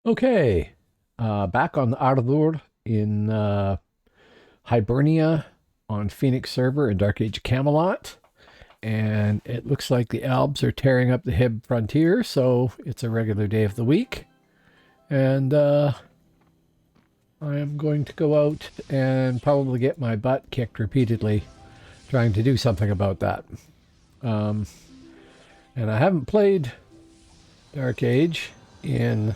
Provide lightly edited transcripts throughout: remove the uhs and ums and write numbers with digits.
Okay, back on the Ardor in Hibernia on Phoenix server in Dark Age Camelot. And it looks like the Albs are tearing up the Hib frontier, so it's a regular day of the week. And I am going to go out and probably get my butt kicked repeatedly trying to do something about that. And I haven't played Dark Age in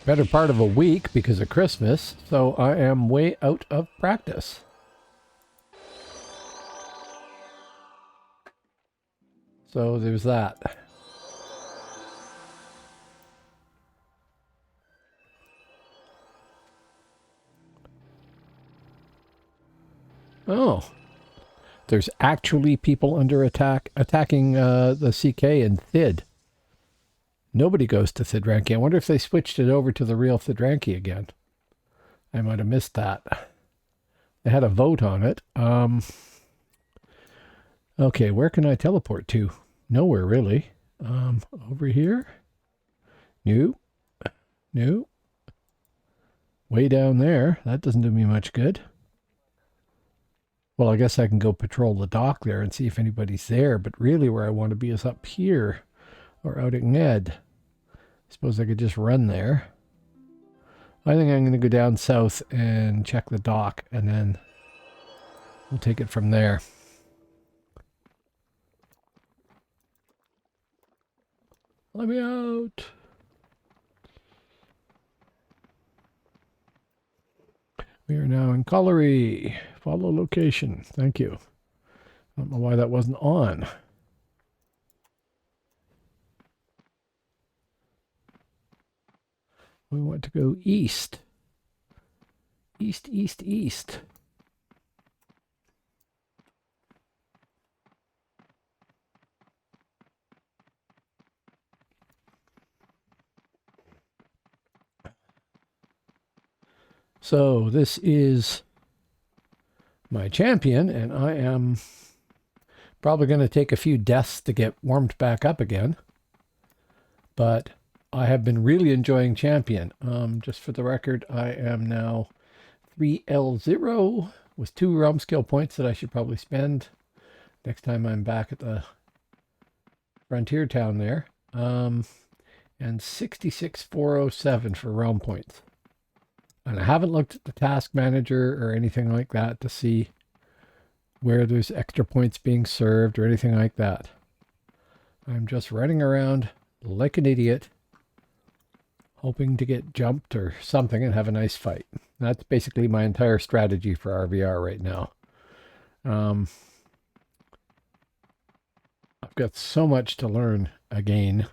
better part of a week because of Christmas, so I am way out of practice. So there's that. Oh, there's actually people under attack attacking the CK and Thid. Nobody goes to Thidranki. I wonder if they switched it over to the real Thidranki again. I might have missed that. They had a vote on it. Okay, where can I teleport to? Nowhere really. Over here? No. No. Way down there. That doesn't do me much good. Well, I guess I can go patrol the dock there and see if anybody's there, but really where I want to be is up here or out at Ned. I suppose I could just run there. I think I'm going to go down south and check the dock, and then we'll take it from there. Let me out. We are now in Colliery. Follow location. Thank you. I don't know why that wasn't on. We want to go east. East, east, east. So this is my champion, and I am probably going to take a few deaths to get warmed back up again. But I have been really enjoying champion. Just for the record, I am now 3L0 with 2 realm skill points that I should probably spend next time I'm back at the frontier town there. And 66,407 for realm points. And I haven't looked at the task manager or anything like that to see where there's extra points being served or anything like that. I'm just running around like an idiot, hoping to get jumped or something and have a nice fight. That's basically my entire strategy for RVR right now. I've got so much to learn again.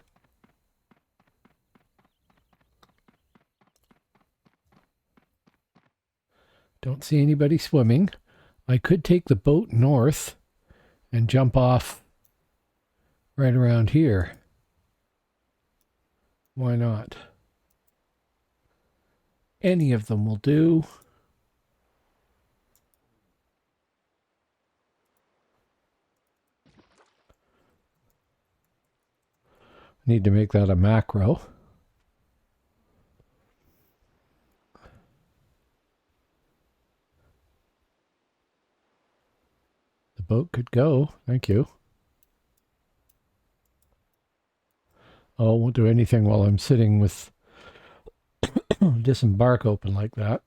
Don't see anybody swimming. I could take the boat north and jump off right around here. Why not? Any of them will do. Need to make that a macro. The boat could go. Thank you. Oh, won't do anything while I'm sitting with disembark open like that.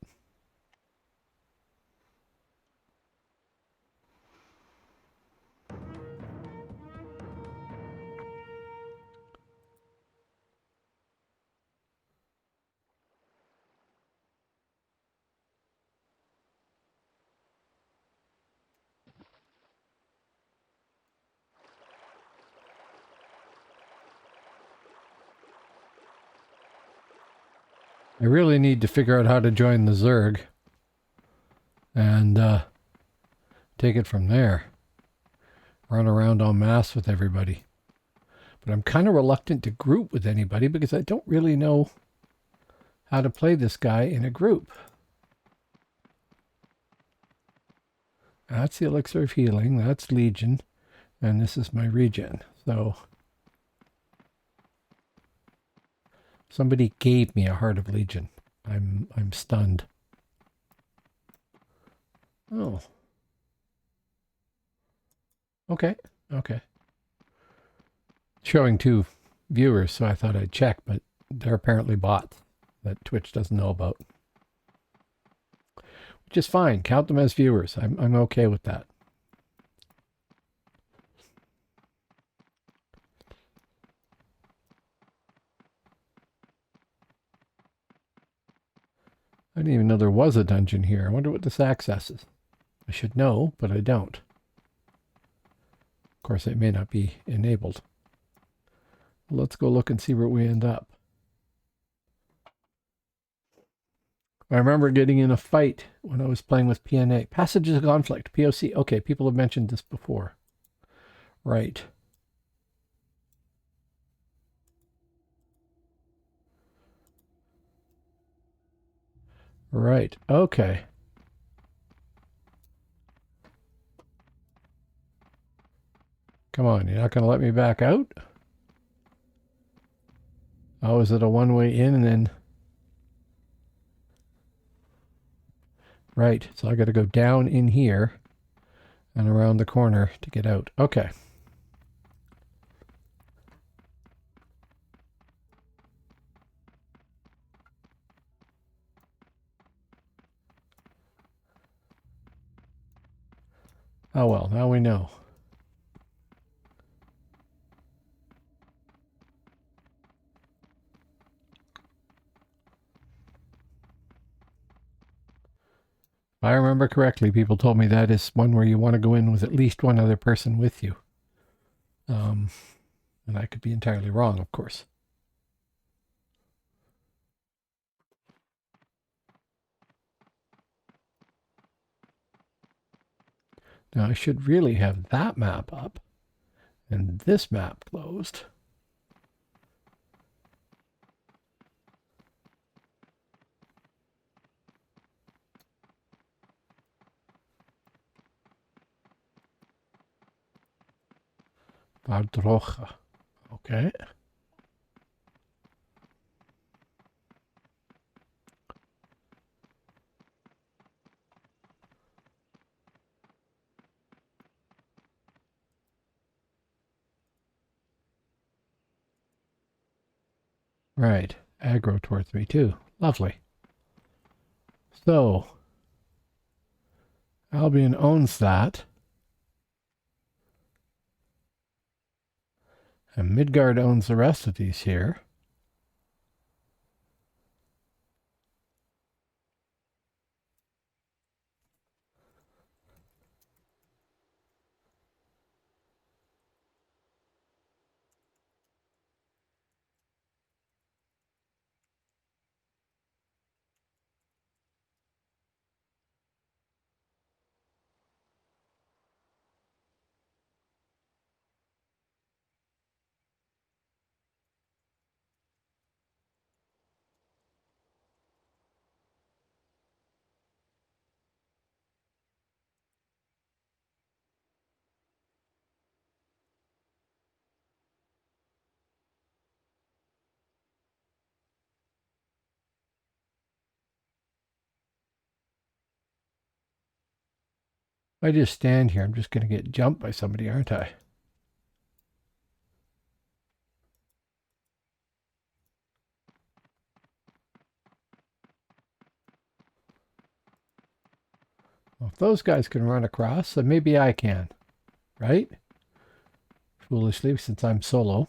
I really need to figure out how to join the Zerg and take it from there. Run around en masse with everybody. But I'm kind of reluctant to group with anybody because I don't really know how to play this guy in a group. That's the elixir of healing. That's Legion. And this is my regen. So Somebody gave me a Heart of Legion. I'm stunned. Oh. Okay. Okay. Showing 2 viewers, so I thought I'd check, but they're apparently bots that Twitch doesn't know about. Which is fine. Count them as viewers. I'm okay with that. I didn't even know there was a dungeon here. I wonder what this accesses. I should know, but I don't. Of course, it may not be enabled. Let's go look and see where we end up. I remember getting in a fight when I was playing with PNA. Passages of Conflict, POC. Okay, people have mentioned this before. Right. Right. Okay. Come on, you're not going to let me back out? Oh, is it a one-way in and then... Right, so I got to go down in here and around the corner to get out. Okay. Oh well, now we know. If I remember correctly, people told me that is one where you want to go in with at least one other person with you. And I could be entirely wrong, of course. Now I should really have that map up and this map closed. Bardrocha. Okay. Right. Aggro towards me too. Lovely. So, Albion owns that. And Midgard owns the rest of these here. If I just stand here, I'm just going to get jumped by somebody, aren't I? Well, if those guys can run across, then maybe I can, right? Foolishly, since I'm solo.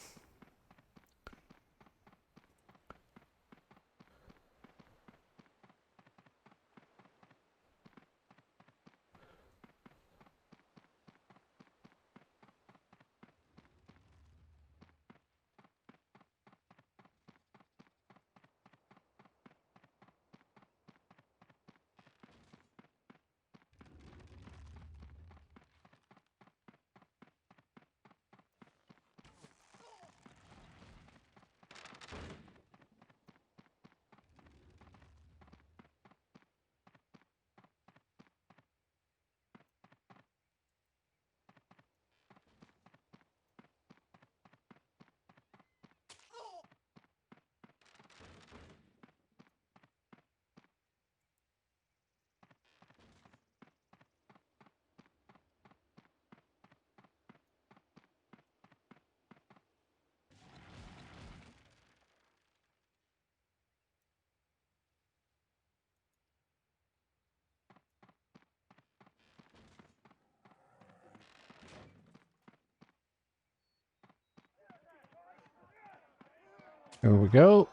There we go.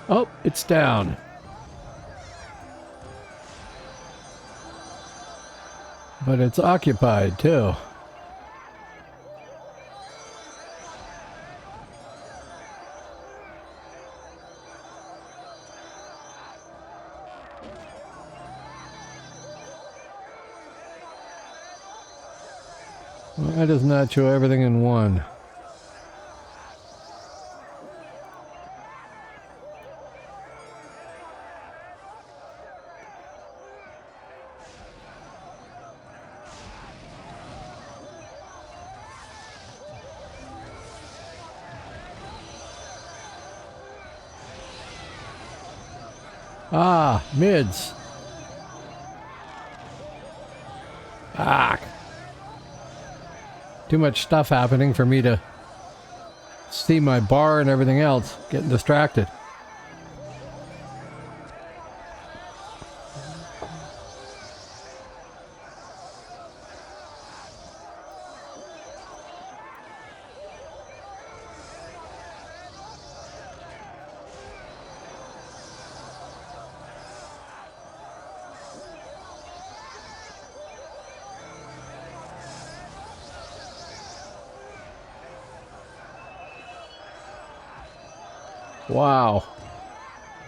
Oh, it's down. But it's occupied too. Why does not show everything in one? Ah, mids. Ah. Too much stuff happening for me to see my bar and everything else. Getting distracted. Wow.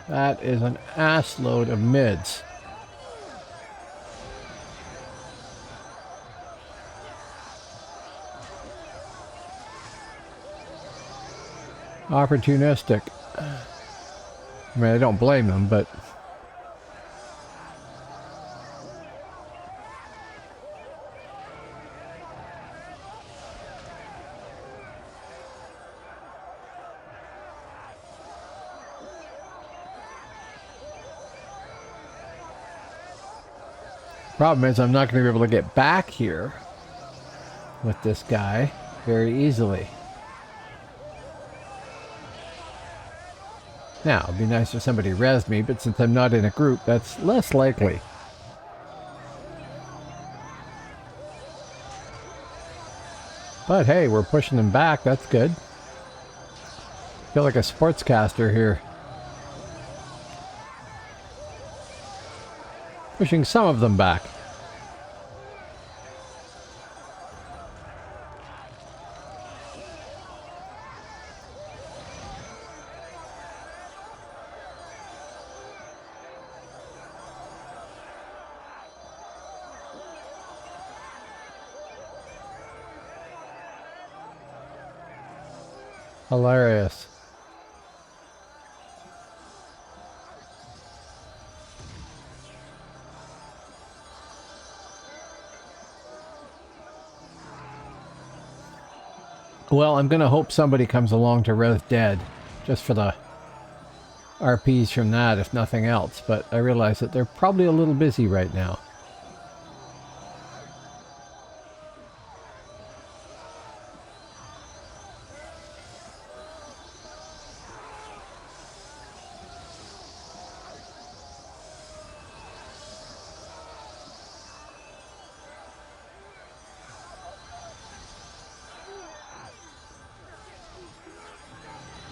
That is an ass load of mids. Opportunistic. I mean, I don't blame them, but... Problem is, I'm not going to be able to get back here with this guy very easily. Now, it'd be nice if somebody rezzed me, but since I'm not in a group, that's less likely. But hey, we're pushing them back, that's good. I feel like a sportscaster here. Pushing some of them back. Hilarious. Well, I'm going to hope somebody comes along to res dead, just for the RPs from that, if nothing else. But I realize that they're probably a little busy right now.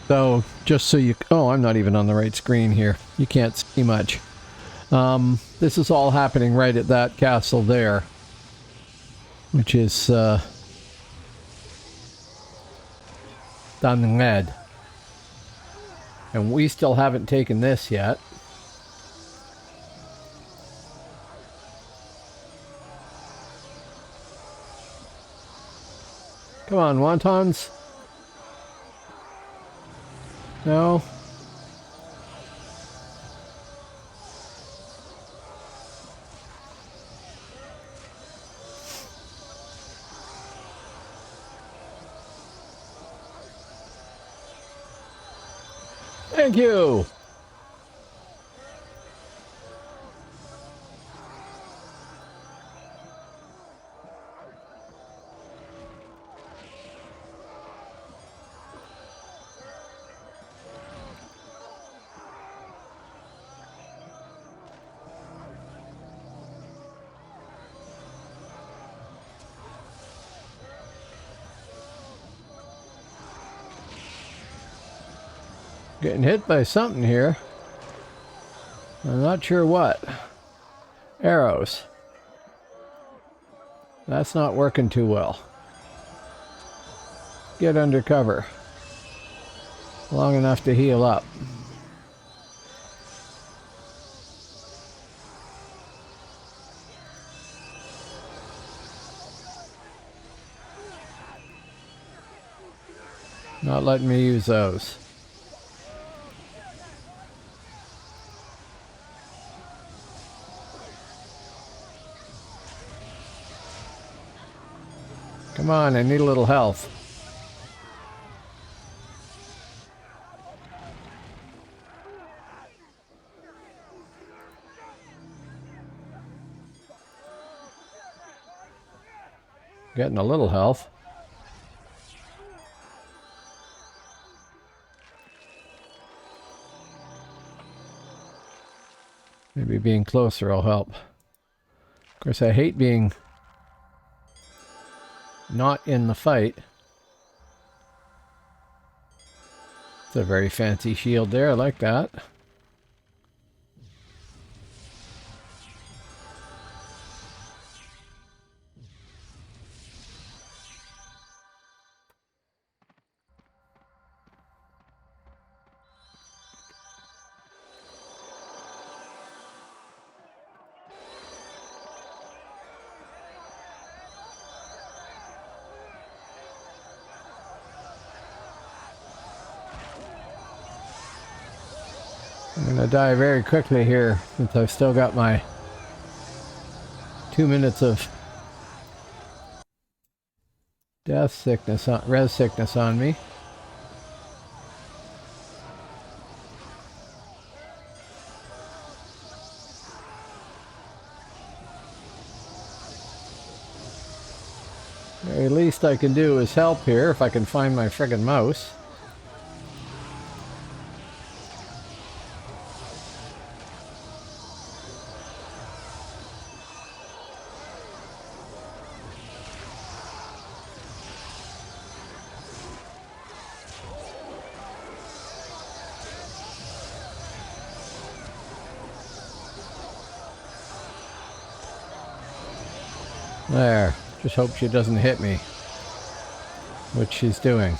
So, just so you... Oh, I'm not even on the right screen here. You can't see much. This is all happening right at that castle there. Which is... Dunled. And we still haven't taken this yet. Come on, wontons. No. Thank you. Getting hit by something here. I'm not sure what. Arrows. That's not working too well. Get under cover. Long enough to heal up. Not letting me use those. Come on, I need a little health. Getting a little health. Maybe being closer will help. Of course, I hate being not in the fight. It's a very fancy shield there. I like that. I'm going to die very quickly here since I've still got my 2 minutes of death sickness on, res sickness on me. Very least I can do is help here if I can find my friggin' mouse. There. Just hope she doesn't hit me. Which she's doing.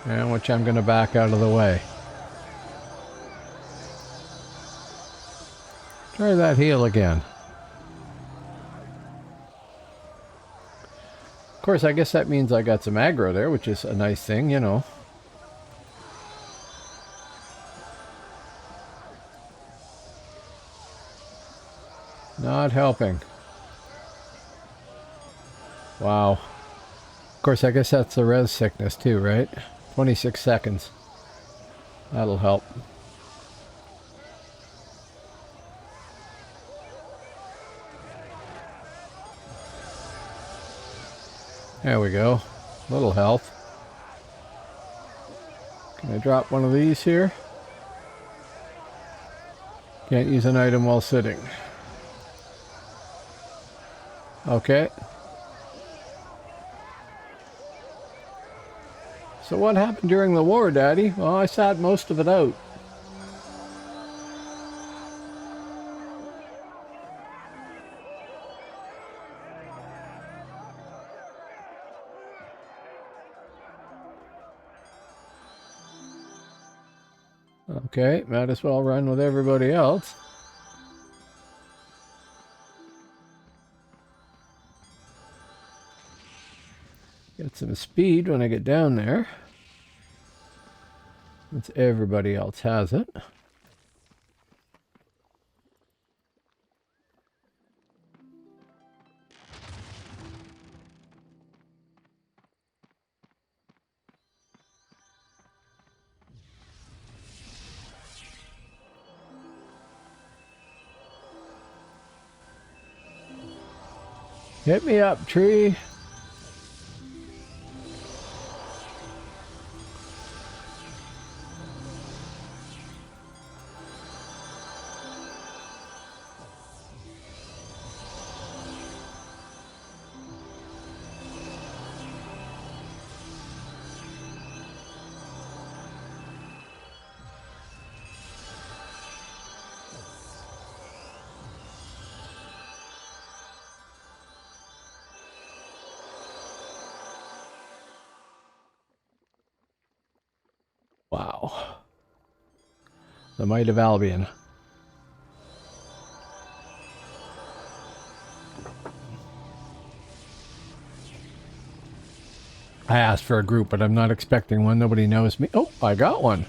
And which I'm going to back out of the way. Try that heal again. Of course, I guess that means I got some aggro there, which is a nice thing, you know. Not helping. Wow. Of course, I guess that's the res sickness too, right? 26 seconds. That'll help. There we go. Little health. Can I drop one of these here? Can't use an item while sitting. Okay. So what happened during the war, Daddy? Well, I sat most of it out. Okay, might as well run with everybody else. Get some speed when I get down there, since everybody else has it. Hit me up, tree. Wow. The might of Albion. I asked for a group, but I'm not expecting one. Nobody knows me. Oh, I got one.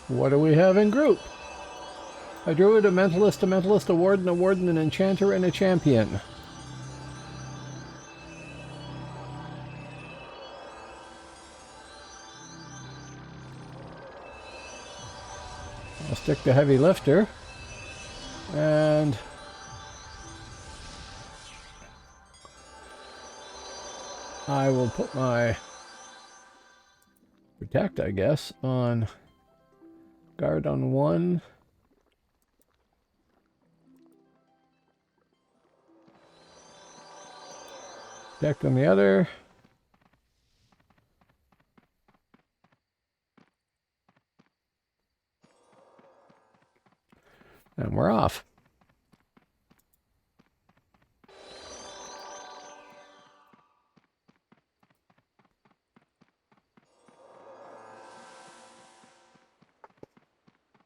What do we have in group? A druid, a mentalist, a warden, an enchanter, and a champion. I'll stick the heavy lifter. And I will put my protect, I guess, on guard on one. Protect on the other. And we're off.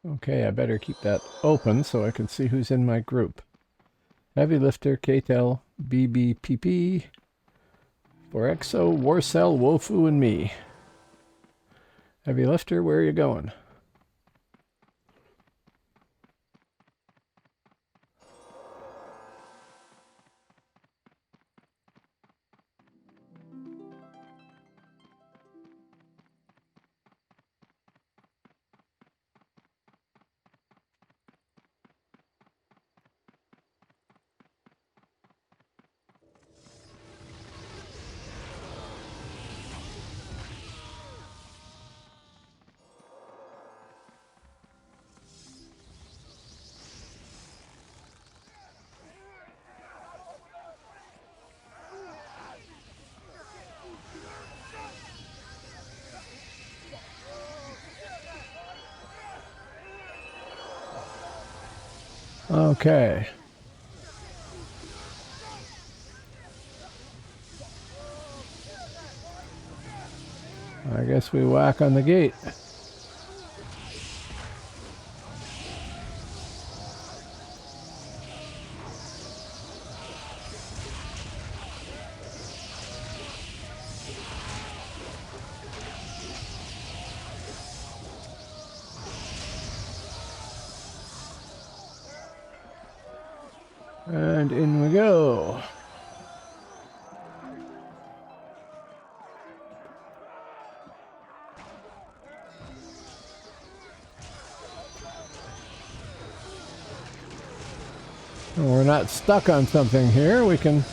Okay, I better keep that open so I can see who's in my group. Heavy Lifter, KTEL, BBPP, Forexo, Warcell, Wofu, and me. Heavy Lifter, where are you going? Okay. I guess we whack on the gate. And in we go. We're not stuck on something here. We can...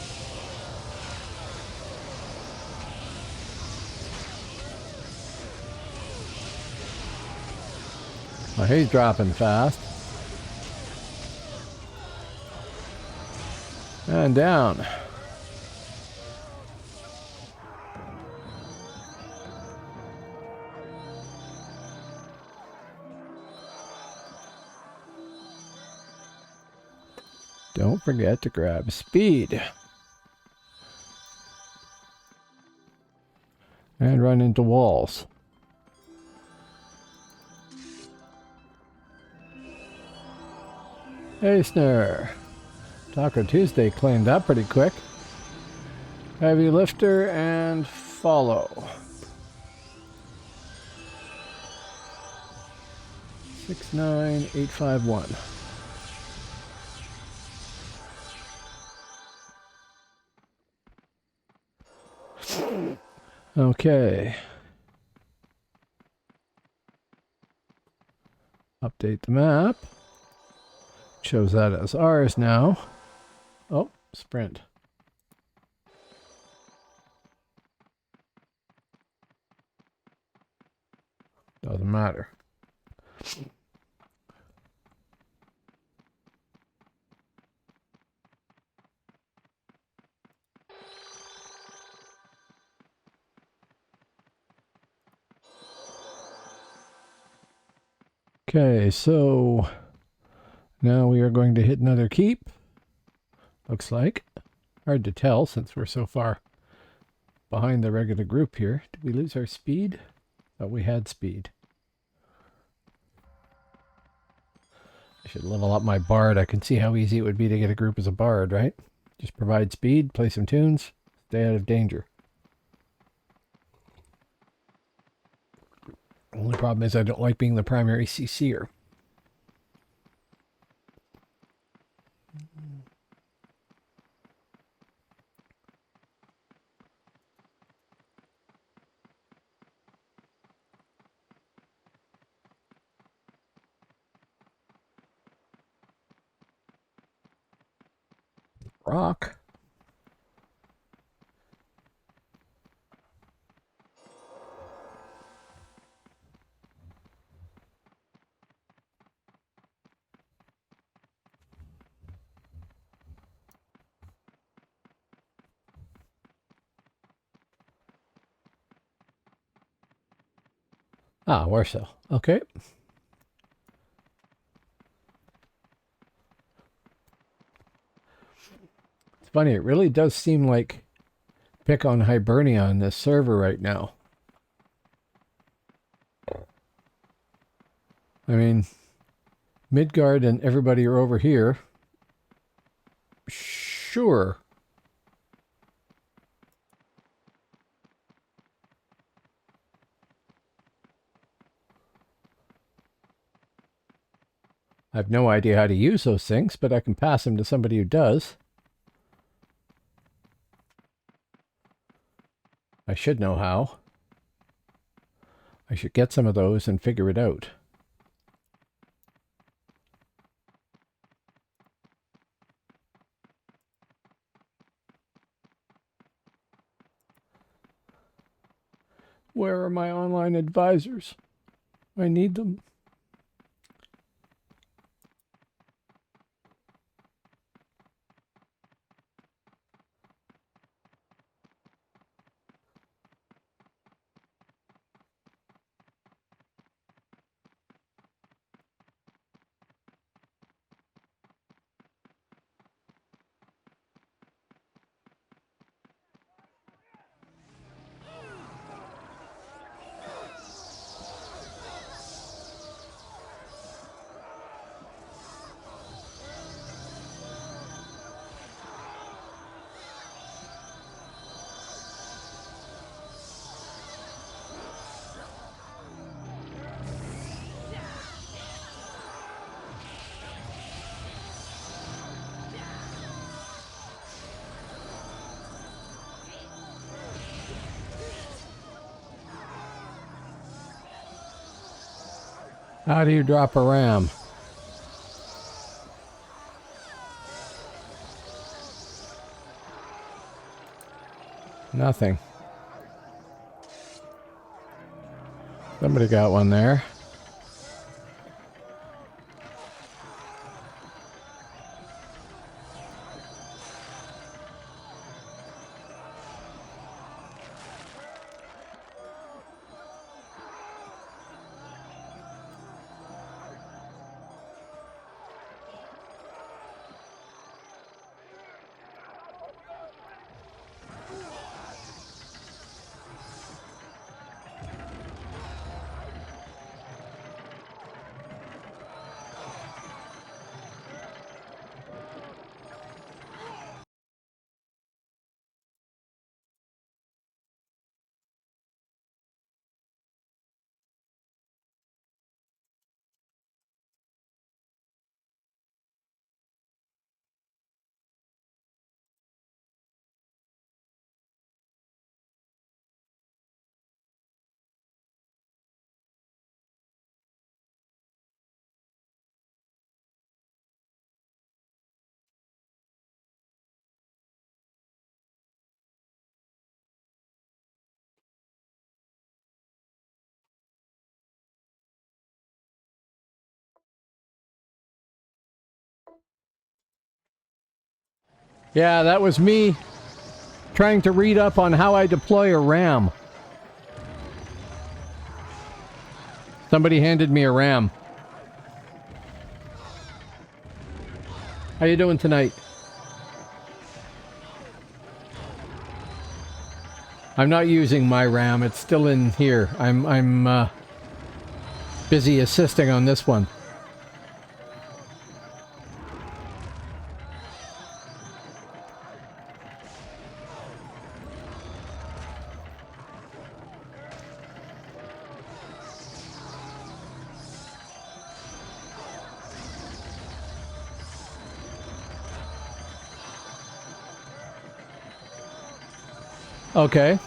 Oh, he's dropping fast. And down. Don't forget to grab speed. And run into walls. Hey, Snare. Taco Tuesday claimed that pretty quick. Heavy lifter and follow. 69851. Okay. Update the map. Shows that as ours now. Oh, sprint. Doesn't matter. Okay, so now we are going to hit another keep. Looks like. Hard to tell since we're so far behind the regular group here. Did we lose our speed? Thought we had speed. I should level up my bard. I can see how easy it would be to get a group as a bard, right? Just provide speed, play some tunes, stay out of danger. Only problem is I don't like being the primary CC'er. Rock. Ah, Warsaw. Okay. It's funny, it really does seem like pick on Hibernia on this server right now. I mean, Midgard and everybody are over here. Sure. I have no idea how to use those things, but I can pass them to somebody who does. I should know how. I should get some of those and figure it out. Where are my online advisors? I need them. How do you drop a ram? Nothing. Somebody got one there. Yeah, that was me trying to read up on how I deploy a RAM. Somebody handed me a RAM. How you doing tonight? I'm not using my RAM. It's still in here. I'm busy assisting on this one. Okay.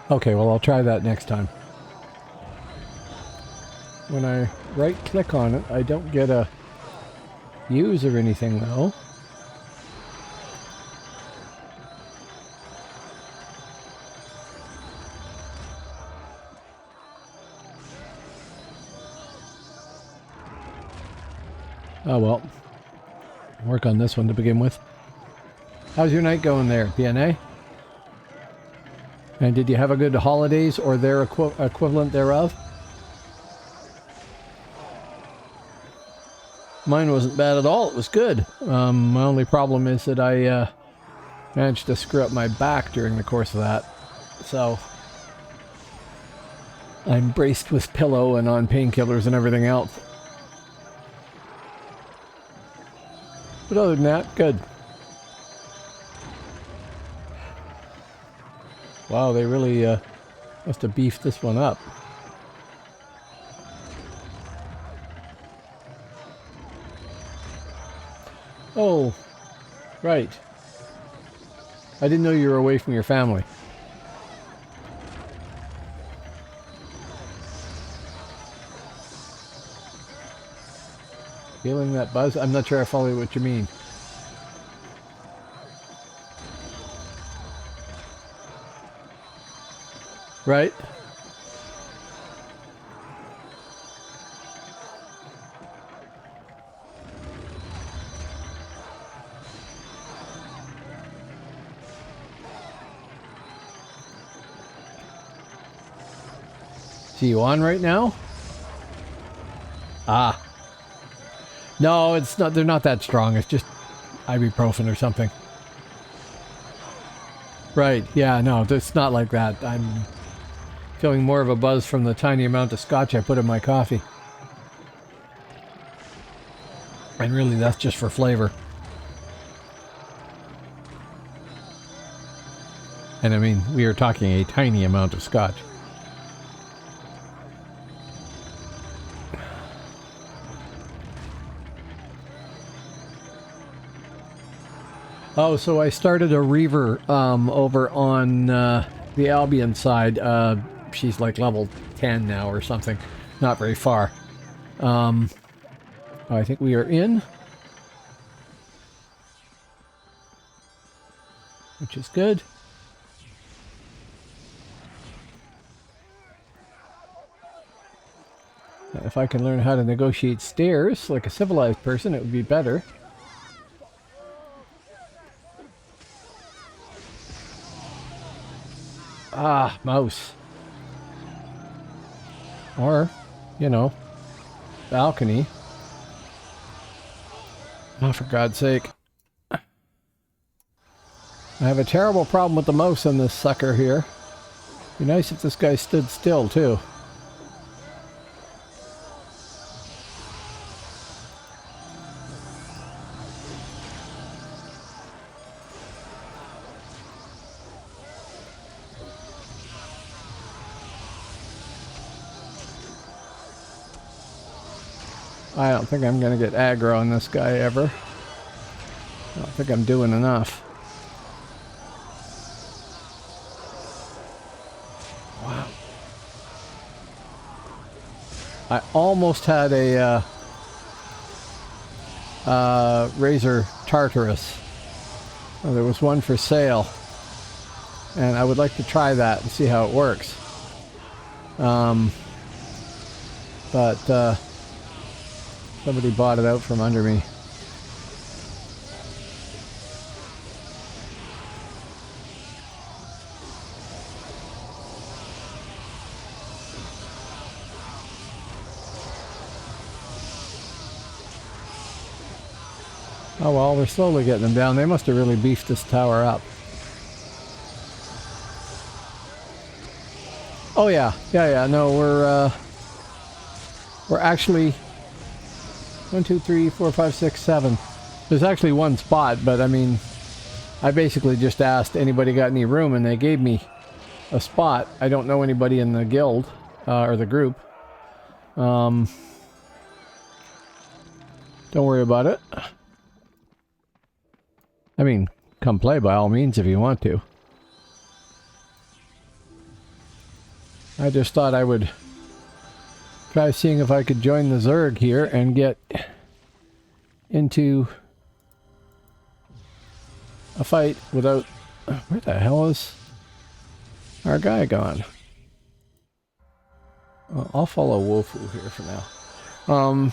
Okay, well, I'll try that next time. When I right-click on it, I don't get a use or anything, though. Oh, well. Work on this one to begin with. How's your night going there, PNA? And did you have a good holidays or their equivalent thereof? Mine wasn't bad at all. It was good. My only problem is that I managed to screw up my back during the course of that. So I'm braced with pillow and on painkillers and everything else. But other than that, good. Wow, they really must have beefed this one up. Oh, right. I didn't know you were away from your family. Feeling that buzz? I'm not sure I follow what you mean. Right? See you on right now? Ah. No, it's not. They're not that strong. It's just ibuprofen or something. Right. Yeah, no, it's not like that. I'm feeling more of a buzz from the tiny amount of scotch I put in my coffee. And really, that's just for flavor. And I mean, we are talking a tiny amount of scotch. Oh, so I started a Reaver over on the Albion side. She's like level 10 now or something. Not very far. I think we are in. Which is good. If I can learn how to negotiate stairs like a civilized person, it would be better. Ah, mouse. Or, you know, balcony. Oh, for God's sake. I have a terrible problem with the mouse on this sucker here. Be nice if this guy stood still, too. I don't think I'm going to get aggro on this guy ever. I don't think I'm doing enough. Wow. I almost had a Razor Tartarus. Oh, there was one for sale. And I would like to try that and see how it works. But somebody bought it out from under me. Oh well, they're slowly getting them down. They must have really beefed this tower up. Oh yeah, yeah. No, we're actually 1, 2, 3, 4, 5, 6, 7. There's actually one spot, but I mean, I basically just asked anybody got any room, and they gave me a spot. I don't know anybody in the guild or the group. Don't worry about it. I mean, come play by all means if you want to. I just thought I would try seeing if I could join the Zerg here and get into a fight without... Where the hell is our guy gone? Well, I'll follow Wofu here for now.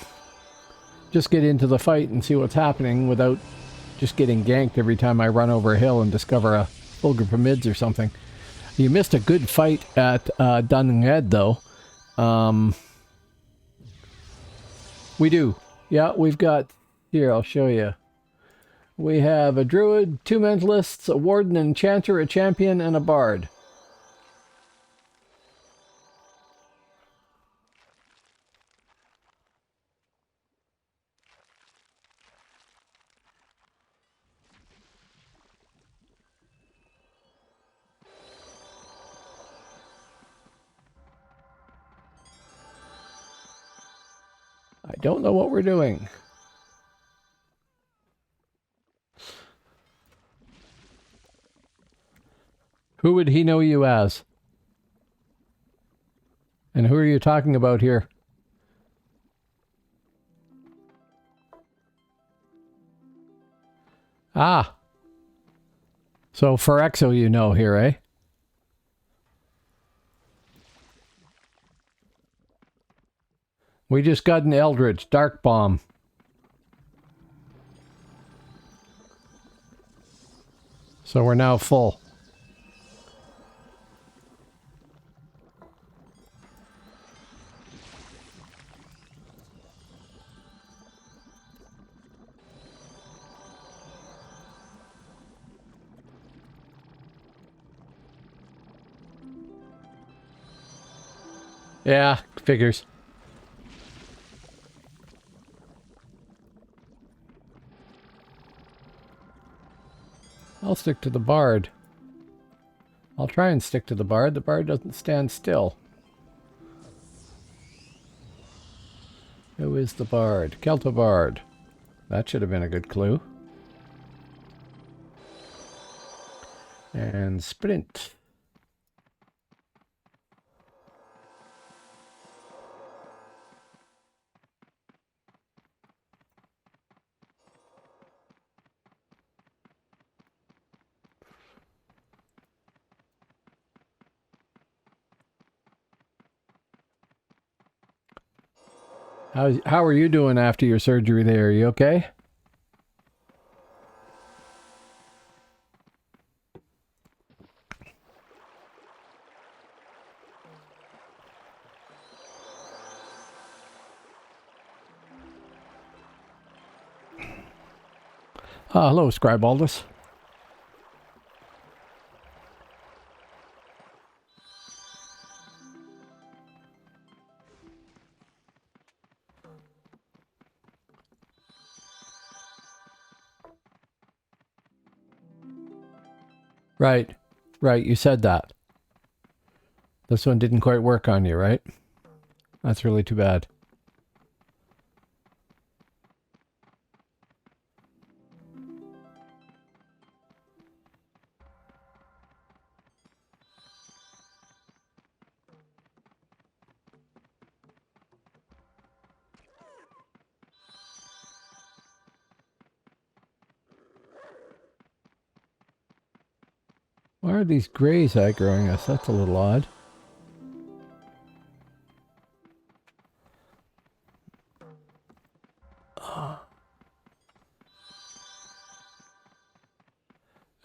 Just get into the fight and see what's happening without just getting ganked every time I run over a hill and discover a full group of mids or something. You missed a good fight at Dunhead, though. We do. Yeah, we've got... Here, I'll show you. We have a druid, 2 mentalists, a warden, an enchanter, a champion, and a bard. I don't know what we're doing. Who would he know you as? And who are you talking about here? Ah. So Phyrexo you know here, eh? We just got an Eldritch Dark Bomb. So we're now full. Yeah, figures. I'll stick to the bard. I'll try and stick to the bard. The bard doesn't stand still. Who is the bard? Keltobard. That should have been a good clue. And sprint. How are you doing after your surgery there? Are you okay? Hello, Scribaldus. Right. Right, you said that. This one didn't quite work on you, right? That's really too bad. Why are these grays aggroing us? That's a little odd.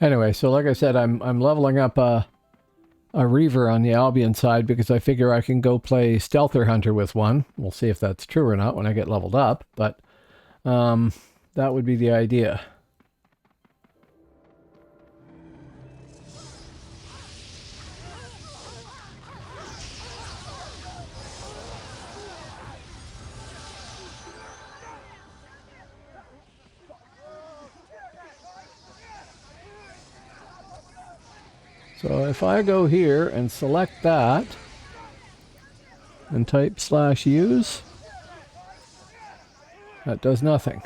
Anyway, so like I said, I'm leveling up a Reaver on the Albion side because I figure I can go play Stealther Hunter with one. We'll see if that's true or not when I get leveled up, but that would be the idea. So if I go here and select that and type /use, that does nothing.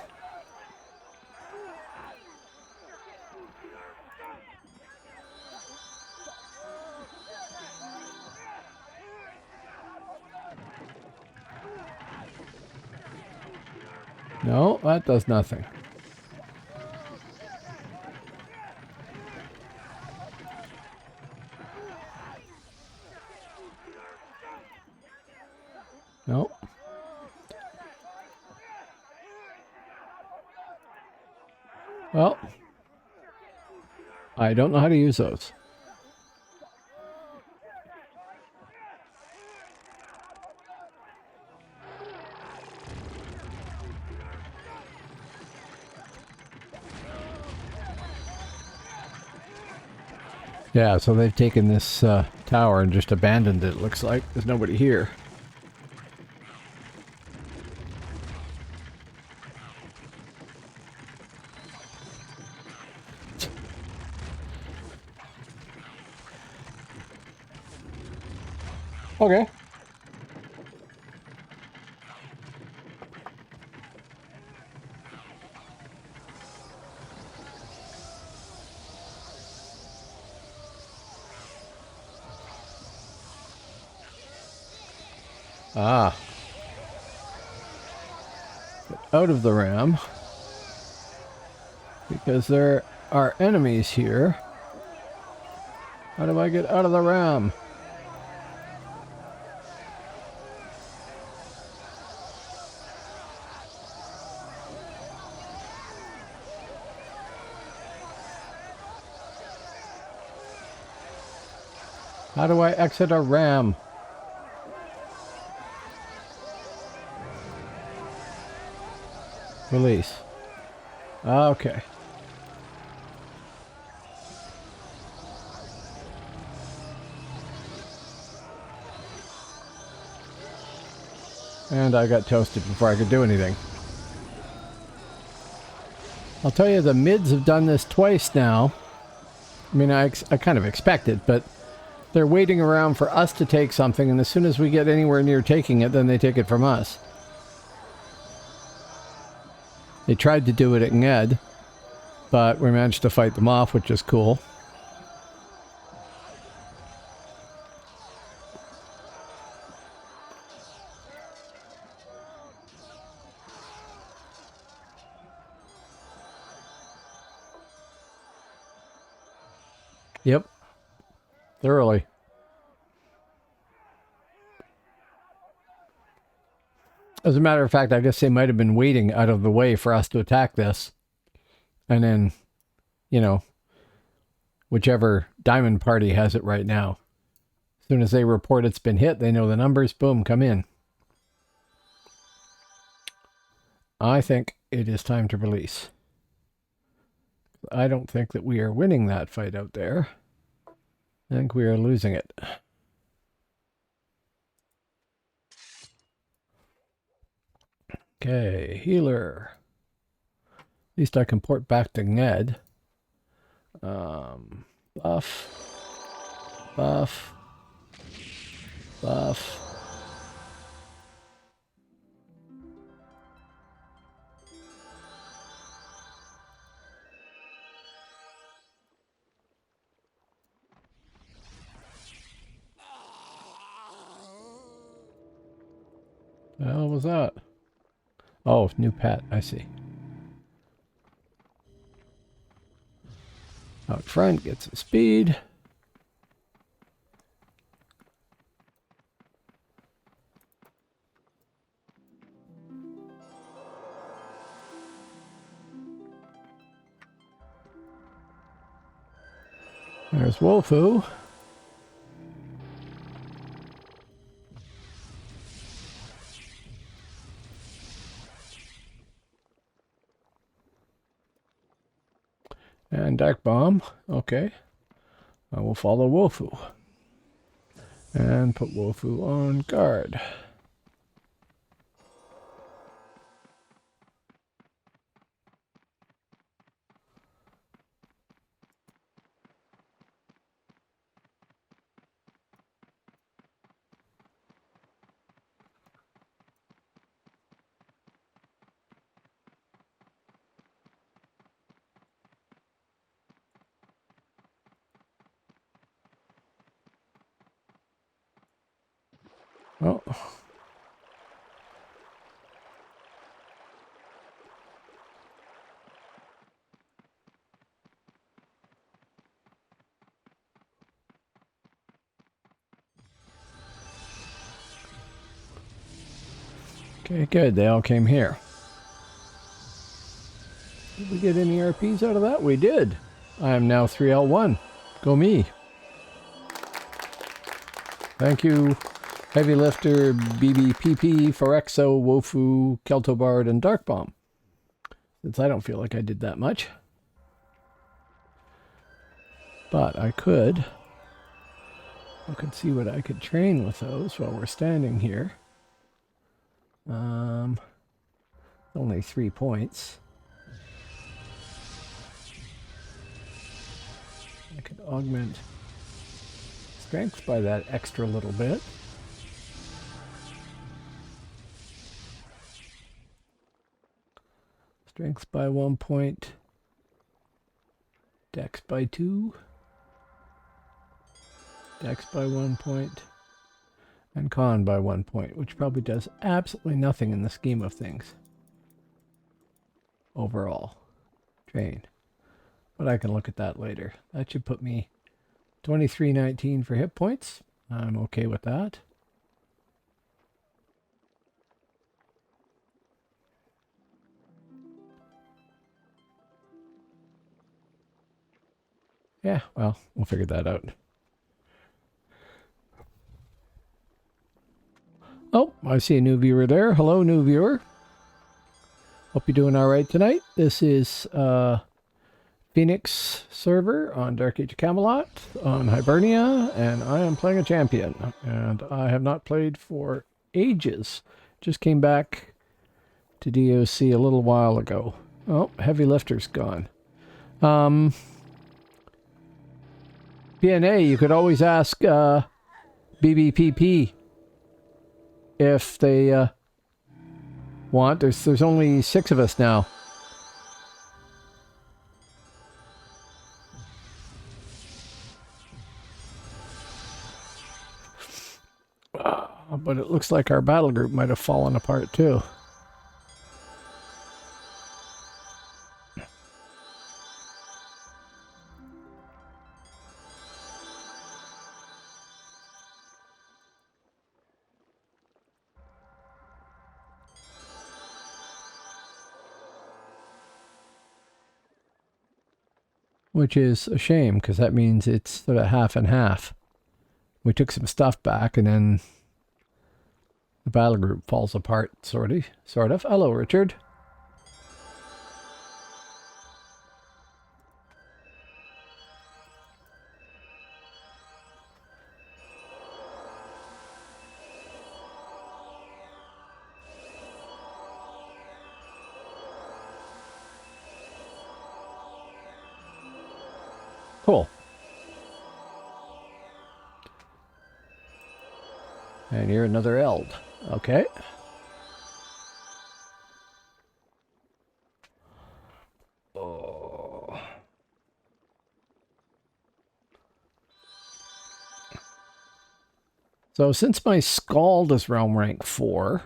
No, that does nothing. No. Well, I don't know how to use those. Yeah, so they've taken this tower and just abandoned it, looks like. There's nobody here. Okay. Ah. Get out of the ram. Because there are enemies here. How do I get out of the ram? How do I exit a ram? Release. Okay. And I got toasted before I could do anything. I'll tell you, the mids have done this twice now. I mean, I kind of expect it, but they're waiting around for us to take something, and as soon as we get anywhere near taking it, then they take it from us. They tried to do it at Nged, but we managed to fight them off, which is cool. Yep. Thoroughly. As a matter of fact, I guess they might have been waiting out of the way for us to attack this. And then, you know, whichever diamond party has it right now. As soon as they report it's been hit, they know the numbers, boom, come in. I think it is time to release. I don't think that we are winning that fight out there. I think we are losing it. Okay, healer. At least I can port back to Nged. Buff. Buff. Buff. The hell was that? Oh, new pet. I see. Out front, get some speed. There's Wofu. And Dark Bomb. Okay. I will follow Wofu. And put Wofu on guard. Oh. Okay, good. They all came here. Did we get any RPs out of that? We did. I am now 3L1. Go me. Thank you, Heavy Lifter, BBPP, Phyrexo, Wofu, Keltobard, and Dark Bomb. Since I don't feel like I did that much. But I could look and see what I could train with those while we're standing here. Only 3 points. I could augment strength by that extra little bit. Strength by 1 point. Dex by 2. Dex by 1 point. And con by 1 point, which probably does absolutely nothing in the scheme of things. Overall. Train. But I can look at that later. That should put me 2319 for hit points. I'm okay with that. Yeah, well, we'll figure that out. Oh, I see a new viewer there. Hello, new viewer. Hope you're doing all right tonight. This is Phoenix server on Dark Age of Camelot on Hibernia, and I am playing a champion. And I have not played for ages. Just came back to DAOC a little while ago. Oh, Heavy Lifter's gone. PNA, you could always ask BBPP if they want. There's only 6 of us now. But it looks like our battle group might have fallen apart too. Which is a shame, because that means it's sort of half and half. We took some stuff back, and then the battle group falls apart, sort of. Hello, Richard. Cool. And you're another Eld. Okay. Oh. So since my Scald is realm rank 4,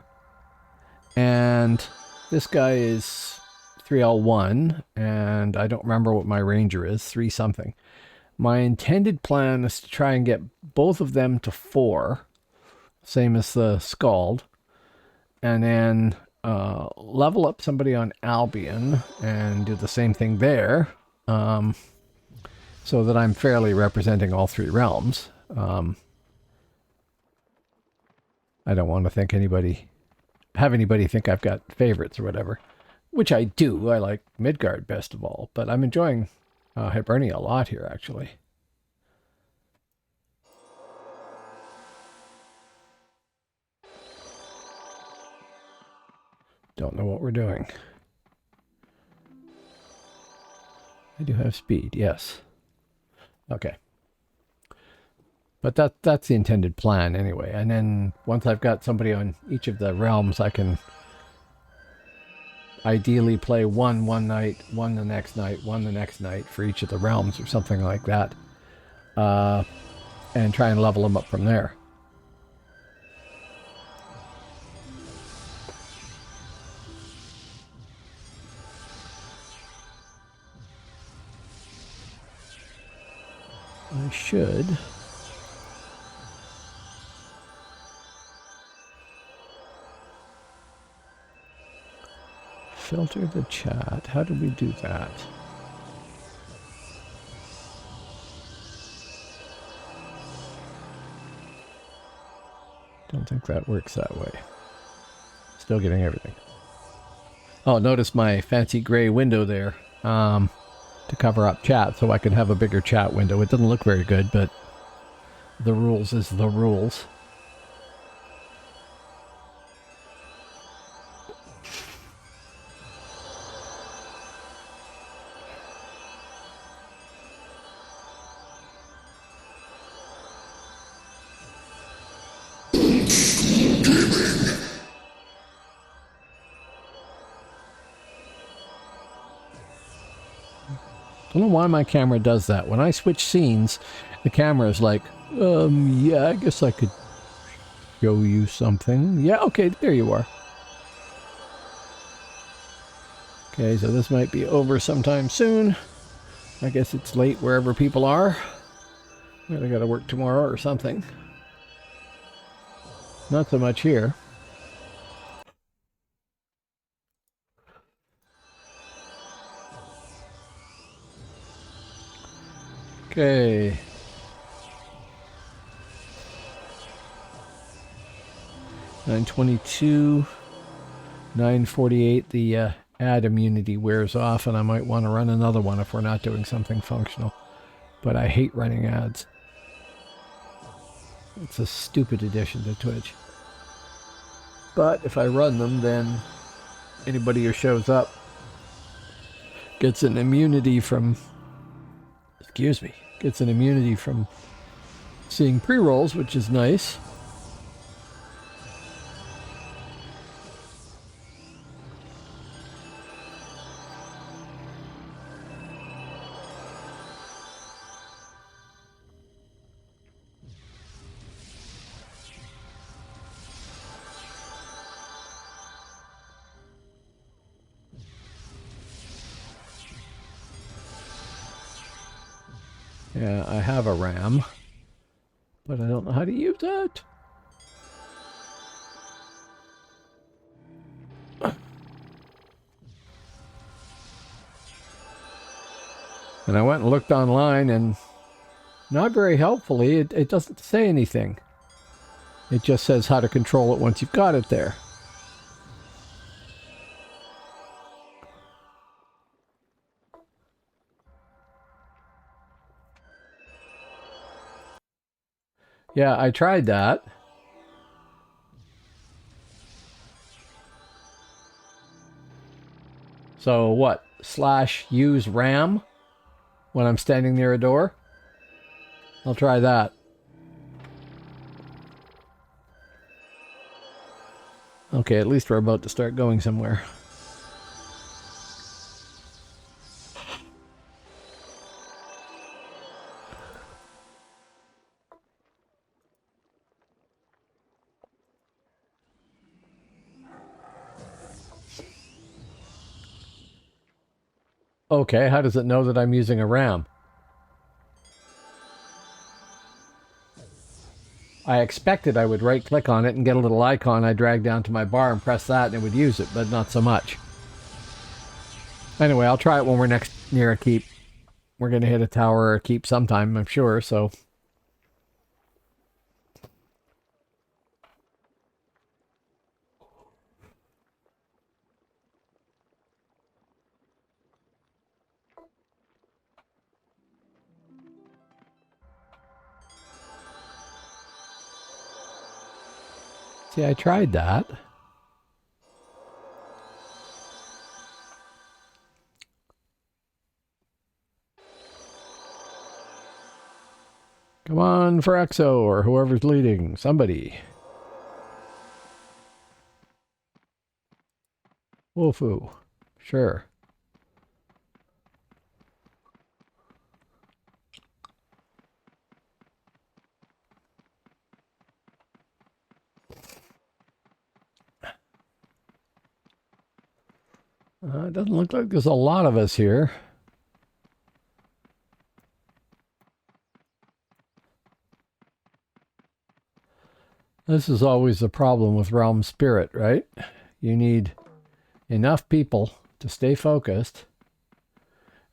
and this guy is 3L1, and I don't remember what my ranger is, 3 something. My intended plan is to try and get both of them to 4, same as the Scald, and then level up somebody on Albion and do the same thing there. So so that I'm fairly representing all three realms. I don't want to have anybody think I've got favorites or whatever, which I do. I like Midgard best of all, but I'm enjoying Hibernia a lot here, actually. Don't know what we're doing. I do have speed, yes. Okay. But that's the intended plan anyway. And then once I've got somebody on each of the realms, I can ideally play one night, one the next night, one the next night for each of the realms or something like that. And try and level them up from there. I should filter the chat. How do we do that? Don't think that works that way. Still getting everything. Oh, notice my fancy gray window there. To cover up chat so I can have a bigger chat window. It doesn't look very good, but the rules is the rules. I don't know why my camera does that. When I switch scenes, the camera is like, yeah, I guess I could show you something. Yeah, okay, there you are. Okay, so this might be over sometime soon. I guess it's late wherever people are. They gotta work tomorrow or something. Not so much here. Okay. 922, 948, the ad immunity wears off, and I might want to run another one if we're not doing something functional. But I hate running ads. It's a stupid addition to Twitch. But if I run them, then anybody who shows up gets an immunity from... Excuse me. Gets an immunity from seeing pre-rolls, which is nice. Yeah, I have a RAM, but I don't know how to use it. And I went and looked online, and not very helpfully, it doesn't say anything. It just says how to control it once you've got it there. Yeah, I tried that. So what? /use RAM when I'm standing near a door? I'll try that. Okay, at least we're about to start going somewhere. Okay, how does it know that I'm using a RAM? I expected I would right-click on it and get a little icon I drag down to my bar and press that and it would use it, but not so much. Anyway, I'll try it when we're next near a keep. we're going to hit a tower or a keep sometime, I'm sure, so... See, I tried that. Come on for Exo or whoever's leading. Somebody. Wolfu. Sure. It doesn't look like there's a lot of us here. This is always the problem with Realm Spirit, right? You need enough people to stay focused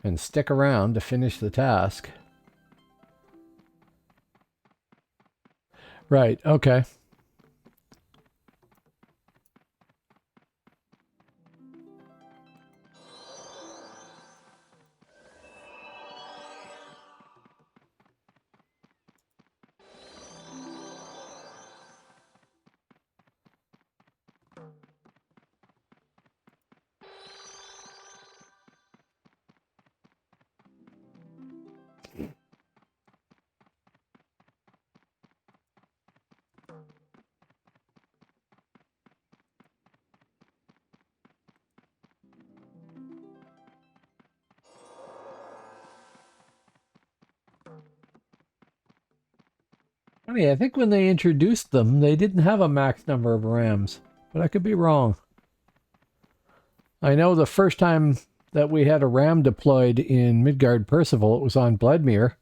and stick around to finish the task. Right, okay. Funny, I think when they introduced them, they didn't have a max number of rams, but I could be wrong. I know the first time that we had a ram deployed in Midgard Percival, it was on Bloodmere,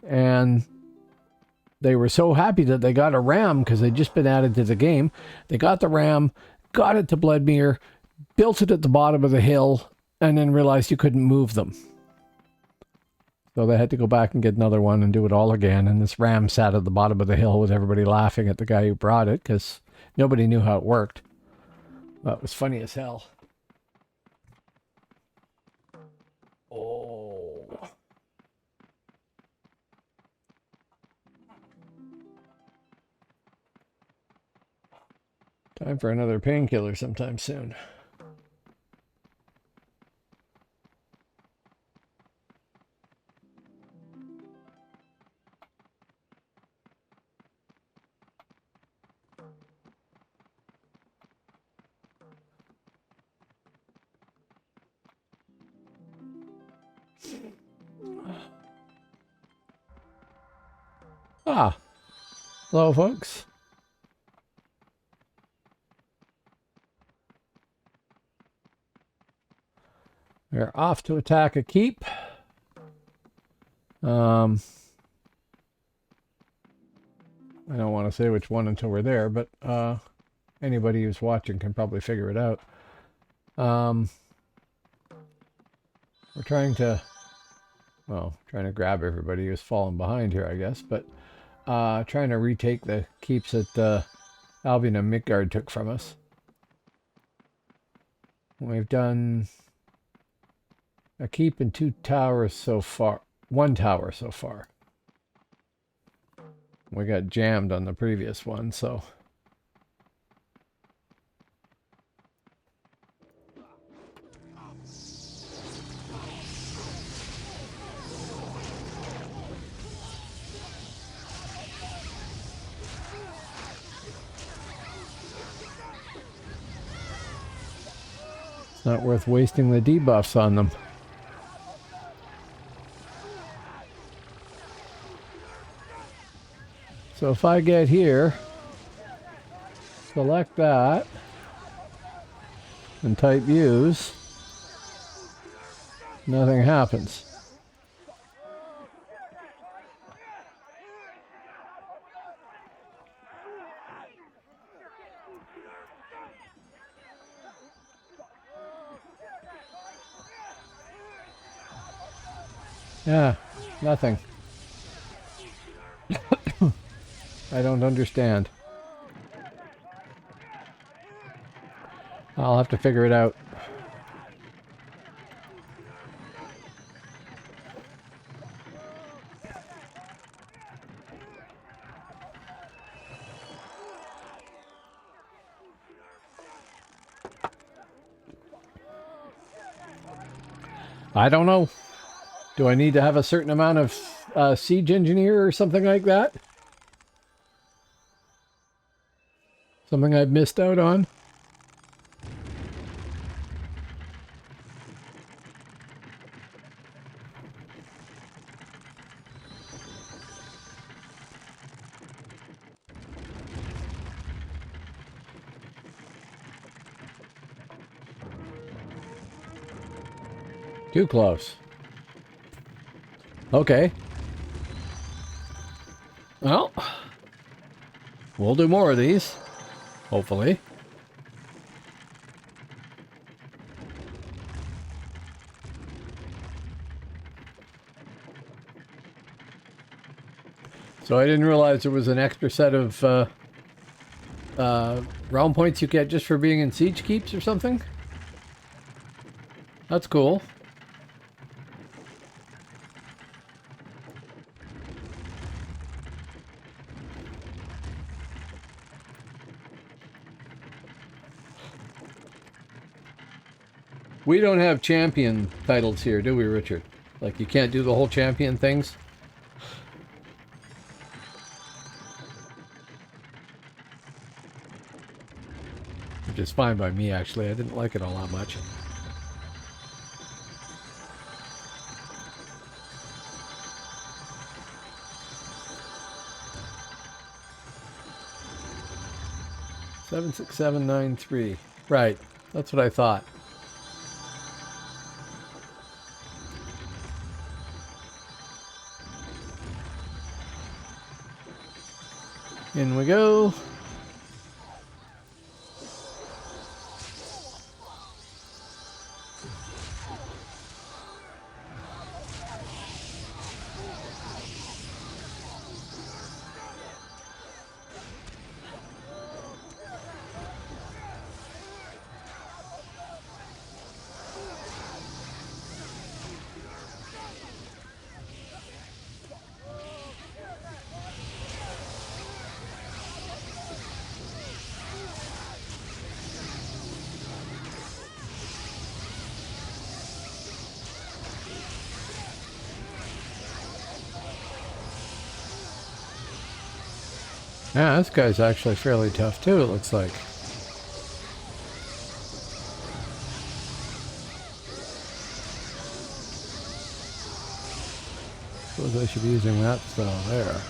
and they were so happy that they got a ram because they'd just been added to the game. They got the ram, got it to Bloodmere, built it at the bottom of the hill, and then realized you couldn't move them. So they had to go back and get another one and do it all again. And this ram sat at the bottom of the hill with everybody laughing at the guy who brought it because nobody knew how it worked. That was funny as hell. Oh. Time for another painkiller sometime soon. Ah, hello folks. We're off to attack a keep. I don't want to say which one until we're there, but anybody who's watching can probably figure it out. We're trying to grab everybody who's fallen behind here, I guess, but trying to retake the keeps that Albion and Midgard took from us. We've done a keep and 2 towers so far. 1 tower so far. We got jammed on the previous one, so... It's not worth wasting the debuffs on them. So if I get here, select that, and type use, nothing happens. Yeah, nothing. I don't understand. I'll have to figure it out. I don't know. Do I need to have a certain amount of siege engineer or something like that? Something I've missed out on? Too close. Okay. Well, we'll do more of these. Hopefully. So I didn't realize there was an extra set of realm points you get just for being in siege keeps or something. That's cool. We don't have champion titles here, do we, Richard? Like, you can't do the whole champion things? Which is fine by me, actually. I didn't like it all that much. Seven, 6, 7, 9, 3. Right. That's what I thought. In we go. Yeah, this guy's actually fairly tough too, it looks like. Suppose I should be using that spell there.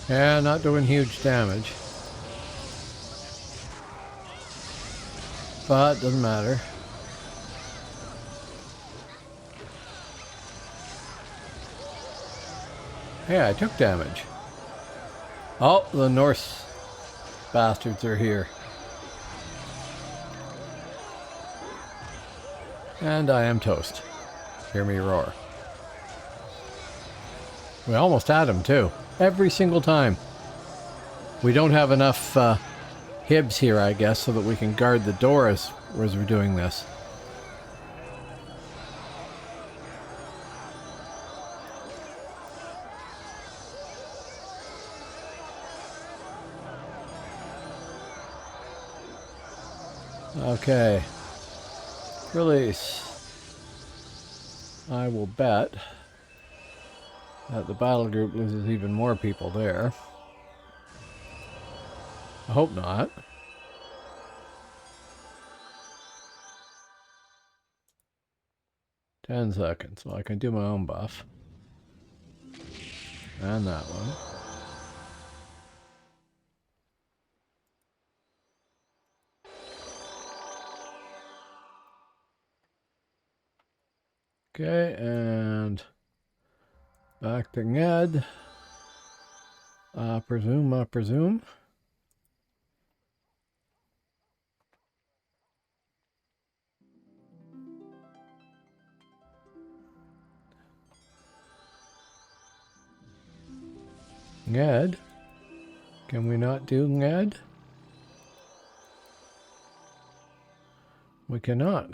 Yeah, not doing huge damage. But doesn't matter. Hey, I took damage. Oh, the Norse bastards are here. And I am toast. Hear me roar. We almost had him too. Every single time. We don't have enough hibs here, I guess, so that we can guard the door as we're doing this. Okay. Release. I will bet that the battle group loses even more people there. I hope not. 10 seconds. Well, I can do my own buff. And that one. Okay, and back to Ned. I presume. Ned? Can we not do Ned? We cannot.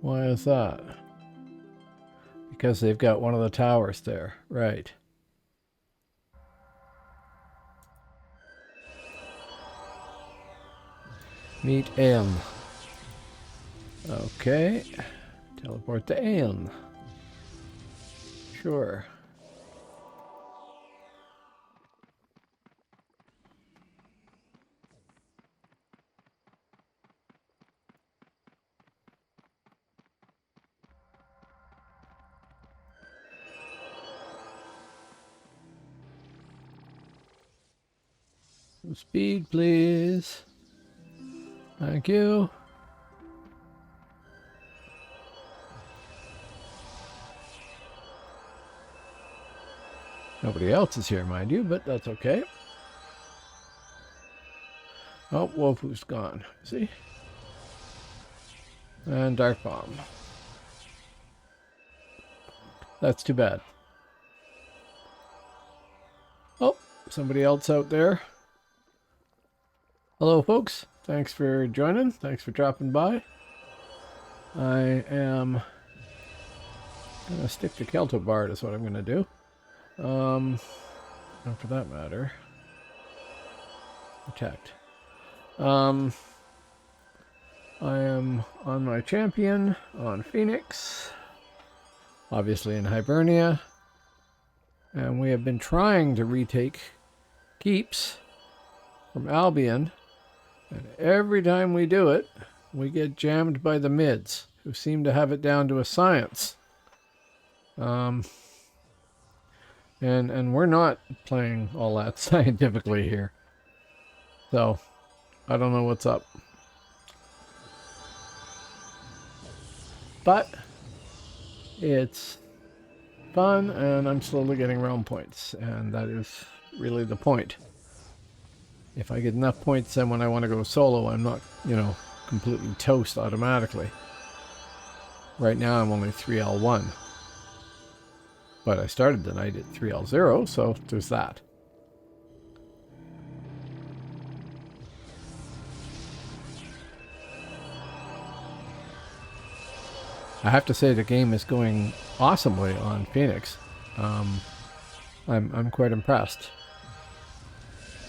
Why is that? Because they've got one of the towers there. Right. Meet Aeon. Okay. Teleport to Aeon. Sure. Some speed, please. Thank you. Nobody else is here, mind you, but that's okay. Oh, Wolfu's gone. See? And Dark Bomb. That's too bad. Oh, somebody else out there. Hello, folks. Thanks for joining. Thanks for dropping by. I am going to stick to Keltobard is what I'm going to do. And for that matter, protect. I am on my champion on Phoenix, obviously in Hibernia, and we have been trying to retake keeps from Albion, and every time we do it, we get jammed by the mids, who seem to have it down to a science. And we're not playing all that scientifically here. So, I don't know what's up. But, it's fun, and I'm slowly getting realm points, and that is really the point. If I get enough points, then when I want to go solo, I'm not, you know, completely toast automatically. Right now, I'm only 3L1. But I started the night at 3L0, so there's that. I have to say the game is going awesomely on Phoenix. I'm quite impressed.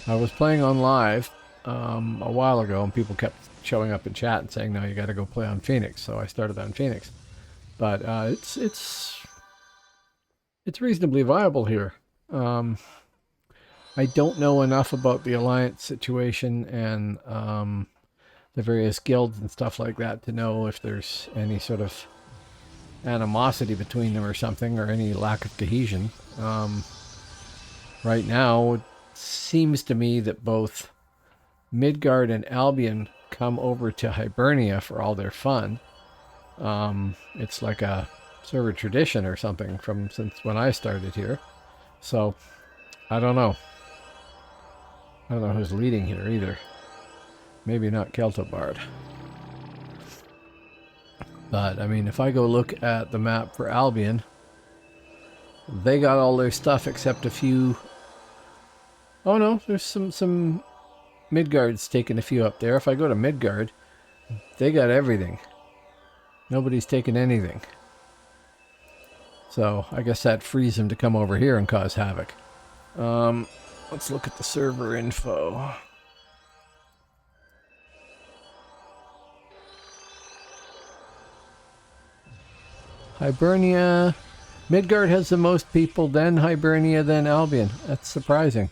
I was playing on live a while ago, and people kept showing up in chat and saying, "No, you got to go play on Phoenix." So I started on Phoenix, but it's reasonably viable here. I don't know enough about the alliance situation and the various guilds and stuff like that to know if there's any sort of animosity between them or something, or any lack of cohesion. Right now, it seems to me that both Midgard and Albion come over to Hibernia for all their fun. It's like a sort of tradition or something from since when I started here. So, I don't know. I don't know who's leading here either. Maybe not Keltobard. But, I mean, if I go look at the map for Albion, they got all their stuff except a few... Oh no, there's some Midgard's taking a few up there. If I go to Midgard, they got everything. Nobody's taken anything. So, I guess that frees him to come over here and cause havoc. Let's look at the server info. Hibernia. Midgard has the most people, then Hibernia, then Albion. That's surprising.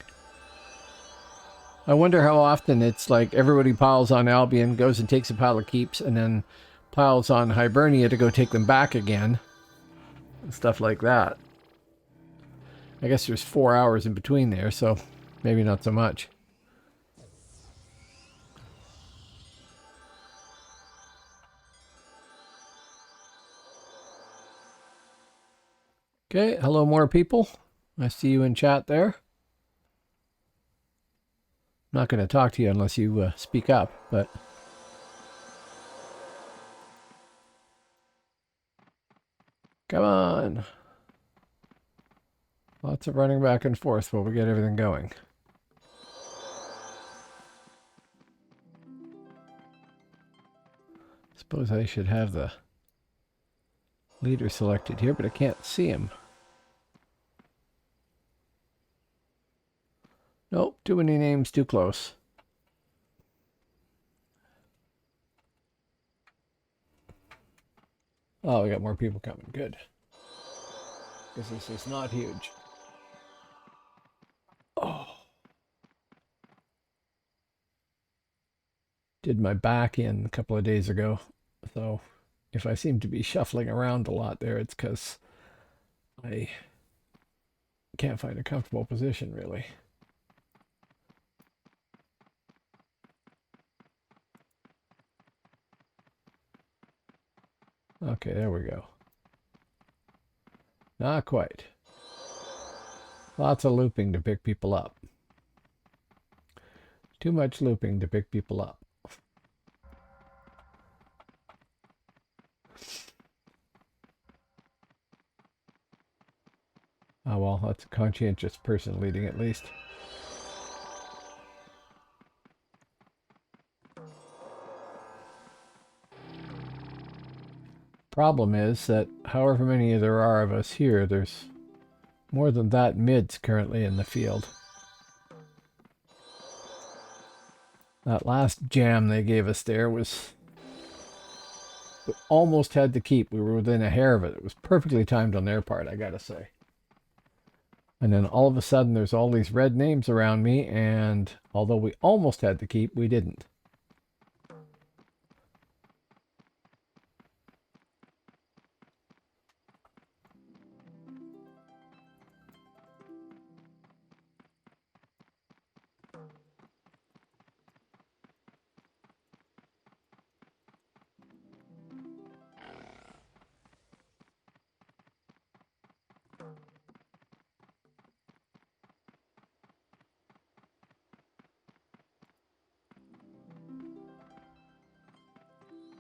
I wonder how often it's like everybody piles on Albion, goes and takes a pile of keeps, and then piles on Hibernia to go take them back again. And stuff like that. I guess there's 4 hours in between there, so maybe not so much. Okay, hello more people. I see you in chat there. I'm not going to talk to you unless you speak up, but... Come on. Lots of running back and forth while we get everything going. Suppose I should have the leader selected here, but I can't see him. Nope, too many names, too close. Oh, we got more people coming. Good. Because this is not huge. Oh. Did my back in a couple of days ago. So if I seem to be shuffling around a lot there, it's because I can't find a comfortable position, really. Okay, there we go. Not quite. Lots of looping to pick people up. Too much looping to pick people up. Oh well, that's a conscientious person leading at least. Problem is that however many there are of us here, there's more than that mids currently in the field. That last jam they gave us there was... we almost had to keep. We were within a hair of it. It was perfectly timed on their part, I gotta say. And then all of a sudden there's all these red names around me, and although we almost had to keep, we didn't.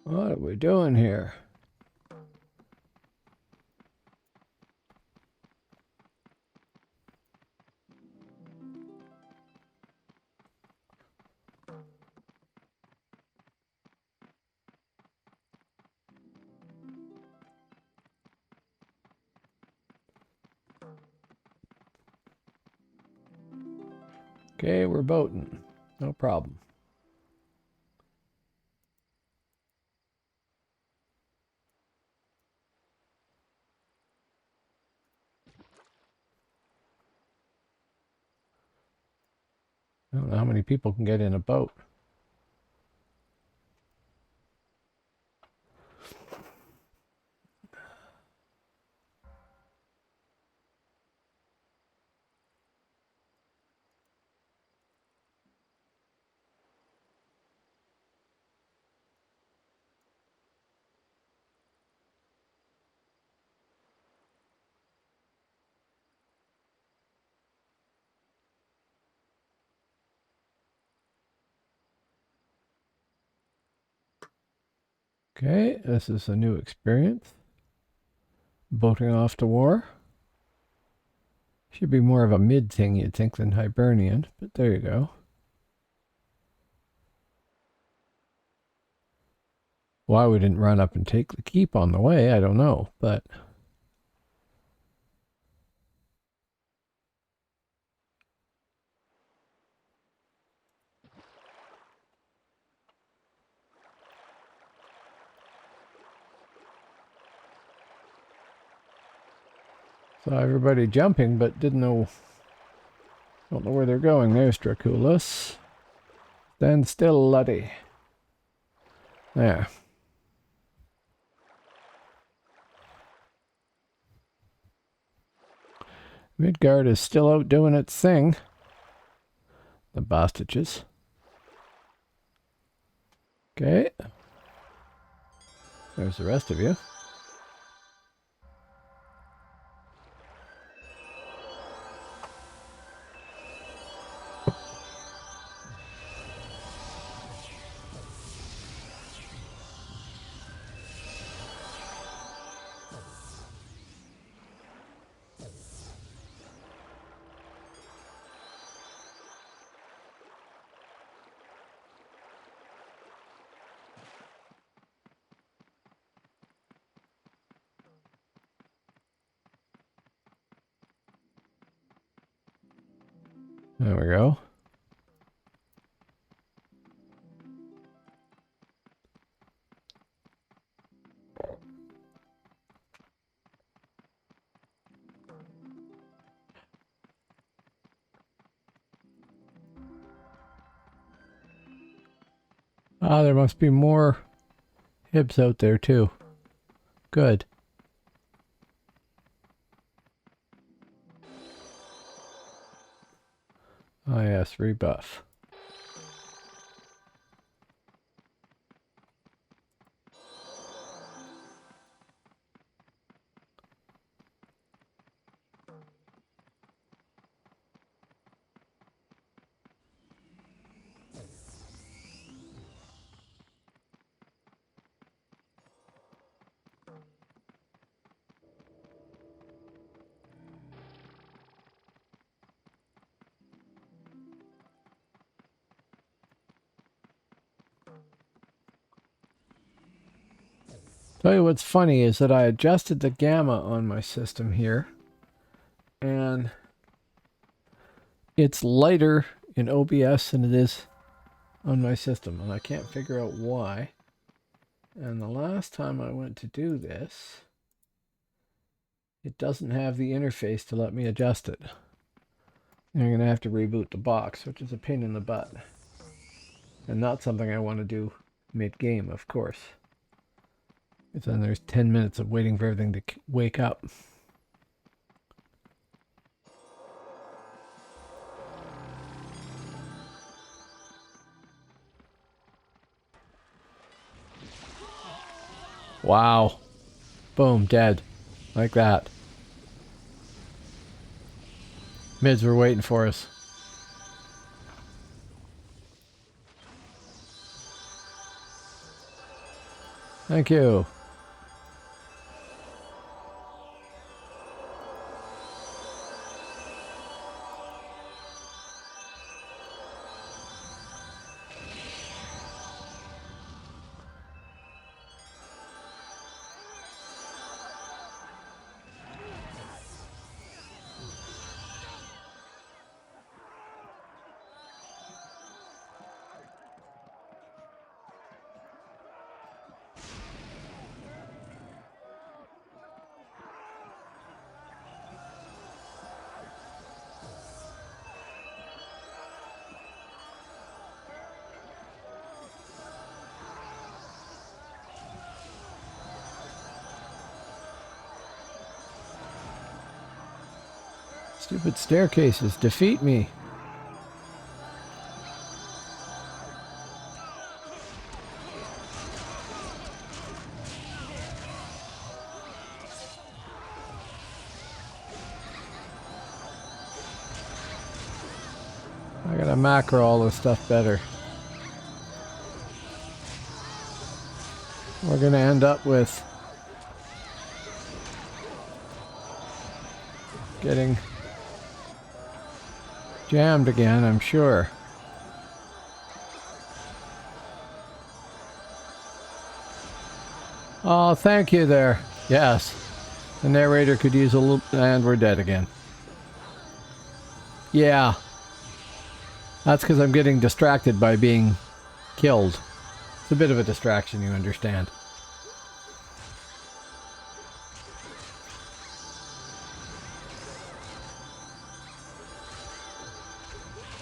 What are we doing here? Okay, we're boating. No problem. I don't know how many people can get in a boat. Okay, this is a new experience. Boating off to war. Should be more of a mid thing, you'd think, than Hibernian, but there you go. Why we didn't run up and take the keep on the way, I don't know, but... saw everybody jumping, but don't know where they're going. There's Draculus. Stand still, laddie. There. Midgard is still out doing its thing. The Bastages. Okay. There's the rest of you. There we go. Ah, there must be more hibs out there too. Good. Ah, yes, rebuff. Tell you what's funny is that I adjusted the gamma on my system here, and it's lighter in OBS than it is on my system, and I can't figure out why. And the last time I went to do this, it doesn't have the interface to let me adjust it. I'm going to have to reboot the box, which is a pain in the butt. And not something I want to do mid-game, of course. Because then there's 10 minutes of waiting for everything to wake up. Wow. Boom, dead. Like that. Mids were waiting for us. Thank you. Stupid staircases defeat me. I gotta macro all this stuff better. We're gonna end up with getting jammed again, I'm sure. Oh, thank you there. Yes. The narrator could use a little... And we're dead again. Yeah. That's because I'm getting distracted by being killed. It's a bit of a distraction, you understand.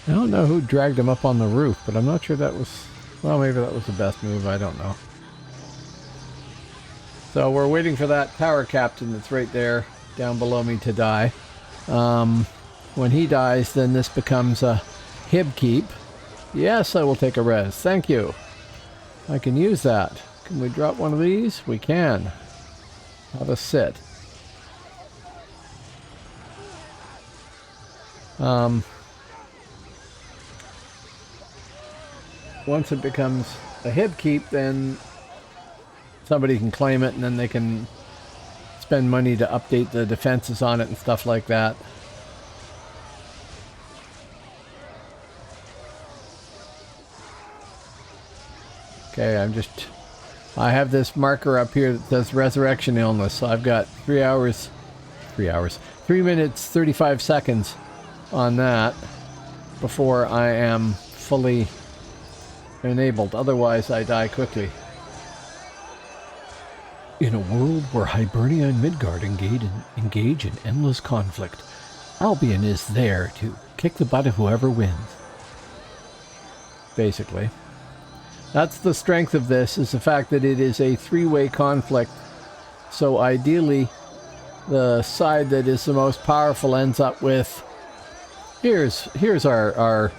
I don't know who dragged him up on the roof, but I'm not sure that was... Well, maybe that was the best move, I don't know. So we're waiting for that tower captain that's right there, down below me, to die. When he dies, then this becomes a Hib keep. Yes, I will take a res. Thank you. I can use that. Can we drop one of these? We can. Have a sit. Once it becomes a Hib keep, then somebody can claim it, and then they can spend money to update the defenses on it and stuff like that. Okay, I have this marker up here that says resurrection illness, so I've got 3 minutes 35 seconds on that before I am fully enabled. Otherwise I die quickly. In a world where Hibernia and Midgard engage in endless conflict, Albion is there to kick the butt of whoever wins. Basically. That's the strength of this, is the fact that it is a three-way conflict. So ideally, the side that is the most powerful ends up with... Here's our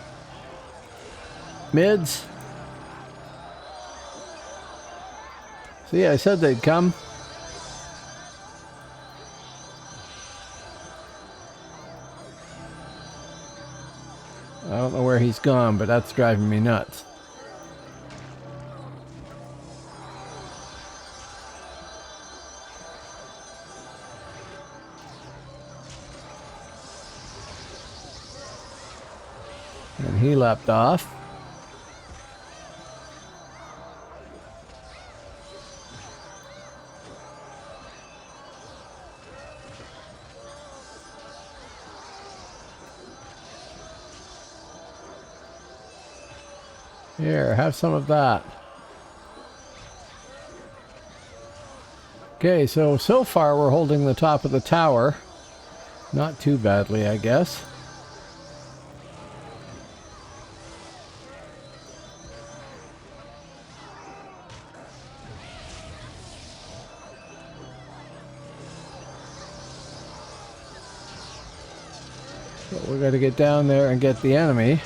mids. See, I said they'd come. I don't know where he's gone, but that's driving me nuts. And he leapt off. Here, have some of that. Okay, so far we're holding the top of the tower. Not too badly, I guess. But we got to get down there and get the enemy.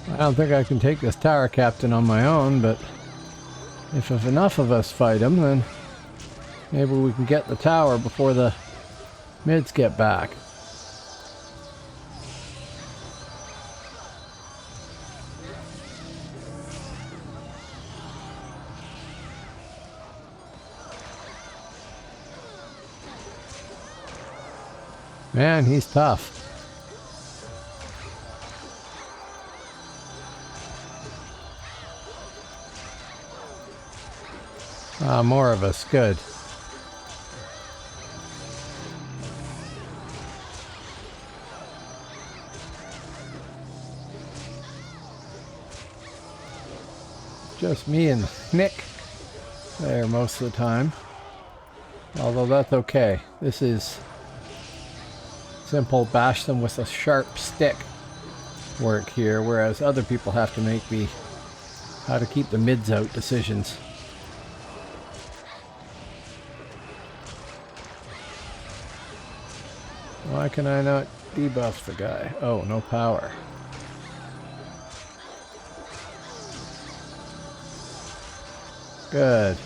I don't think I can take this tower captain on my own, but if enough of us fight him, then maybe we can get the tower before the mids get back. Man, he's tough. Ah, more of us. Good. Just me and Nick there most of the time. Although that's okay. This is simple bash them with a sharp stick work here, whereas other people have to make the how to keep the mids out decisions. Why can I not debuff the guy? Oh, no power. Good.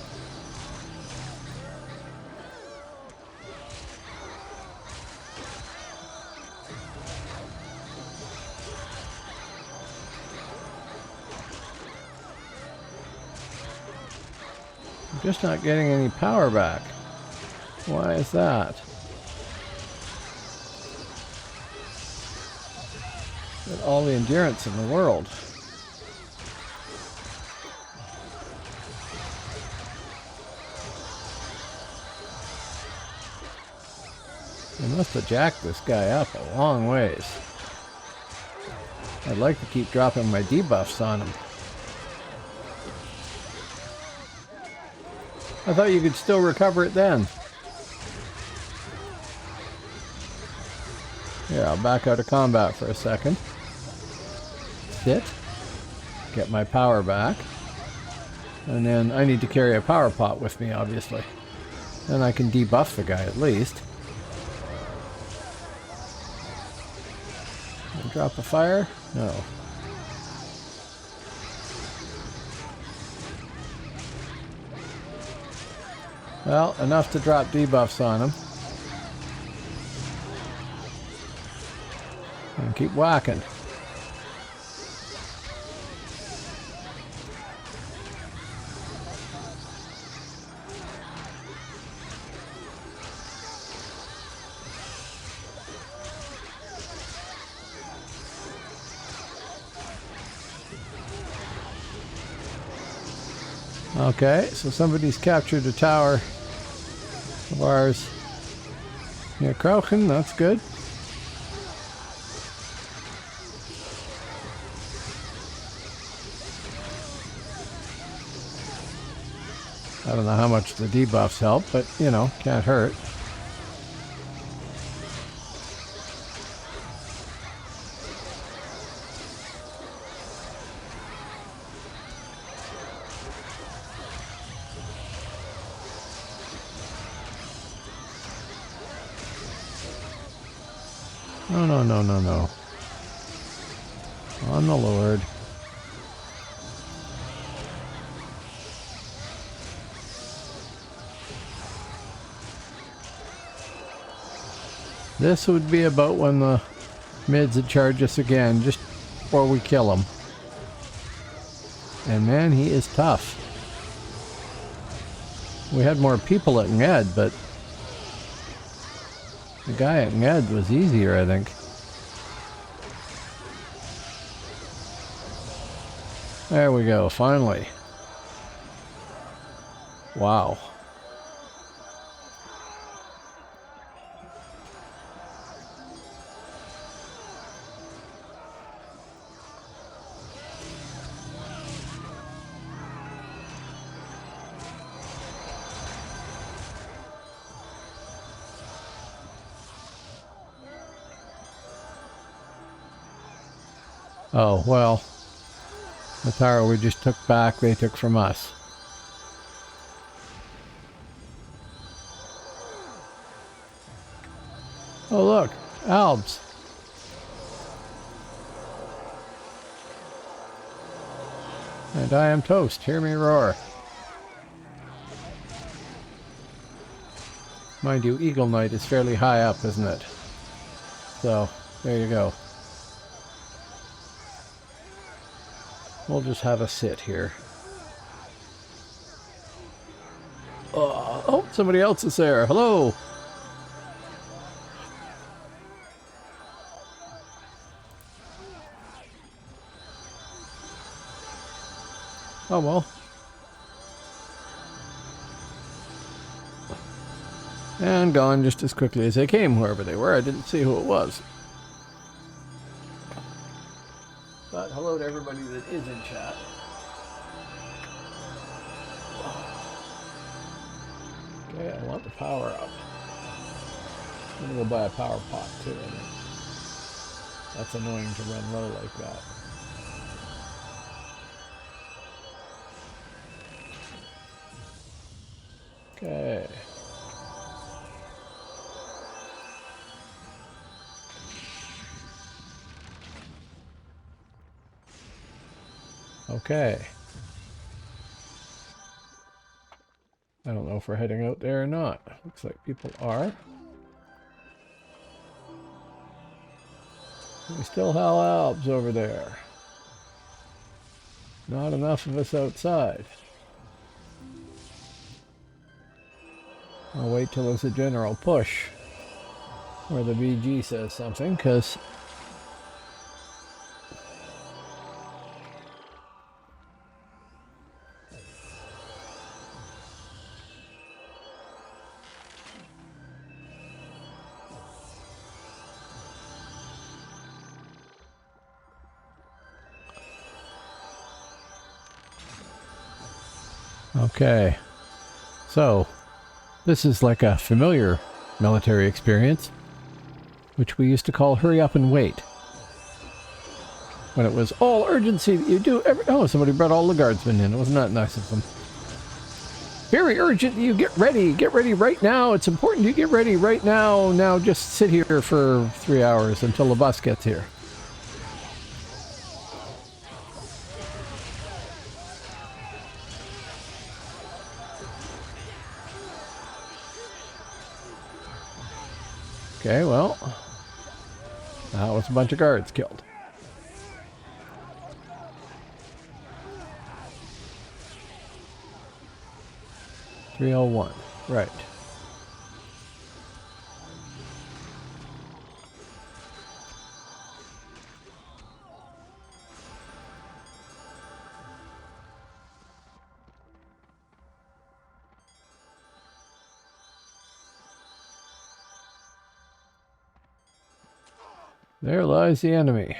I'm just not getting any power back. Why is that? Got all the endurance in the world. I must have jacked this guy up a long ways. I'd like to keep dropping my debuffs on him. I thought you could still recover it then. Here, I'll back out of combat for a second. Sit. Get my power back. And then I need to carry a power pot with me, obviously. Then I can debuff the guy at least. Drop a fire? No. Well, enough to drop debuffs on him. And keep whacking. Okay, so somebody's captured a tower of ours near Krochen. That's good. I don't know how much the debuffs help, but, you know, can't hurt. No, no, no, no, no. On the Lord. This would be about when the mids would charge us again, just before we kill him. And man, he is tough. We had more people at Ned, but the guy at Ned was easier, I think. There we go, finally. Wow. Oh, well, the tower we just took back, they took from us. Oh, look, Alps. And I am toast. Hear me roar. Mind you, Eagle Knight is fairly high up, isn't it? So, there you go. We'll just have a sit here. Oh, somebody else is there. Hello. Oh, well. And gone just as quickly as they came, whoever they were. I didn't see who it was. But hello to everybody that is in chat. Okay, I want the power up. I'm gonna go buy a power pot too. I think that's annoying to run low like that. Okay. Okay. I don't know if we're heading out there or not. Looks like people are. We still have Alps over there. Not enough of us outside. I'll wait till there's a general push where the BG says something, because Okay. So, this is like a familiar military experience, which we used to call hurry up and wait. When it was all urgency that you do every... Oh, somebody brought all the guardsmen in. Wasn't that nice of them? Very urgent you get ready. Get ready right now. It's important you get ready right now. Now just sit here for 3 hours until the bus gets here. Okay, well, that was a bunch of guards killed. .301, right. There lies the enemy.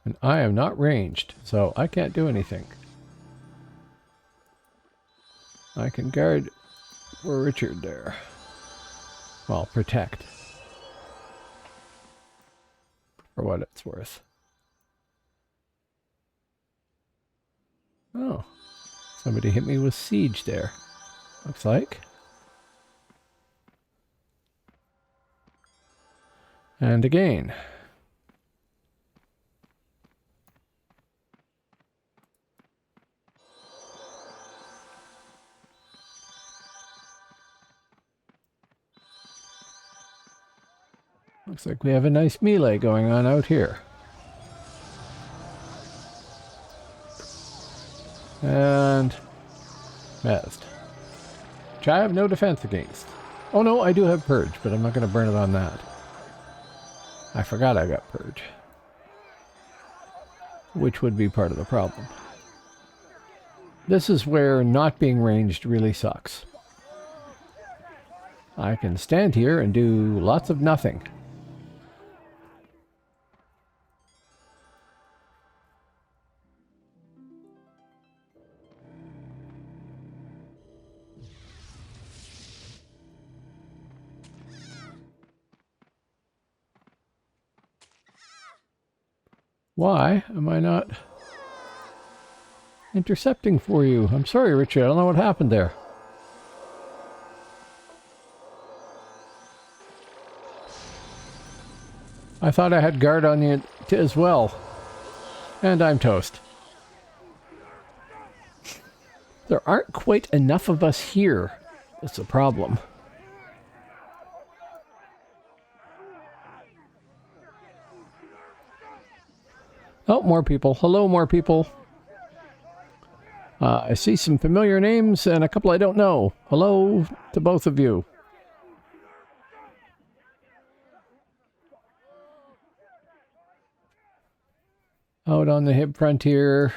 And I am not ranged, so I can't do anything. I can guard for Richard there. Well, protect. For what it's worth. Oh. Somebody hit me with siege there. Looks like. And again. Looks like we have a nice melee going on out here. And Mezd. Which I have no defense against. Oh no, I do have Purge, but I'm not going to burn it on that. I forgot I got Purge. Which would be part of the problem. This is where not being ranged really sucks. I can stand here and do lots of nothing. Why am I not intercepting for you? I'm sorry, Richard. I don't know what happened there. I thought I had guard on you as well. And I'm toast. There aren't quite enough of us here. That's a problem. Oh, more people. Hello, more people. I see some familiar names and a couple I don't know. Hello to both of you. Out on the hip frontier,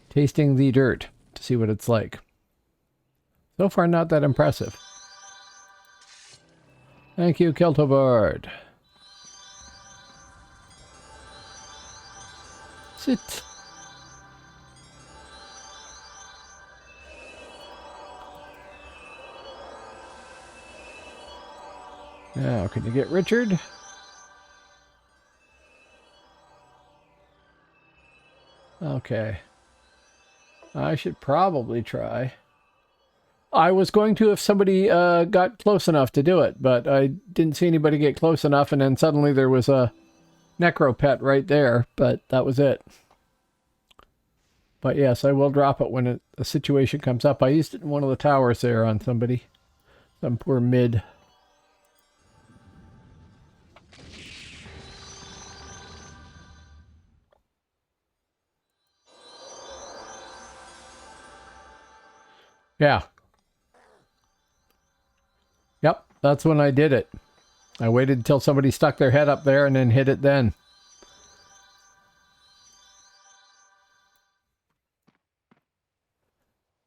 tasting the dirt to see what it's like. So far, not that impressive. Thank you, Keltobard. Sit. Now, can you get Richard? Okay. I should probably try. I was going to if somebody got close enough to do it, but I didn't see anybody get close enough, and then suddenly there was a necropet right there, but that was it. But yes, I will drop it when a situation comes up. I used it in one of the towers there on somebody. Some poor mid. Yeah. Yep, that's when I did it. I waited until somebody stuck their head up there and then hit it then.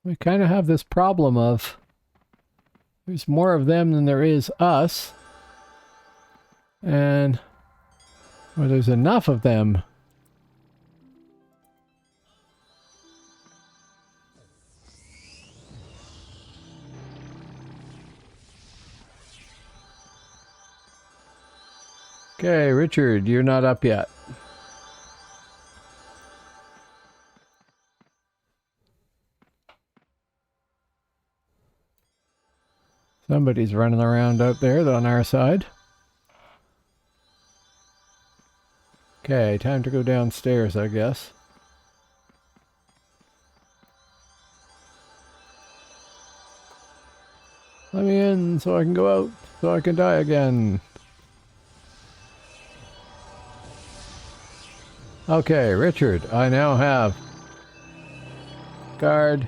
We kind of have this problem of There's more of them than there is us. And well, there's enough of them. Okay, Richard, you're not up yet. Somebody's running around out there on our side. Okay, time to go downstairs, I guess. Let me in so I can go out, so I can die again. Okay, Richard, I now have guard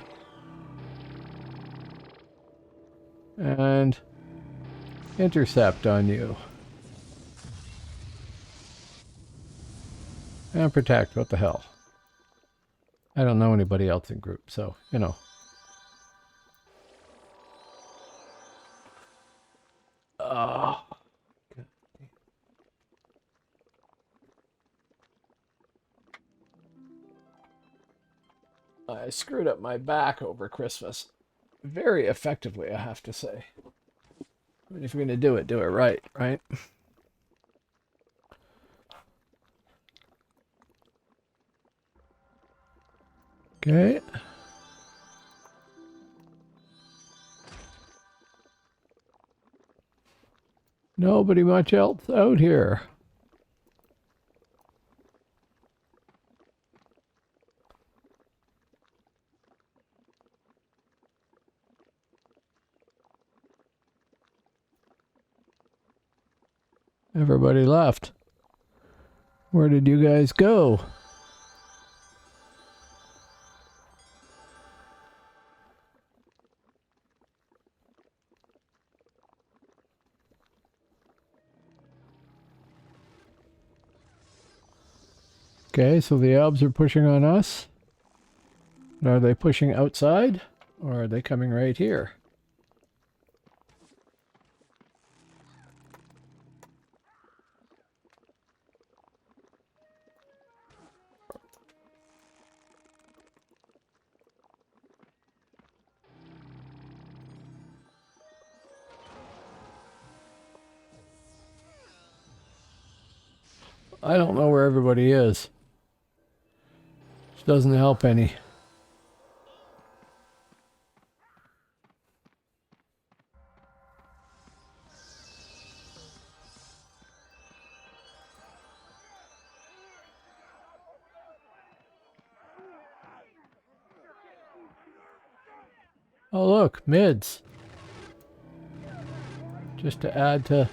and intercept on you. And protect, what the hell. I don't know anybody else in group, so, you know. I screwed up my back over Christmas. Very effectively, I have to say. I mean, if you're going to do it right, right? Okay. Nobody much else out here. Everybody left. Where did you guys go? Okay, so the elves are pushing on us. Are they pushing outside? Or are they coming right here? I don't know where everybody is. Which doesn't help any. Oh look, mids. Just to add to...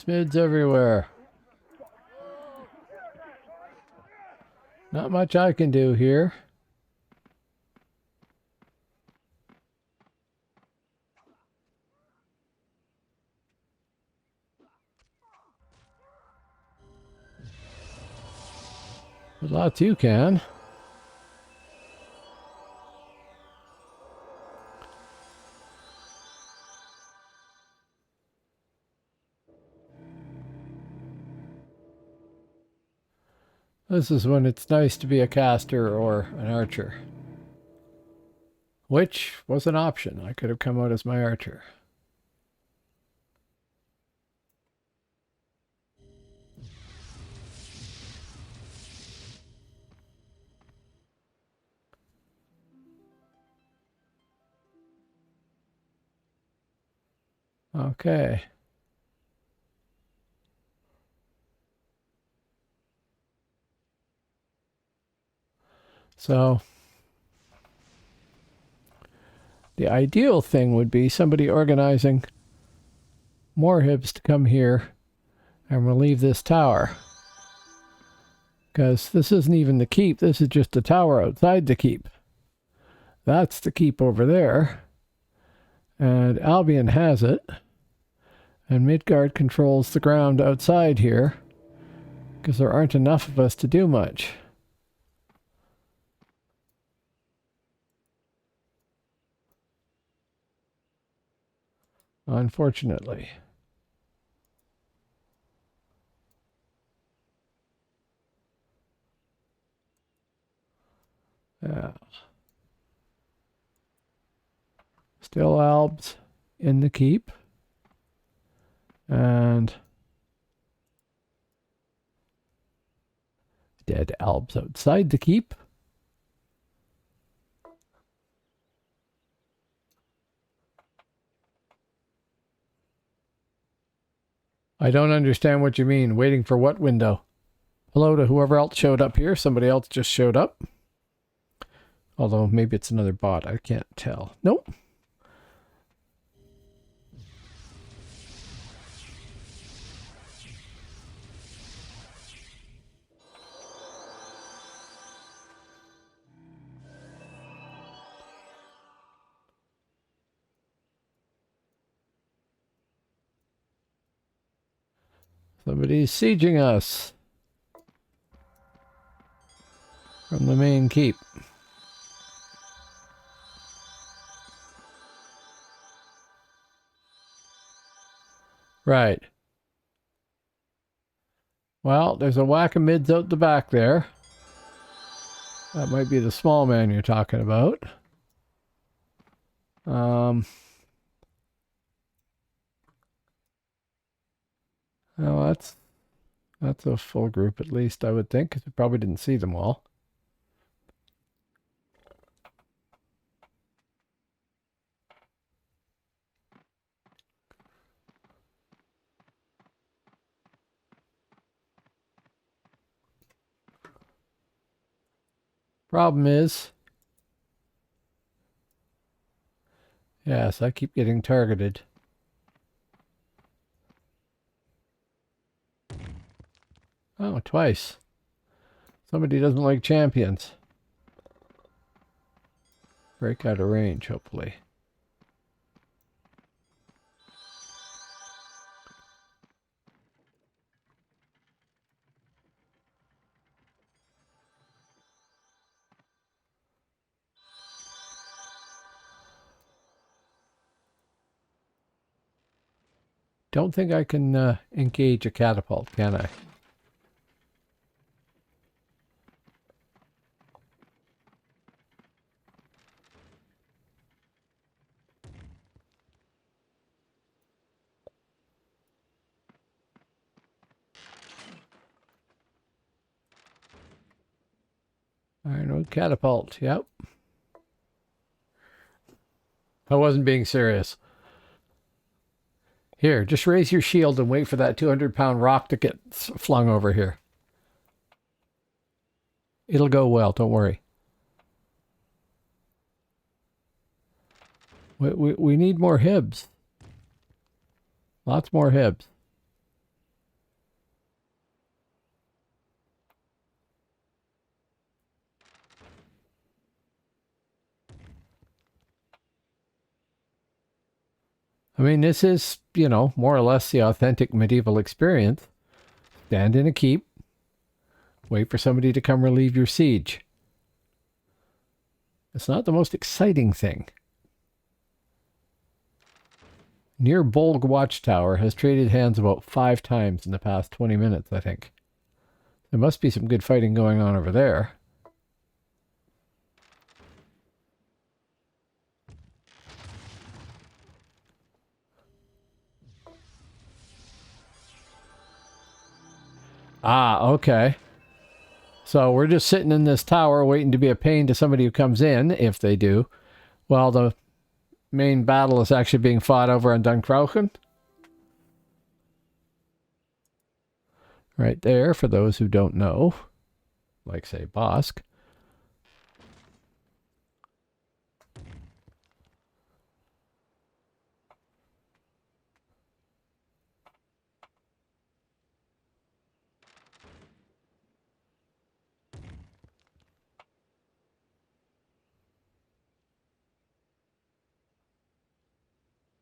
Mids everywhere. Not much I can do here. But lots you can. This is when it's nice to be a caster or an archer. Which was an option. I could have come out as my archer. Okay. So the ideal thing would be somebody organizing more hibs to come here and relieve this tower. Because this isn't even the keep, this is just a tower outside the keep. That's the keep over there. And Albion has it. And Midgard controls the ground outside here. Because there aren't enough of us to do much. Unfortunately. Yeah. Still Albs in the keep. And dead Albs outside the keep. I don't understand what you mean. Waiting for what window? Hello to whoever else showed up here. Somebody else just showed up. Although maybe it's another bot. I can't tell. Nope. Somebody's sieging us from the main keep. Right. Well, there's a whack of mids out the back there. That might be the small man you're talking about. Oh, that's a full group at least, I would think, because we probably didn't see them all. Problem is, yes, I keep getting targeted. Oh, twice. Somebody doesn't like champions. Break out of range, hopefully. Don't think I can engage a catapult, can I? Ironwood catapult, yep. I wasn't being serious. Here, just raise your shield and wait for that 200-pound rock to get flung over here. It'll go well, don't worry. We need more Hibs. Lots more Hibs. I mean, this is, you know, more or less the authentic medieval experience. Stand in a keep. Wait for somebody to come relieve your siege. It's not the most exciting thing. Near Bolg Watchtower has traded hands about 5 times in the past 20 minutes, I think. There must be some good fighting going on over there. Ah, okay. So we're just sitting in this tower waiting to be a pain to somebody who comes in, if they do, while the main battle is actually being fought over on Dunkirchen. Right there, for those who don't know. Like, say, Bosk.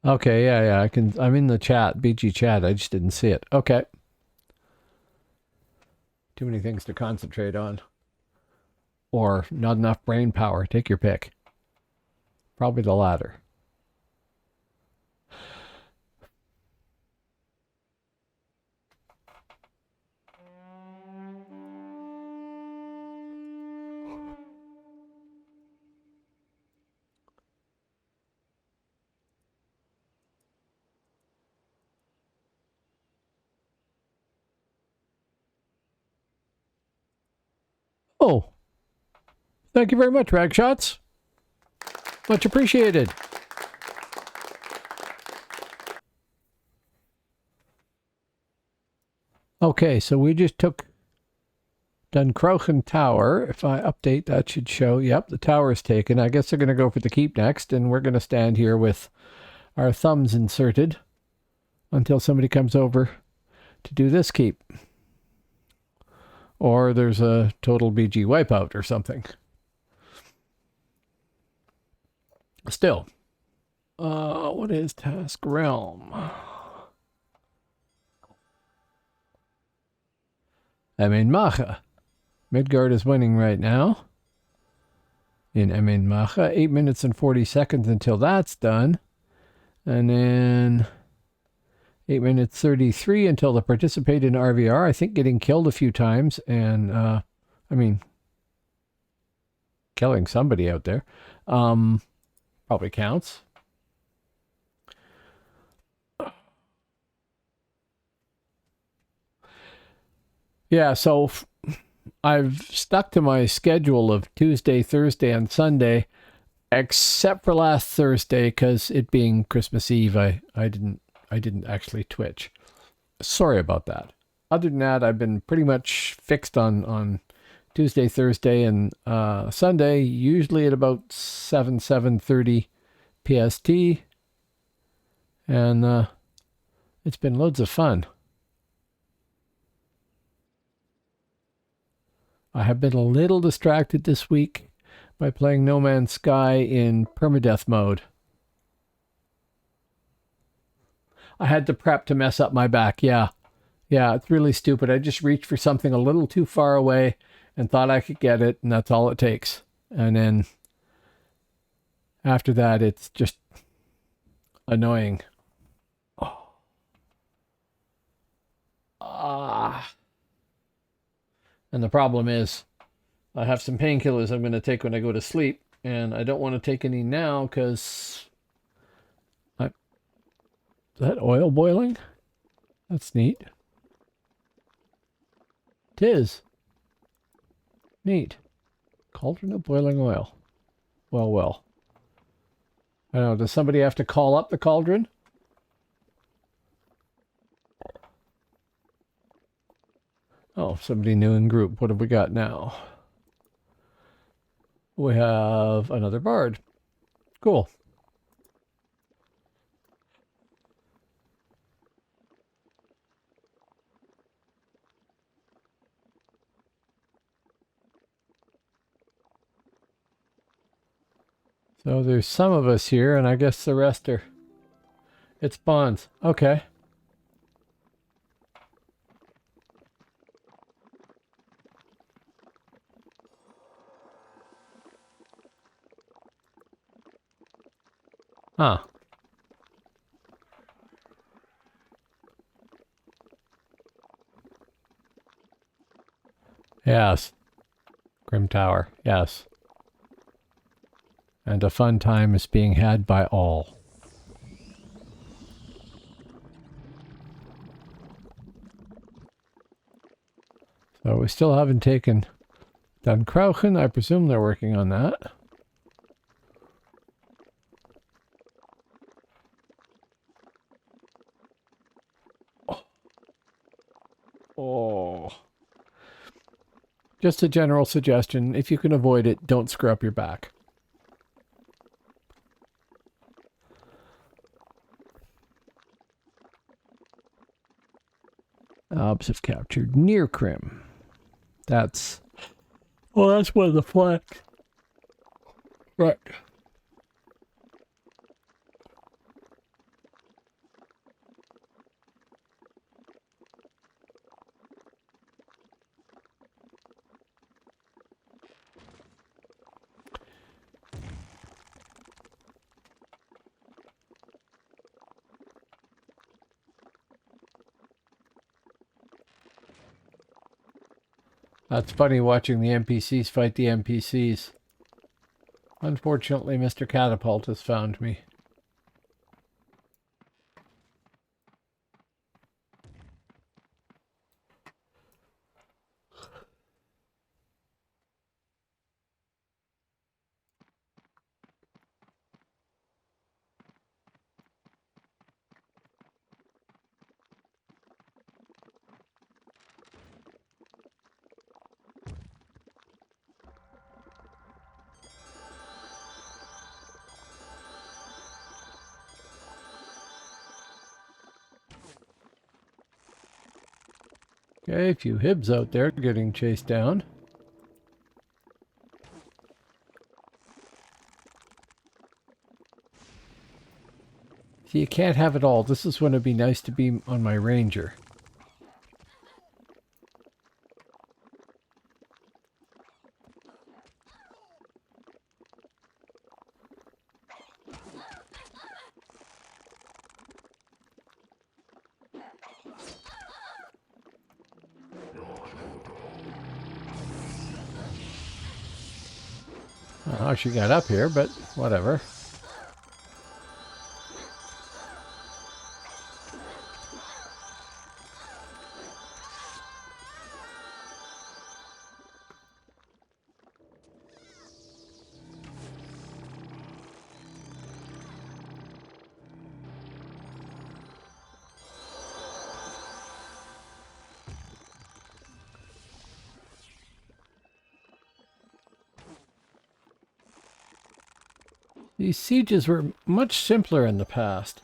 Okay, yeah, I'm in the chat, BG chat, I just didn't see it. Okay. Too many things to concentrate on. Or not enough brain power, take your pick. Probably the latter. Oh, thank you very much, Ragshots. Much appreciated. Okay, so we just took Dunkrochen Tower. If I update, that should show. Yep, the tower is taken. I guess they're going to go for the keep next, and we're going to stand here with our thumbs inserted until somebody comes over to do this keep. Or there's a total BG wipeout or something. Still, what is Task Realm? Macha. Midgard is winning right now. In Macha, 8 minutes and 40 seconds until that's done. And then 8 minutes 33 until the participate in RVR. I think getting killed a few times and, killing somebody out there. Probably counts. Yeah, so I've stuck to my schedule of Tuesday, Thursday, and Sunday, except for last Thursday, because it being Christmas Eve, I didn't actually Twitch. Sorry about that. Other than that, I've been pretty much fixed on Tuesday, Thursday, and Sunday, usually at about 7:30 PST. And it's been loads of fun. I have been a little distracted this week by playing No Man's Sky in permadeath mode. I had to prep to mess up my back, yeah. Yeah, it's really stupid. I just reached for something a little too far away and thought I could get it, and that's all it takes. And then after that, it's just annoying. Oh. And the problem is, I have some painkillers I'm going to take when I go to sleep, and I don't want to take any now because... Is that oil boiling? That's neat. Tis. Neat. Cauldron of boiling oil. Well. I don't know, does somebody have to call up the cauldron? Oh, somebody new in group. What have we got now? We have another bard. Cool. So there's some of us here, and I guess the rest are... It's Bonds. Okay. Huh. Yes. Grim Tower. Yes. And a fun time is being had by all. So we still haven't taken Dunkrochen. I presume they're working on that. Oh. Just a general suggestion. If you can avoid it, don't screw up your back. Albs have captured near Krim. That's... Well, that's one of the flags. Right. That's funny watching the NPCs fight the NPCs. Unfortunately, Mr. Catapult has found me. Okay, a few hibs out there getting chased down. See, you can't have it all. This is when it'd be nice to be on my ranger. I don't know how she got up here, but whatever. These sieges were much simpler in the past.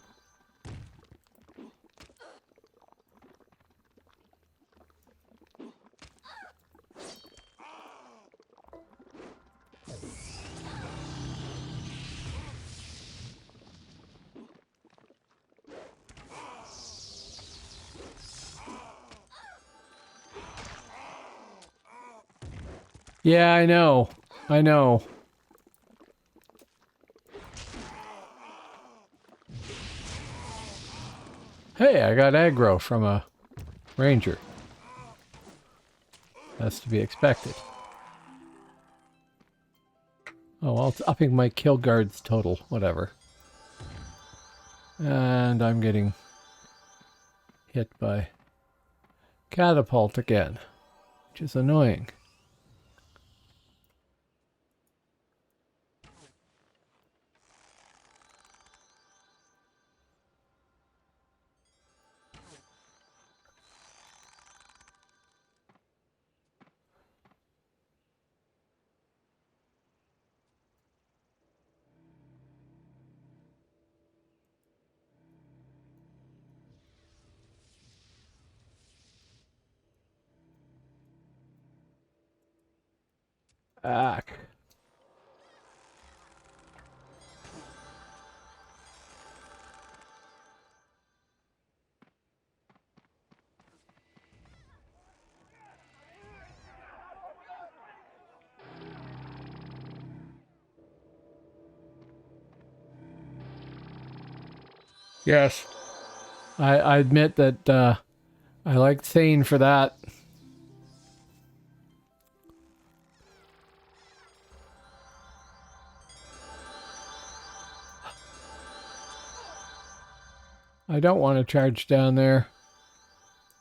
Yeah, I know. I know. Hey, I got aggro from a ranger. That's to be expected. Oh, well, it's upping my kill guard's total. Whatever. And I'm getting hit by catapult again, which is annoying. Ah. Yes. I admit that I liked Thane for that. I don't want to charge down there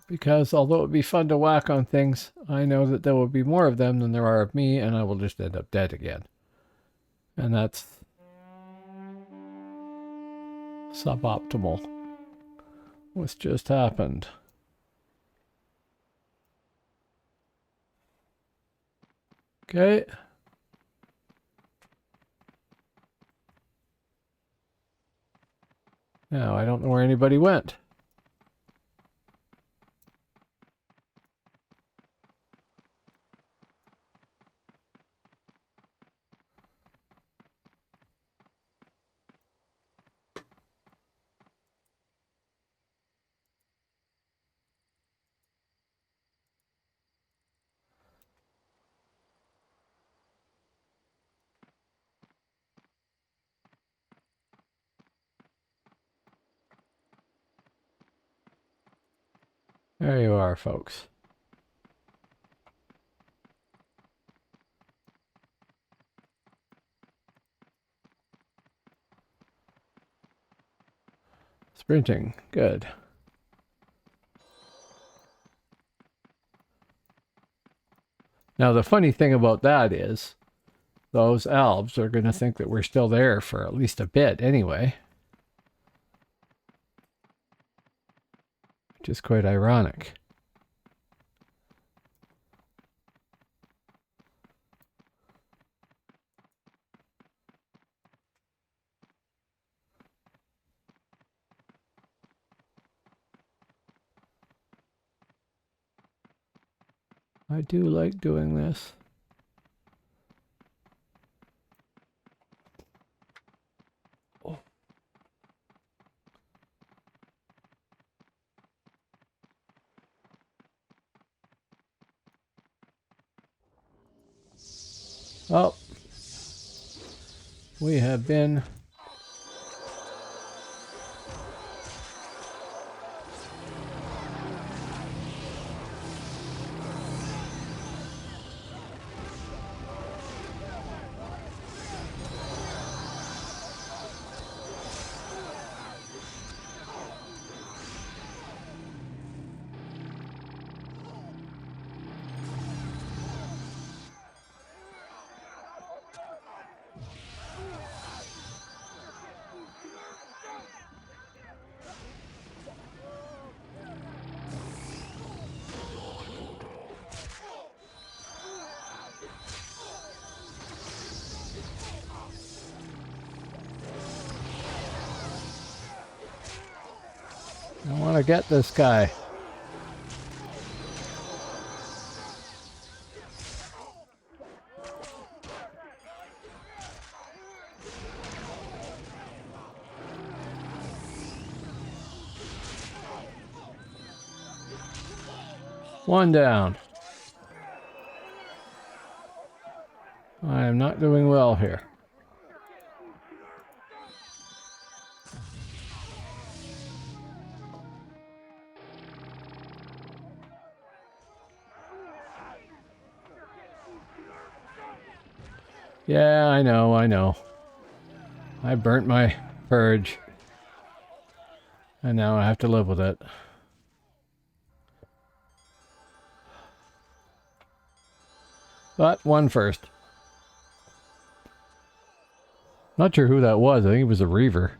because although it would be fun to whack on things, I know that there will be more of them than there are of me and I will just end up dead again. And that's suboptimal. What's just happened? Okay. Now I don't know where anybody went. There you are, folks. Sprinting. Good. Now, the funny thing about that is those elves are going to think that we're still there for at least a bit anyway. Which is quite ironic. I do like doing this. Oh. Oh. We have been I want to get this guy. One down. I am not doing well here. Yeah, I know. I burnt my purge. And now I have to live with it. But one first. Not sure who that was. I think it was a Reaver.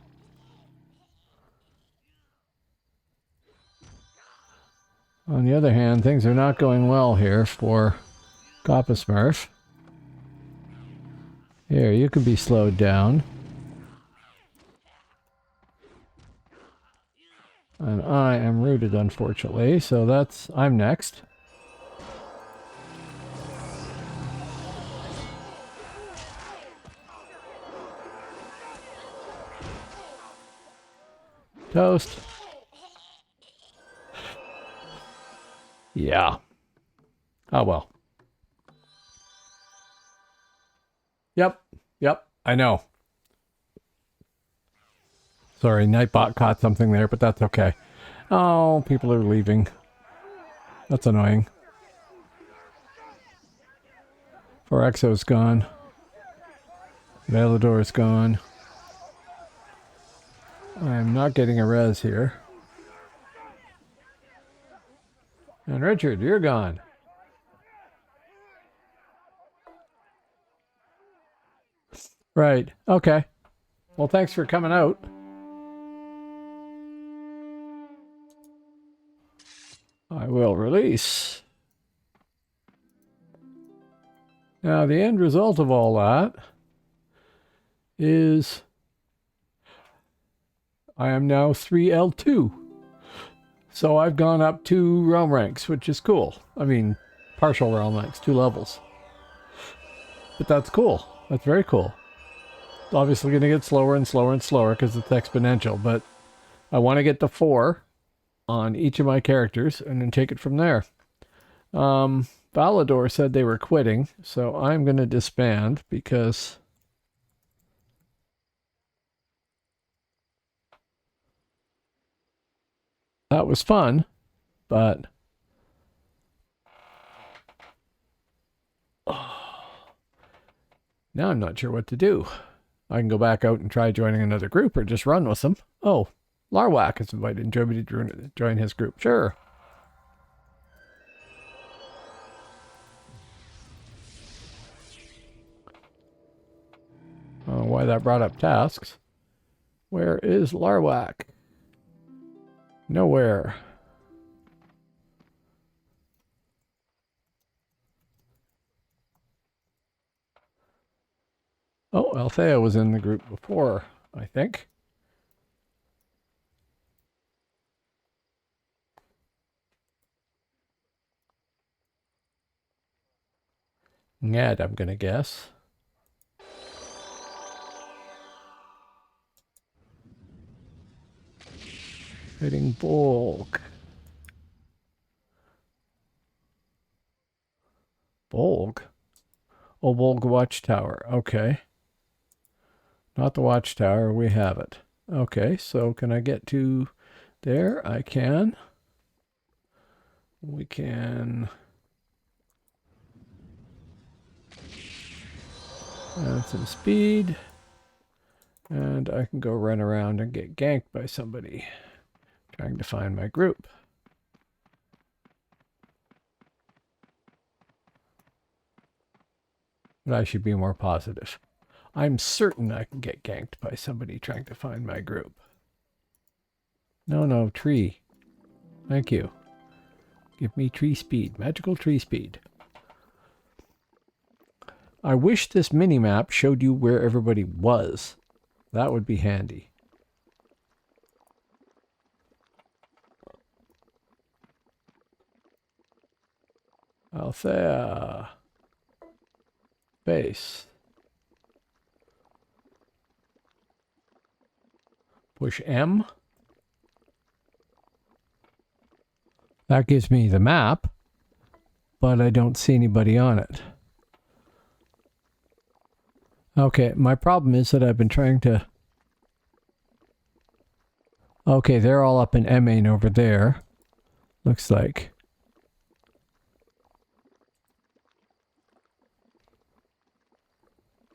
On the other hand, things are not going well here for Smurf. Here, you can be slowed down. And I am rooted, unfortunately, so I'm next. Toast. Yeah. Oh well. Yep, I know. Sorry, Nightbot caught something there, but that's okay. Oh, people are leaving. That's annoying. Forexo's gone. Valador's gone. I'm not getting a res here. And Richard, you're gone. Right. Okay. Well, thanks for coming out. I will release. Now, the end result of all that is I am now 3L2. So I've gone up 2 realm ranks, which is cool. I mean, partial realm ranks, 2 levels. But that's cool. That's very cool. It's obviously going to get slower and slower and slower because it's exponential, but I want to get to 4 on each of my characters and then take it from there. Valador said they were quitting, so I'm going to disband because that was fun, but now I'm not sure what to do. I can go back out and try joining another group or just run with them. Oh, Larwak has invited me to join his group. Sure. I don't know why that brought up tasks. Where is Larwak? Nowhere. Oh, Althea was in the group before, I think. Ngad, I'm going to guess. Hitting Bolg. Bolg? Oh, Bolg Watchtower. Okay. Not the Watchtower. We have it. Okay, so can I get to there? I can. We can... add some speed. And I can go run around and get ganked by somebody trying to find my group. But I should be more positive. I'm certain I can get ganked by somebody trying to find my group. No, tree. Thank you. Give me tree speed. Magical tree speed. I wish this mini-map showed you where everybody was. That would be handy. Althea. Base. Push M. That gives me the map, but I don't see anybody on it. Okay, my problem is that I've been trying to... Okay, they're all up in M-Main over there. Looks like.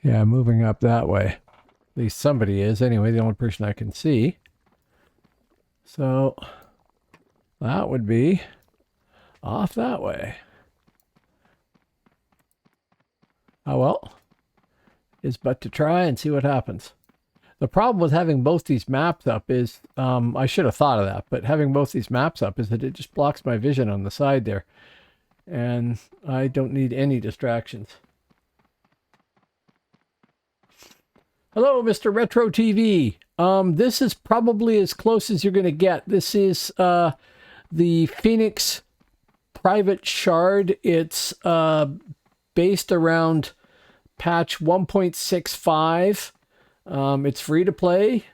Yeah, moving up that way. At least somebody is. Anyway, the only person I can see. So, that would be off that way. Oh well. Is but to try and see what happens. The problem with having both these maps up is, I should have thought of that, but having both these maps up is that it just blocks my vision on the side there. And I don't need any distractions. Hello, Mr. Retro TV. This is probably as close as you're going to get. This is the Phoenix private shard. It's based around patch 1.65. It's free to play.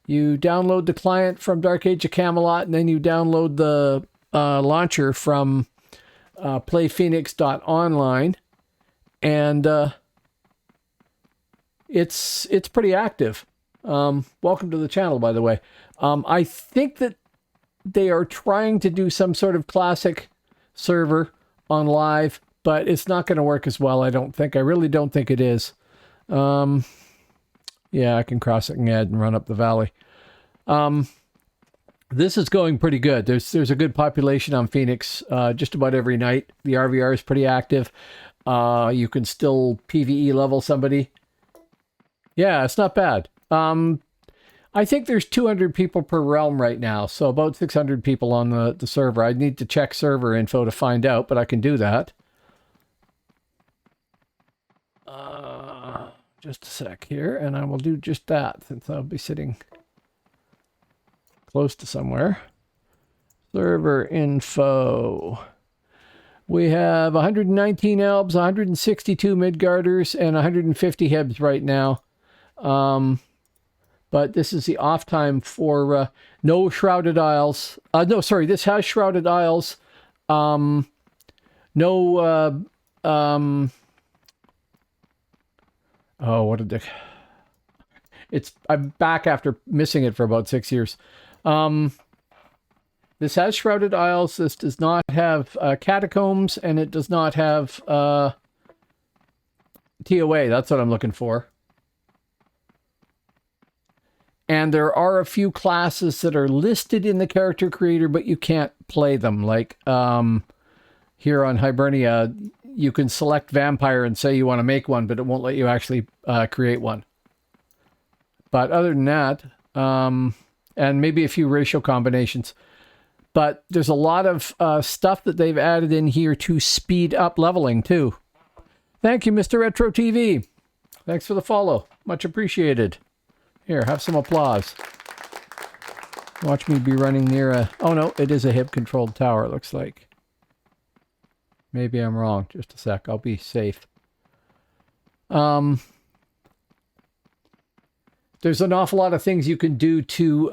You download the client from Dark Age of Camelot, and then you download the launcher from playphoenix.online. And it's pretty active. Welcome to the channel, by the way. I think that they are trying to do some sort of classic server on live, but it's not going to work as well, I don't think. I really don't think it is. Yeah, I can cross it and run up the valley. This is going pretty good. There's a good population on Phoenix just about every night. The RVR is pretty active. You can still PvE level somebody. Yeah, it's not bad. I think there's 200 people per realm right now, so about 600 people on the server. I'd need to check server info to find out, but I can do that. Just a sec here, and I will do just that, since I'll be sitting close to somewhere. Server info. We have 119 elves, 162 Midgarders, and 150 Hebs right now. But this is the off time for no Shrouded Isles. No, sorry, this has Shrouded Isles. No, oh, what did I'm back after missing it for about 6 years. This has Shrouded Isles. This does not have Catacombs, and it does not have TOA. That's what I'm looking for. And there are a few classes that are listed in the character creator, but you can't play them. Like here on Hibernia, you can select vampire and say you want to make one, but it won't let you actually create one. But other than that, and maybe a few racial combinations. But there's a lot of stuff that they've added in here to speed up leveling, too. Thank you, Mr. Retro TV. Thanks for the follow. Much appreciated. Here, have some applause. Watch me be running near a... Oh, no, it is a hip-controlled tower, it looks like. Maybe I'm wrong. Just a sec. I'll be safe. There's an awful lot of things you can do to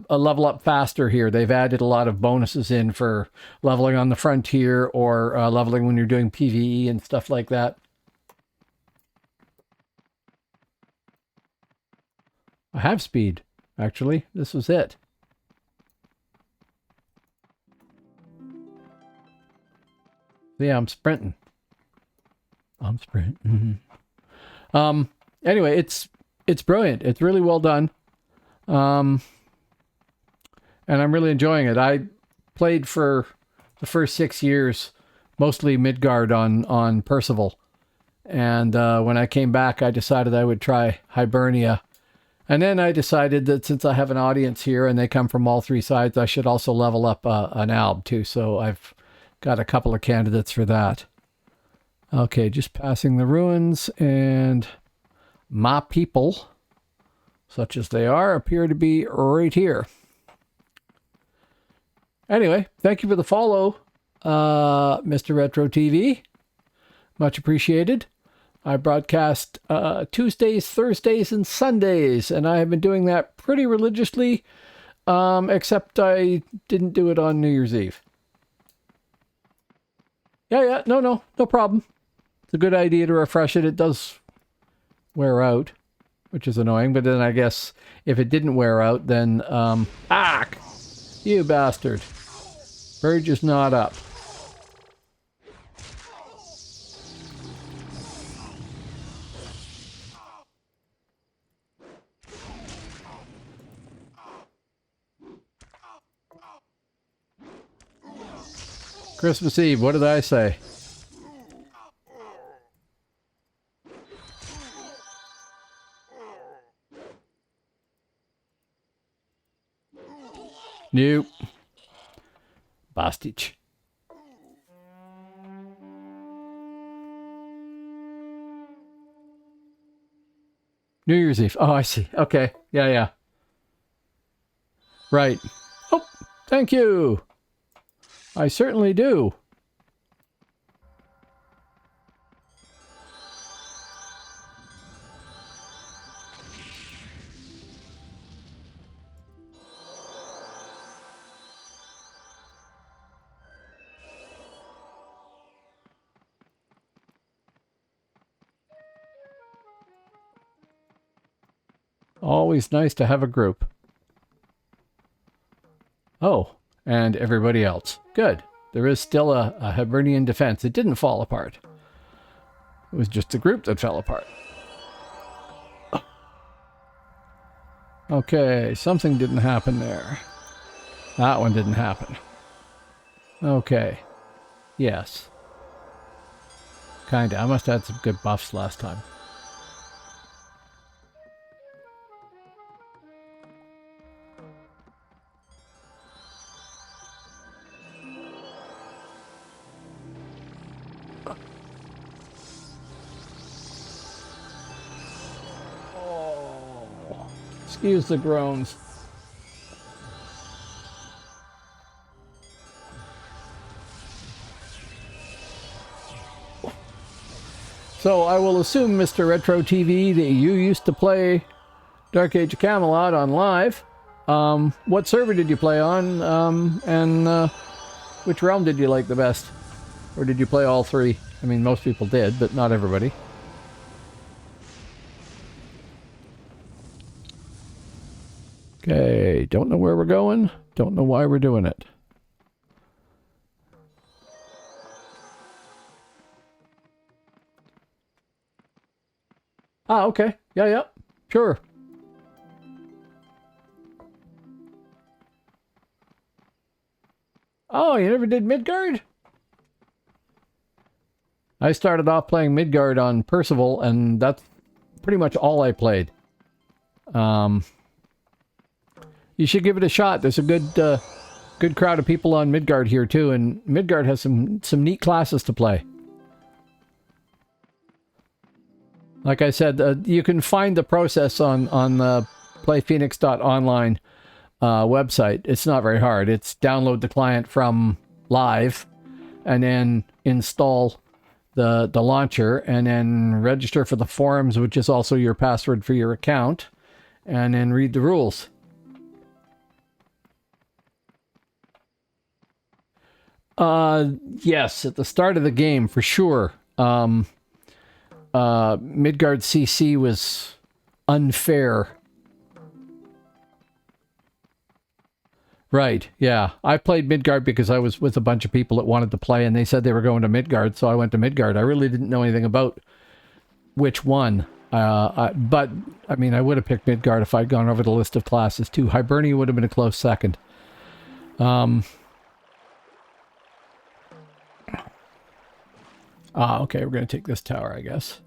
level up faster here. They've added a lot of bonuses in for leveling on the frontier or leveling when you're doing PvE and stuff like that. I have speed, actually. This was it. Yeah, I'm sprinting. Anyway, it's brilliant. It's really well done. And I'm really enjoying it. I played for the first 6 years, mostly Midgard on Percival. And when I came back, I decided I would try Hibernia. And then I decided that since I have an audience here and they come from all three sides, I should also level up an alb too. So I've got a couple of candidates for that. Okay, just passing the ruins, and my people, such as they are, appear to be right here. Anyway, thank you for the follow, Mr. Retro TV. Much appreciated. I broadcast Tuesdays, Thursdays, and Sundays, and I have been doing that pretty religiously, except I didn't do it on New Year's Eve. Yeah, no problem. It's a good idea to refresh it. It does wear out, which is annoying, but then I guess if it didn't wear out, then, you bastard. Verge is not up. Christmas Eve, what did I say? Nope. Bastich. New Year's Eve. Oh, I see. Okay. Yeah. Right. Oh, thank you. I certainly do. Always nice to have a group. Oh, and everybody else. Good. There is still a Hibernian defense. It didn't fall apart. It was just a group that fell apart. Okay, something didn't happen there. That one didn't happen. Okay. Yes. Kinda. I must have had some good buffs last time. Excuse the groans. So I will assume, Mr. Retro TV, that you used to play Dark Age of Camelot on live. What server did you play on? And which realm did you like the best? Or did you play all three? I mean, most people did, but not everybody. Okay, don't know where we're going. Don't know why we're doing it. Ah, okay. Yeah. Sure. Oh, you never did Midgard? I started off playing Midgard on Percival, and that's pretty much all I played. You should give it a shot. There's a good crowd of people on Midgard here too, and Midgard has some neat classes to play. Like I said, you can find the process on the playphoenix.online website. It's not very hard. It's download the client from live, and then install the launcher, and then register for the forums, which is also your password for your account, and then read the rules. Yes, at the start of the game, for sure. Midgard CC was unfair. Right, yeah. I played Midgard because I was with a bunch of people that wanted to play, and they said they were going to Midgard, so I went to Midgard. I really didn't know anything about which one. But, I mean, I would have picked Midgard if I'd gone over the list of classes, too. Hibernia would have been a close second. Okay, we're going to take this tower, I guess.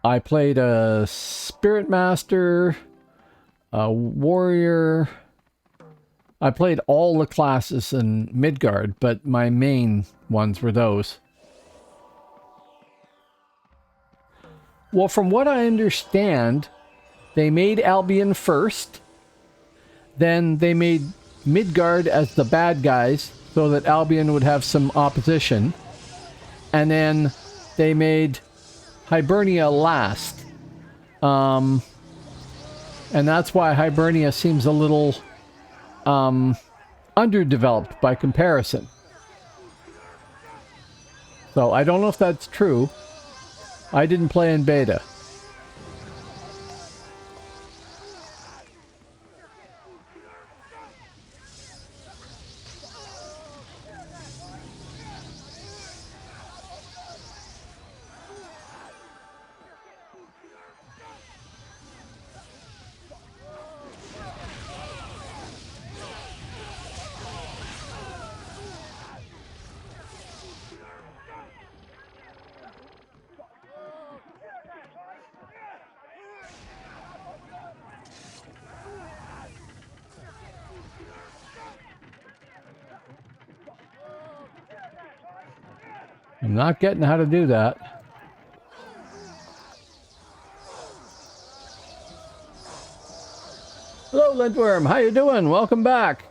I played a Spirit Master, a Warrior. I played all the classes in Midgard, but my main ones were those. Well, from what I understand, they made Albion first, then they made Midgard as the bad guys so that Albion would have some opposition, and then they made Hibernia last. And that's why Hibernia seems a little underdeveloped by comparison. So I don't know if that's true. I didn't play in beta. I'm not getting how to do that. Hello, Lintworm. How you doing? Welcome back.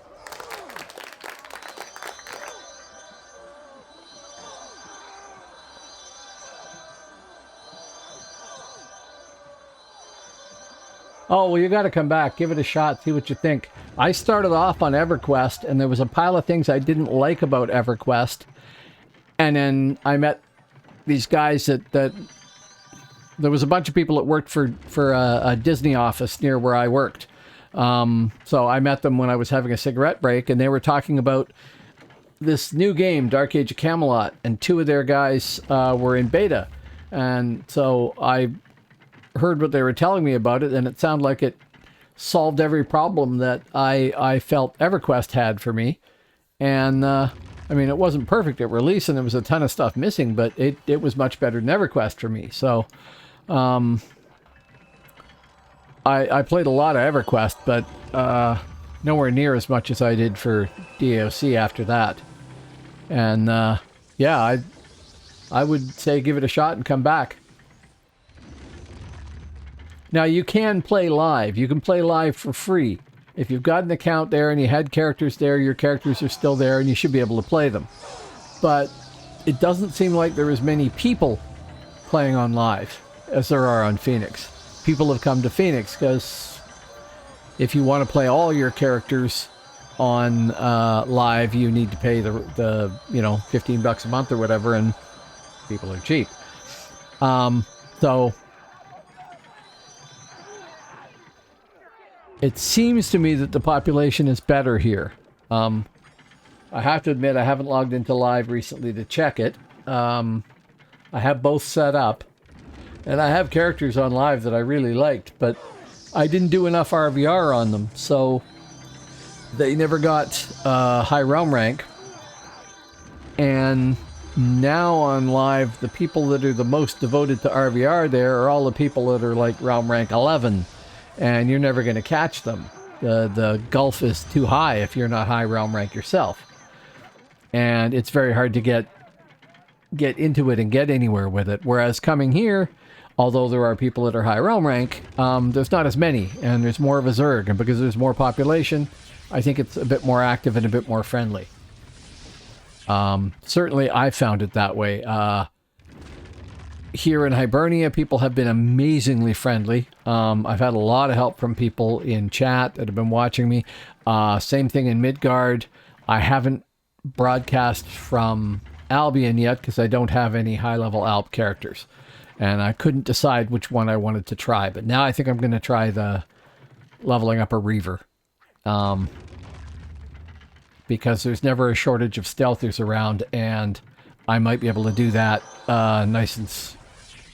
Oh, well, you got to come back. Give it a shot. See what you think. I started off on EverQuest, and there was a pile of things I didn't like about EverQuest. And then I met these guys that there was a bunch of people that worked for a Disney office near where I worked. So I met them when I was having a cigarette break, and they were talking about this new game, Dark Age of Camelot, and two of their guys were in beta. And so I heard what they were telling me about it, and it sounded like it solved every problem that I felt EverQuest had for me. And I mean, it wasn't perfect at release, and there was a ton of stuff missing, but it was much better than EverQuest for me. So, I played a lot of EverQuest, but nowhere near as much as I did for DAOC after that. And yeah, I would say give it a shot and come back. Now, you can play live. You can play live for free. If you've got an account there and you had characters there, your characters are still there and you should be able to play them. But it doesn't seem like there are as many people playing on live as there are on Phoenix. People have come to Phoenix because if you want to play all your characters on live, you need to pay the you know, $15 a month or whatever, and people are cheap. So it seems to me that the population is better here. I have to admit I haven't logged into live recently to check it. I have both set up, and I have characters on live that I really liked, but I didn't do enough RVR on them, so they never got high realm rank. And now on live, the people that are the most devoted to RVR there are all the people that are like realm rank 11. And you're never going to catch them. The gulf is too high if you're not high realm rank yourself. And it's very hard to get into it and get anywhere with it. Whereas coming here, although there are people that are high realm rank, there's not as many, and there's more of a Zerg, and because there's more population, I think it's a bit more active and a bit more friendly. Certainly I found it that way. Here in Hibernia, people have been amazingly friendly. I've had a lot of help from people in chat that have been watching me. Same thing in Midgard. I haven't broadcast from Albion yet because I don't have any high-level Alp characters. And I couldn't decide which one I wanted to try. But now I think I'm going to try the leveling up a Reaver. Because there's never a shortage of stealthers around, and I might be able to do that nice and,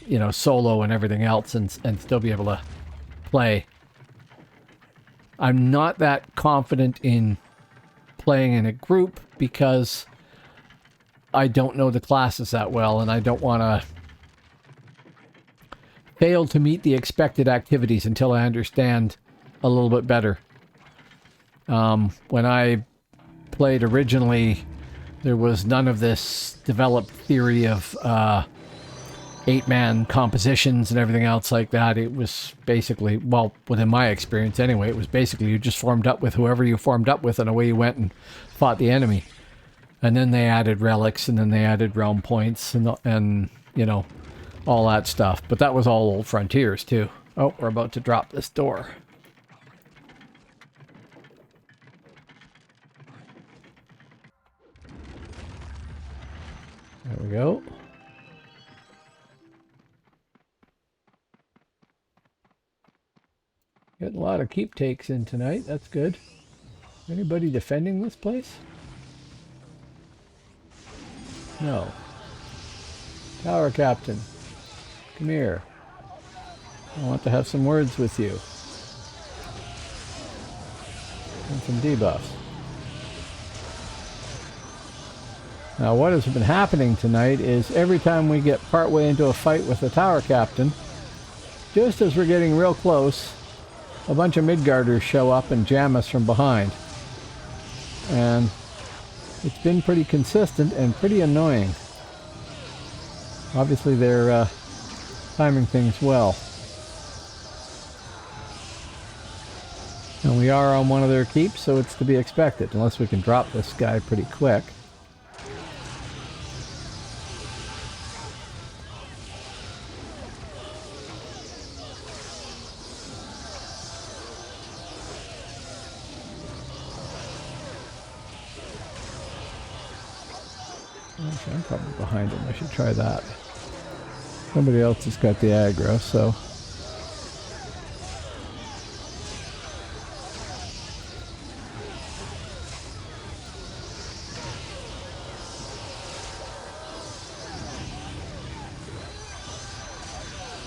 you know, solo and everything else, and still be able to play. I'm not that confident in playing in a group because I don't know the classes that well, and I don't want to fail to meet the expected activities until I understand a little bit better. When I played originally, there was none of this developed theory of 8-man compositions and everything else like that. It was basically, well, within my experience anyway, it was basically you just formed up with whoever you formed up with and away you went and fought the enemy. And then they added relics, and then they added realm points and you know, all that stuff. But that was all old Frontiers too. Oh, we're about to drop this door. There we go. Getting a lot of keep takes in tonight. That's good. Anybody defending this place? No. Tower Captain, come here. I want to have some words with you. And some debuffs. Now what has been happening tonight is every time we get partway into a fight with the Tower Captain, just as we're getting real close, a bunch of Midgarders show up and jam us from behind. And it's been pretty consistent and pretty annoying. Obviously they're timing things well. And we are on one of their keeps, so it's to be expected, unless we can drop this guy pretty quick. Actually, I'm probably behind him. I should try that. Somebody else has got the aggro, so...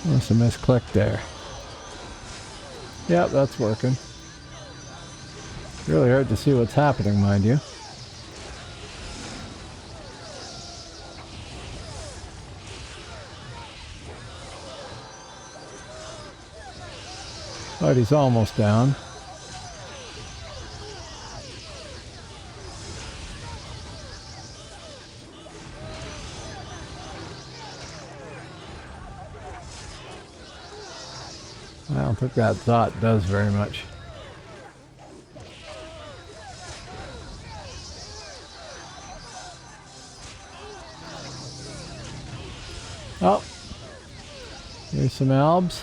That's a misclick there. Yep, that's working. Really hard to see what's happening, mind you. But he's almost down. I don't think that dot does very much. Oh, here's some albs.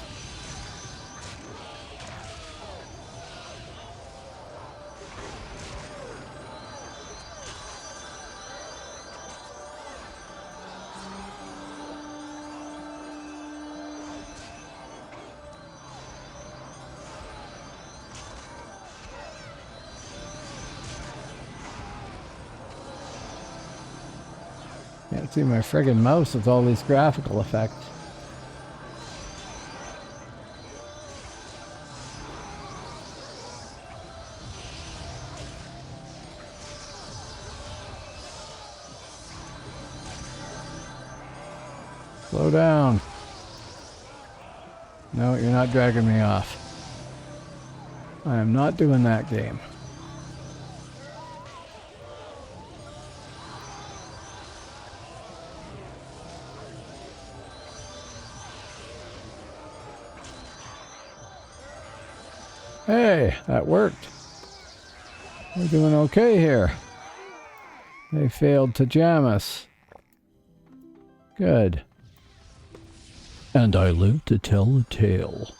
Can't see my friggin' mouse with all these graphical effects. Slow down. No, you're not dragging me off. I am not doing that game. Hey, that worked. We're doing okay here. They failed to jam us. Good. And I live to tell a tale.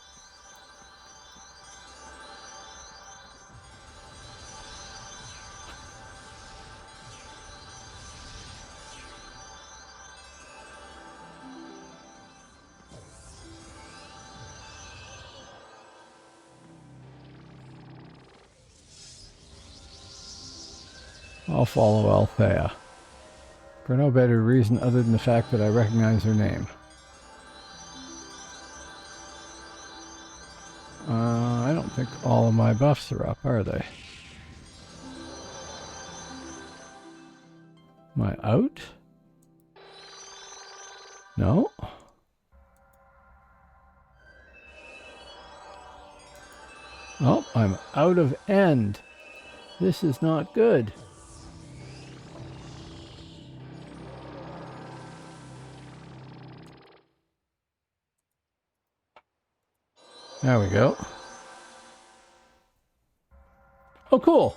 I'll follow Althea. For no better reason other than the fact that I recognize her name. I don't think all of my buffs are up, are they? Am I out? No? Oh, I'm out of end. This is not good. There we go. Oh, cool.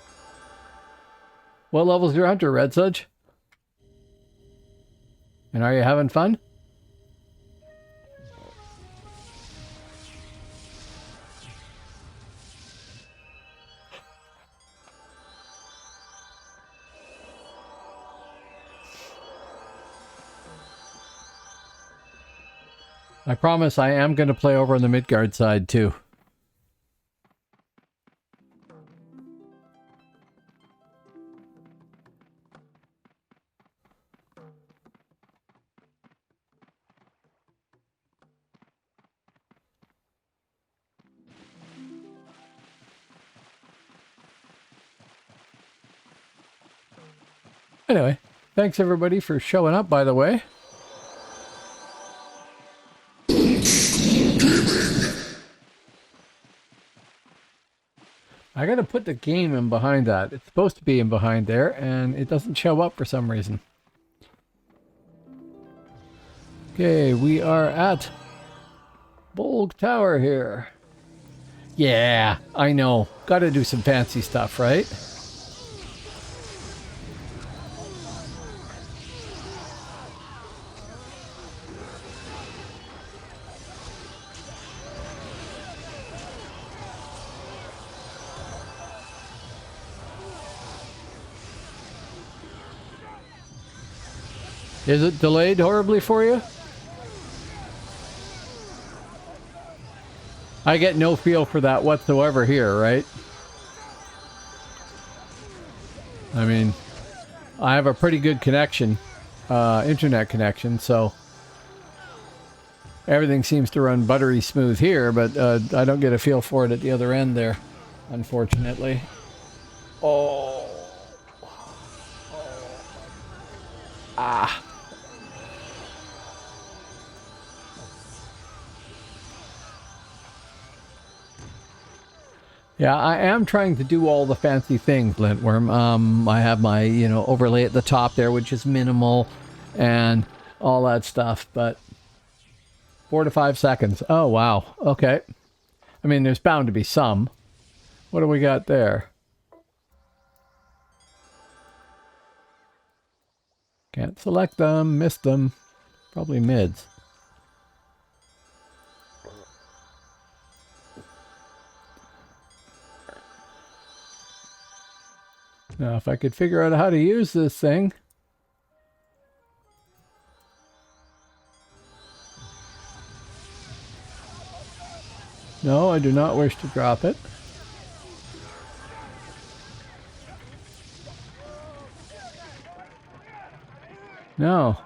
What level's your hunter, Red Sudge? And are you having fun? I promise I am going to play over on the Midgard side too. Anyway, thanks everybody for showing up, by the way. I gotta put the game in behind that. It's supposed to be in behind there, and it doesn't show up for some reason. Okay, we are at Bolg Tower here. Yeah, I know. Gotta do some fancy stuff, right? Is it delayed horribly for you? I get no feel for that whatsoever here, right? I mean, I have a pretty good connection, internet connection, so everything seems to run buttery smooth here, but I don't get a feel for it at the other end there, unfortunately. Oh. Ah. Yeah, I am trying to do all the fancy things, Lintworm. I have my, overlay at the top there, which is minimal, and all that stuff, but 4 to 5 seconds. Oh, wow. Okay. I mean, there's bound to be some. What do we got there? Can't select them, missed them. Probably mids. Now, if I could figure out how to use this thing. No, I do not wish to drop it. No.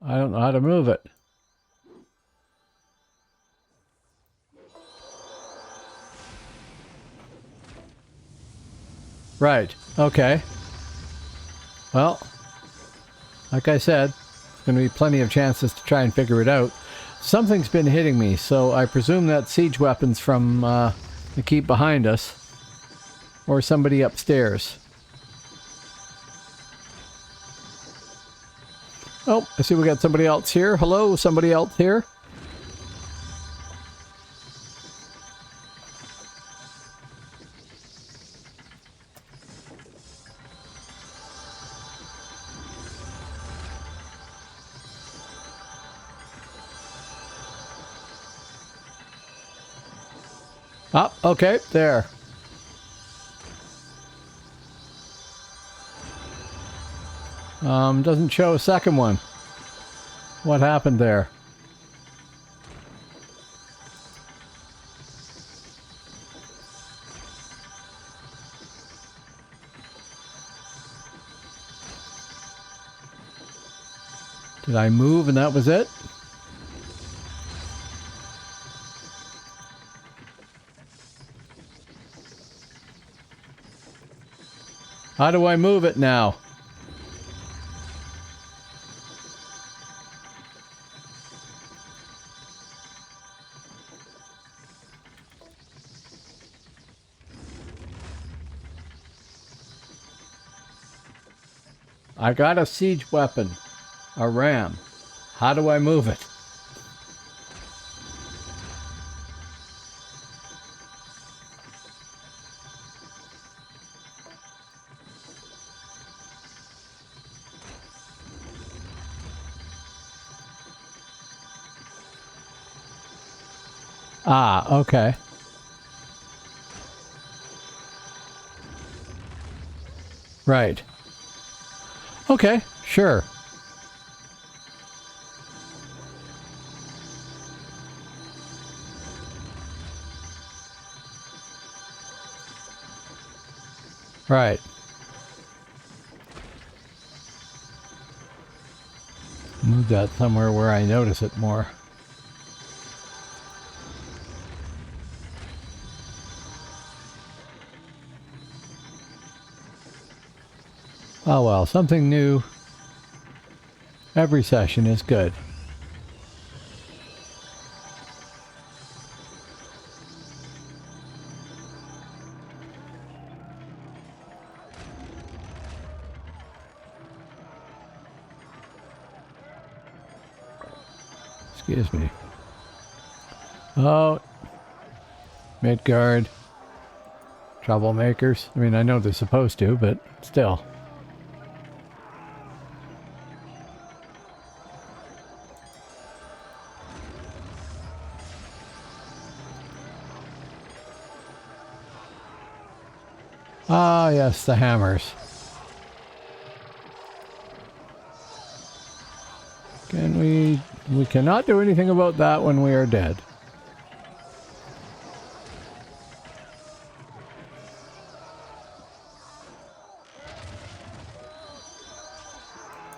I don't know how to move it. Right. Okay. Well, like I said, there's going to be plenty of chances to try and figure it out. Something's been hitting me, so I presume that's siege weapons from the keep behind us. or somebody upstairs. Oh, I see we got somebody else here. Hello, somebody else here. Oh, okay, there. Doesn't show a second one. What happened there? Did I move and that was it? How do I move it now? I got a siege weapon, a ram. How do I move it? Ah, okay. Right. Okay, sure. Right. Move that somewhere where I notice it more. Oh well, something new every session is good. Excuse me. Oh, Midgard. Troublemakers. I mean, I know they're supposed to, but still. Ah, yes, the hammers. Can we... We cannot do anything about that when we are dead.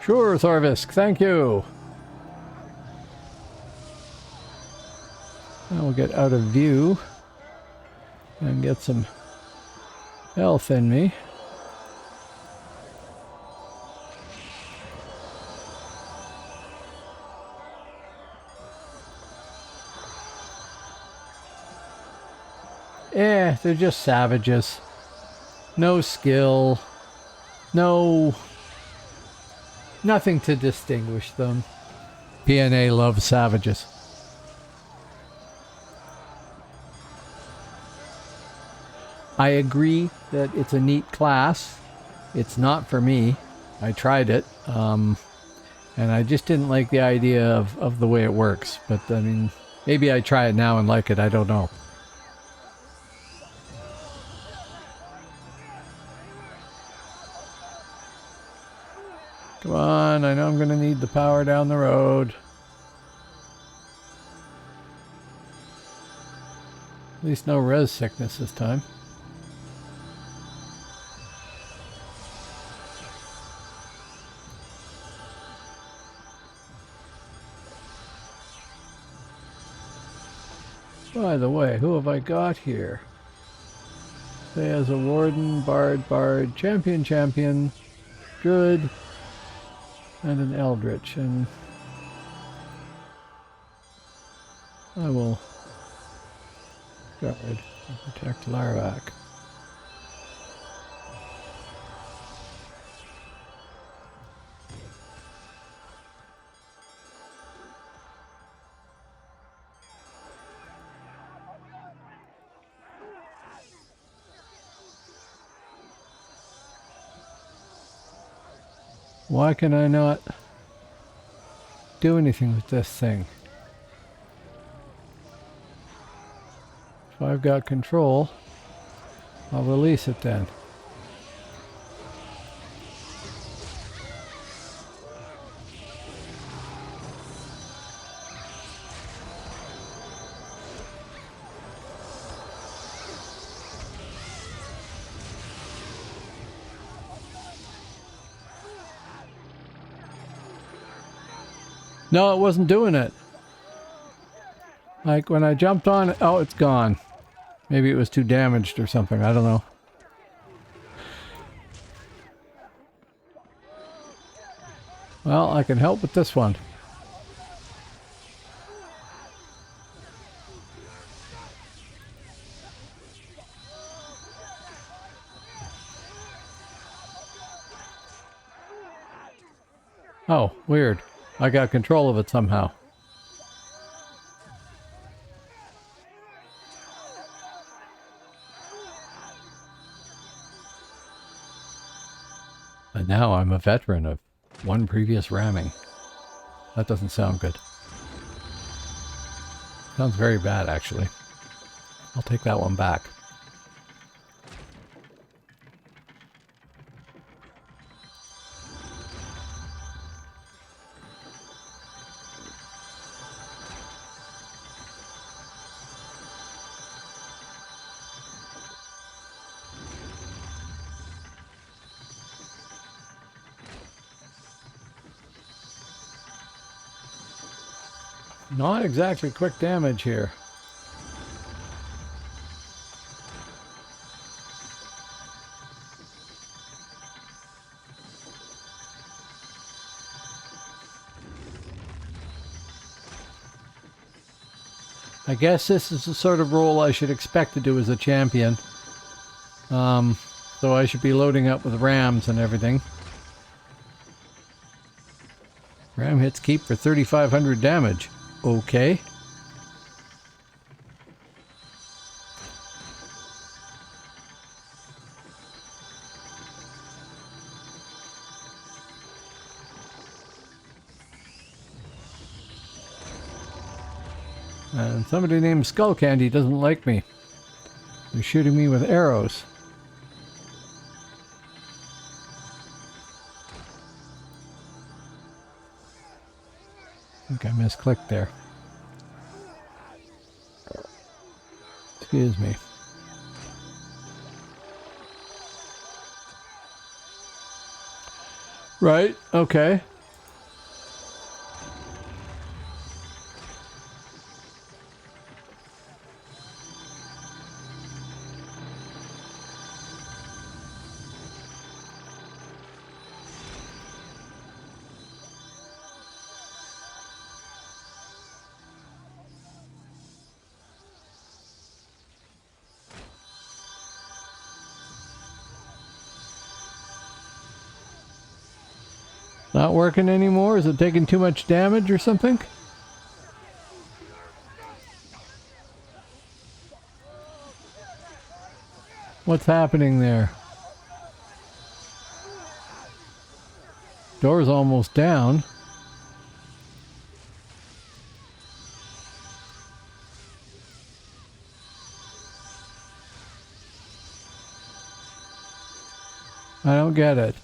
Sure, Thorvisk, thank you. Now we'll get out of view and get some health in me. They're just savages. No skill. Nothing to distinguish them. PNA loves savages. I agree that it's a neat class. It's not for me. I tried it. And I just didn't like the idea of the way it works. But, I mean, maybe I try it now and like it. I don't know. Come on, I know I'm going to need the power down the road. At least no res sickness this time. By the way, who have I got here? Say as a warden, bard, champion, druid, and an eldritch, and I will guard and protect Larvac. Why can I not do anything with this thing? If I've got control, I'll release it then. No, it wasn't doing it. Like when I jumped on it, oh, it's gone. Maybe it was too damaged or something, I don't know. Well, I can help with this one. Oh, weird. I got control of it somehow. And now I'm a veteran of one previous ramming. That doesn't sound good. Sounds very bad, actually. I'll take that one back. Not exactly quick damage here. I guess this is the sort of role I should expect to do as a champion. So I should be loading up with rams and everything. Ram hits keep for 3,500 damage. Okay. And somebody named Skull Candy doesn't like me. They're shooting me with arrows. I think I misclicked there. Excuse me. Right, okay. Not working anymore? Is it taking too much damage or something? What's happening there? Door's almost down. I don't get it.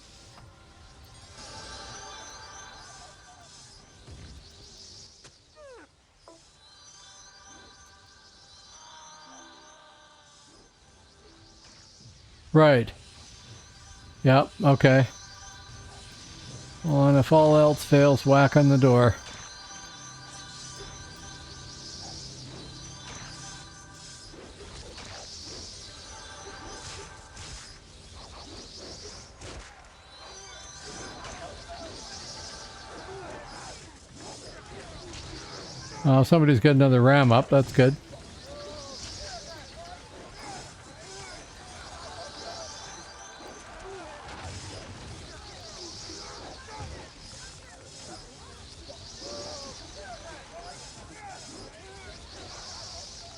Right. Yep, okay. Well, and if all else fails, whack on the door. Oh, somebody's got another ram up, that's good.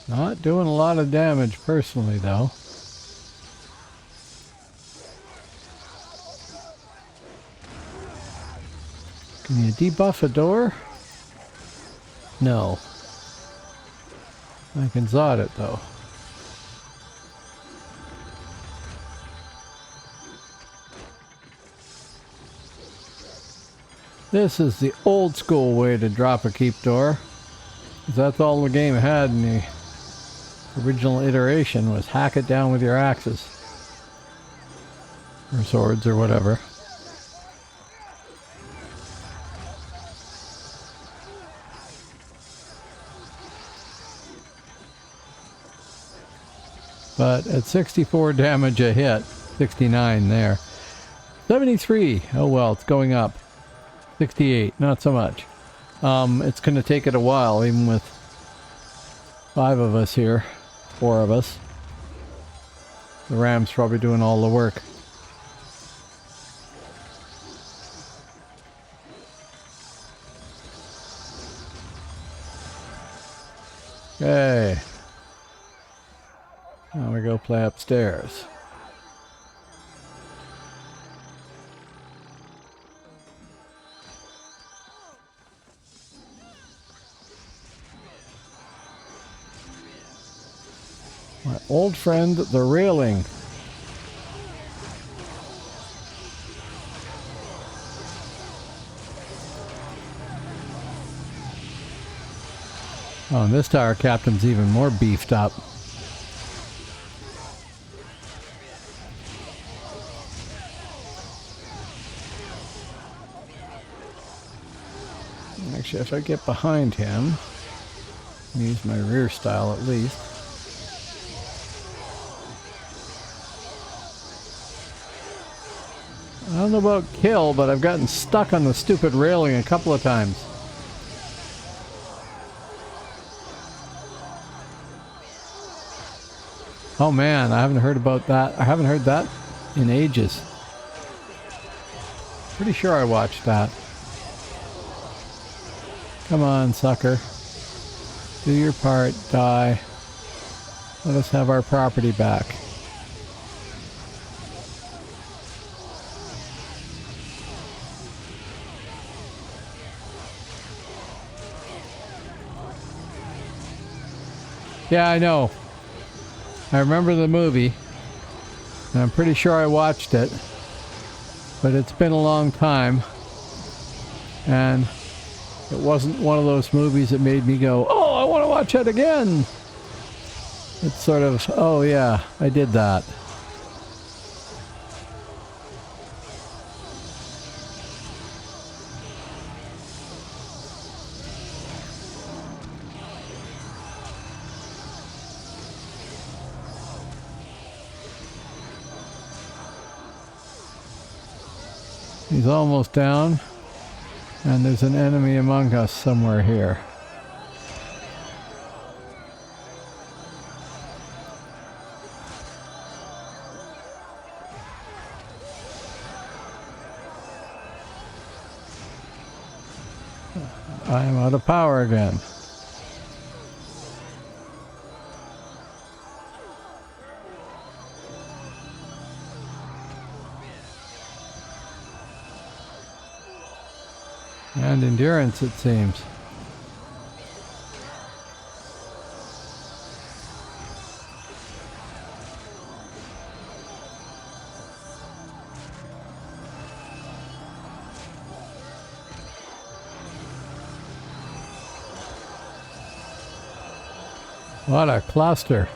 Not doing a lot of damage personally, though. Can you debuff a door? No. I can zod it though. This is the old school way to drop a keep door. That's all the game had in the original iteration, was hack it down with your axes. Or swords or whatever. But at 64 damage a hit, 69 there. 73, oh well, it's going up. 68, not so much. It's going to take it a while, even with 5 of us here. 4 of us. The ram's probably doing all the work. Okay. Now we go play upstairs. My old friend, the railing. Oh, and this tower captain's even more beefed up. Actually, if I get behind him, use my rear style at least. I don't know about kill, but I've gotten stuck on the stupid railing a couple of times. Oh man, I haven't heard about that. I haven't heard that in ages. Pretty sure I watched that. Come on, sucker. Do your part, die. Let us have our property back. Yeah, I know. I remember the movie, and I'm pretty sure I watched it, but it's been a long time, and it wasn't one of those movies that made me go, oh, I want to watch it again. It's sort of, oh yeah, I did that. He's almost down, and there's an enemy among us somewhere here. I am out of power again. And endurance, it seems. What a cluster.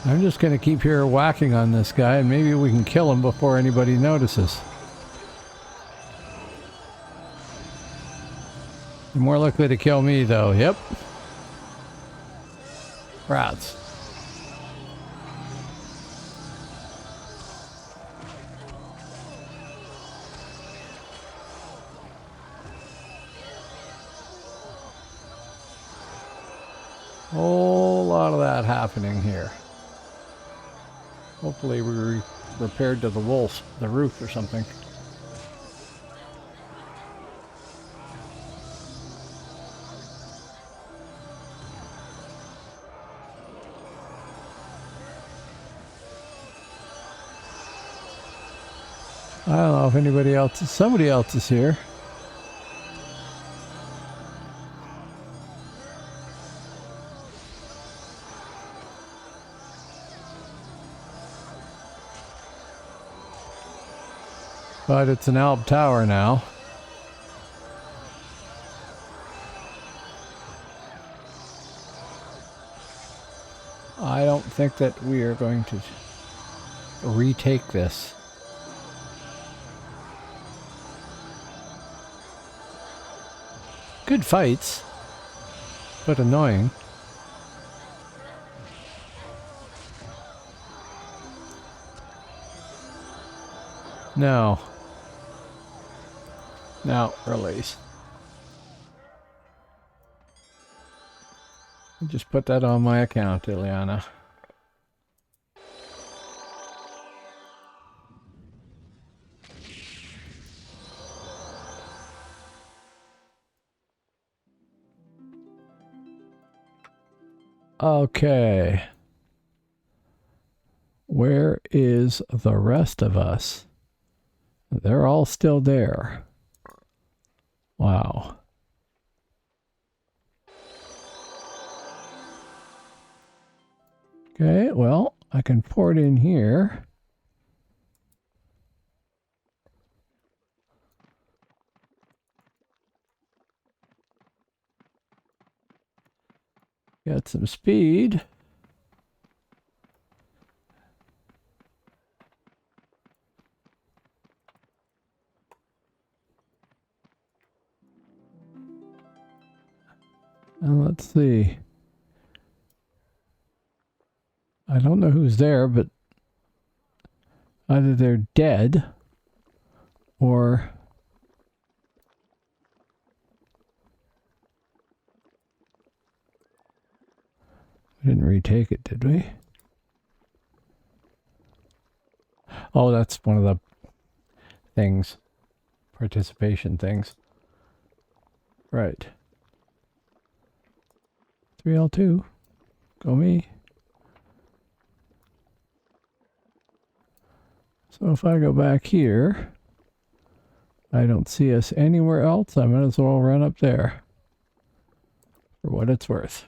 I'm just going to keep here whacking on this guy, and maybe we can kill him before anybody notices. You're more likely to kill me, though. Yep. Rats. Whole lot of that happening here. Hopefully we repaired to the wolf, the roof or something. I don't know if anybody else, somebody else is here. But it's an Alp Tower now. I don't think that we are going to retake this. Good fights, but annoying. No. Now, release. Just put that on my account, Ileana. Okay. Where is the rest of us? They're all still there. Wow. Okay, well, I can port in here. Got some speed. And let's see. I don't know who's there, but either they're dead or we didn't retake it, did we? Oh, that's one of the things. Participation things. Right. 3L2. Go me. So if I go back here, I don't see us anywhere else. I might as well run up there for what it's worth.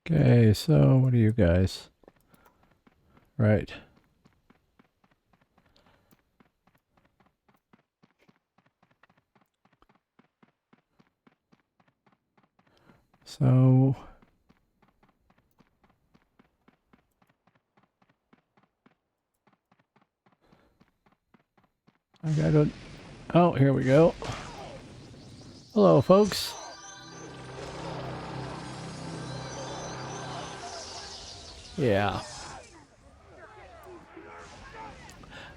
Okay, so what are you guys? Right. So I gotta, oh, here we go. Hello, folks. Yeah.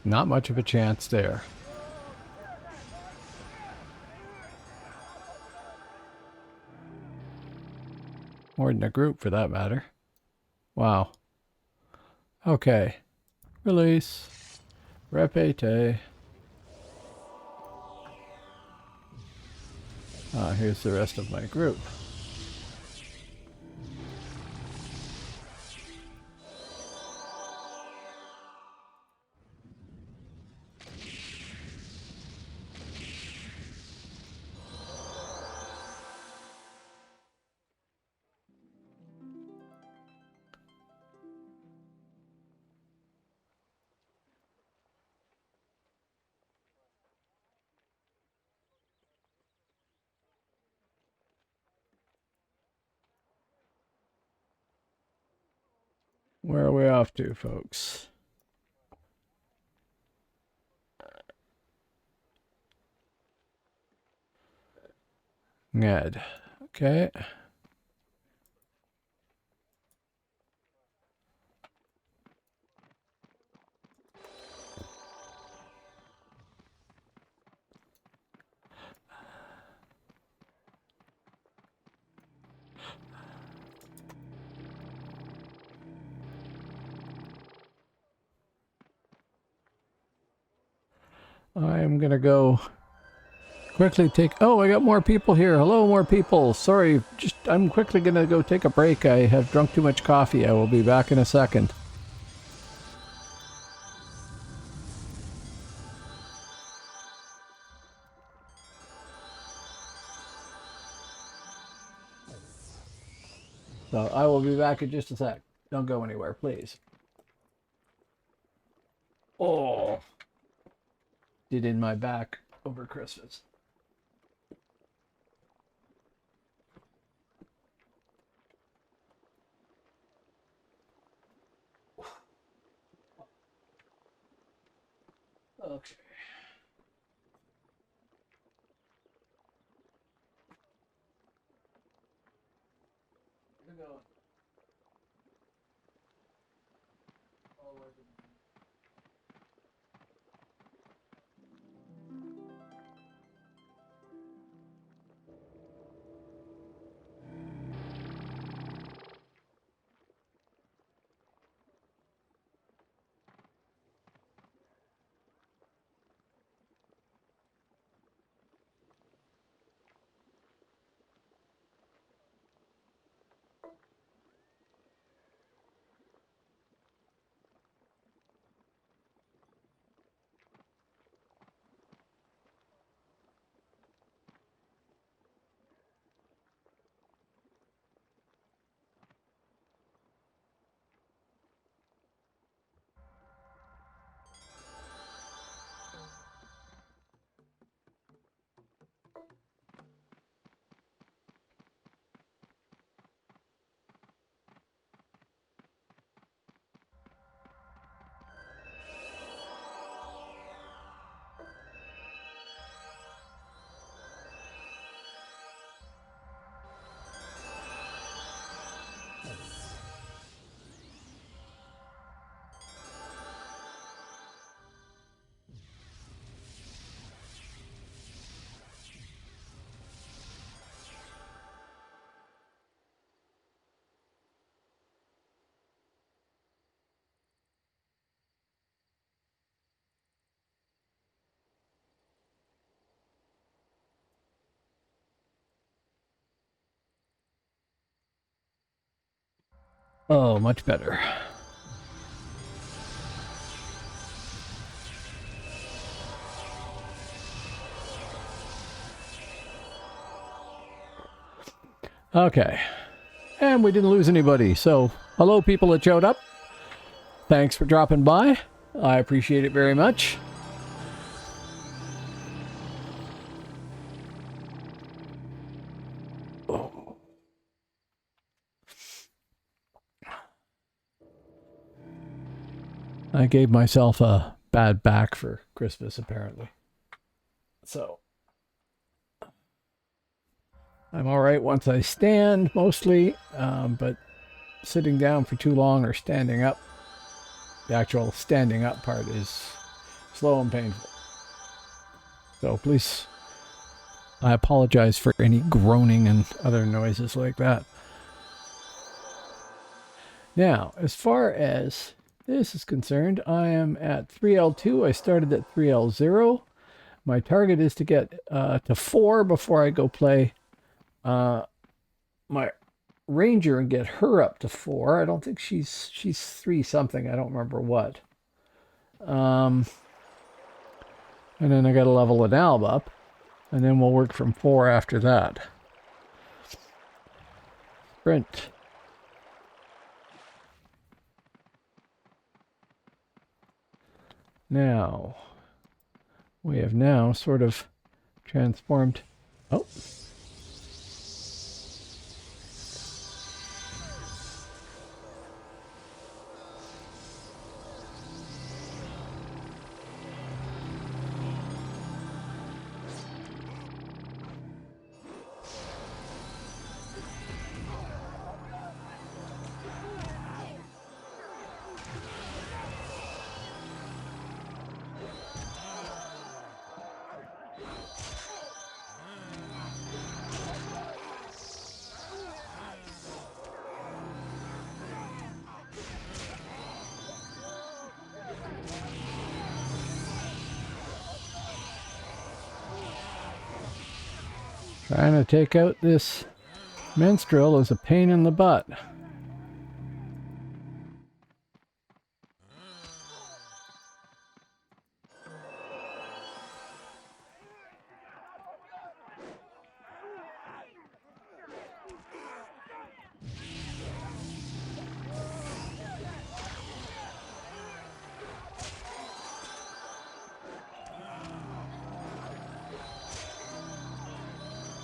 Not much of a chance there. More than a group, for that matter. Wow. Okay. Release. Repete. Here's the rest of my group. Where are we off to, folks? Good. Okay. I'm going to go quickly take... Oh, I got more people here. Hello, more people. Sorry, I'm quickly going to go take a break. I have drunk too much coffee. I will be back in a second. So I will be back in just a sec. Don't go anywhere, please. Oh, did in my back over Christmas. Okay. Here we go. Oh, much better. Okay. And we didn't lose anybody. So, hello people that showed up. Thanks for dropping by. I appreciate it very much. I gave myself a bad back for Christmas, apparently. So, I'm all right once I stand, mostly, but sitting down for too long or standing up, the actual standing up part is slow and painful. So please, I apologize for any groaning and other noises like that. Now, as far as this is concerned, I am at 3L2. I started at 3L0. My target is to get to 4 before I go play my Ranger and get her up to 4. I don't think she's 3 something. I don't remember what. And then I got to level an alb up, and then we'll work from 4 after that. Sprint. Now, we have now sort of transformed. Oh. Trying to take out this minstrel is a pain in the butt.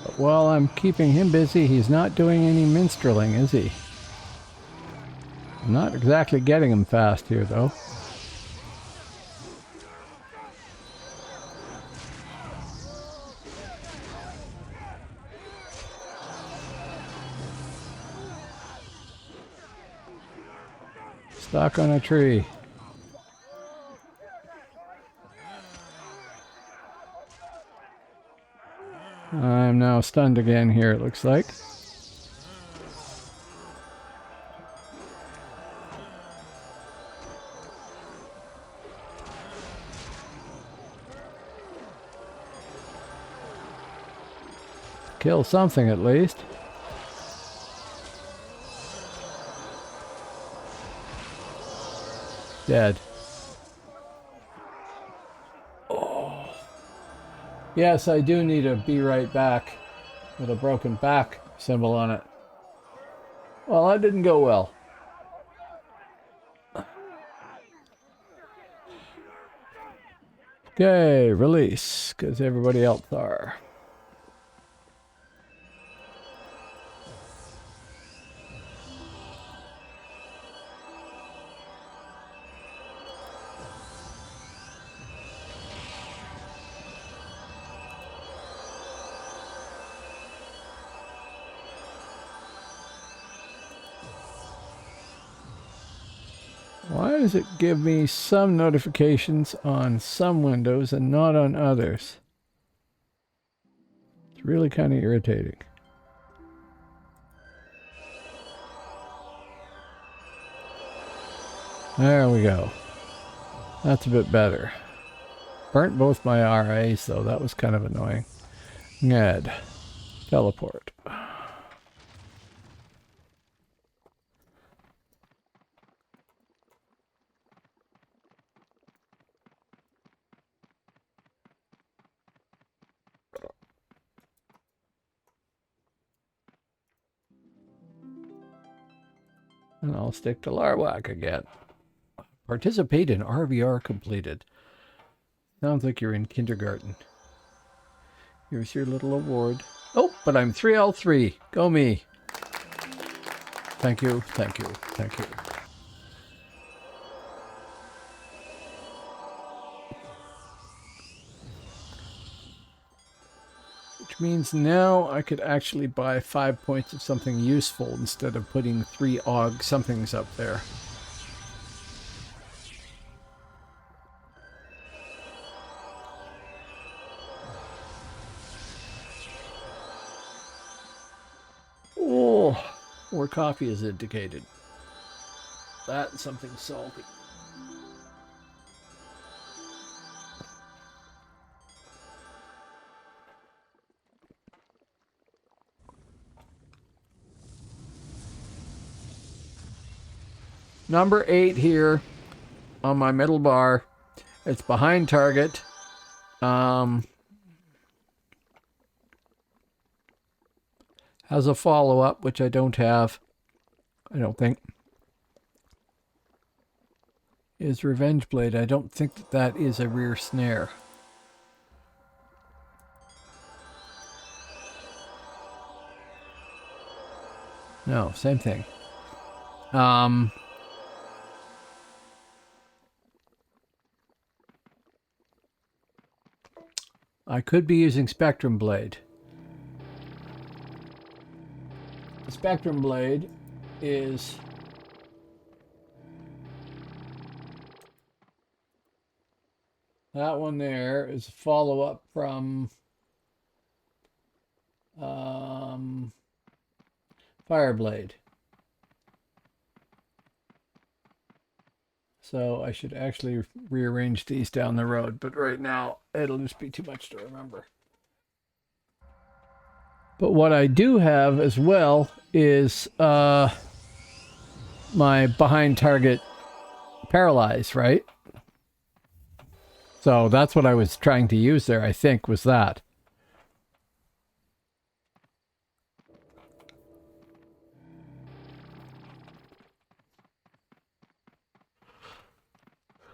But while I'm keeping him busy, he's not doing any minstreling, is he? I'm not exactly getting him fast here, though. Stuck on a tree. I'm now stunned again here, it looks like. Kill something at least. Dead. Oh. Yes, I do need a be right back with a broken back symbol on it. Well, that didn't go well. Okay, release, because everybody else are. Why does it give me some notifications on some windows and not on others? It's really kind of irritating. There we go. That's a bit better. Burnt both my RAs though, that was kind of annoying. Ned. Teleport. And I'll stick to Larwak again. Participate in RVR completed. Sounds like you're in kindergarten. Here's your little award. Oh, but I'm 3L3. Go me. Thank you, thank you, thank you. Which means now I could actually buy 5 points of something useful instead of putting 3 AUG somethings up there. Oh, more coffee is indicated. That and something salty. Number 8 here on my middle bar. It's behind target. Has a follow-up, which I don't have. I don't think. Is Revenge Blade. I don't think that that is a rear snare. No, same thing. I could be using Spectrum Blade. The Spectrum Blade is that one there is a follow-up from Fireblade. So I should actually rearrange these down the road, but right now it'll just be too much to remember. But what I do have as well is my behind target paralyze, right? So that's what I was trying to use there, I think, was that.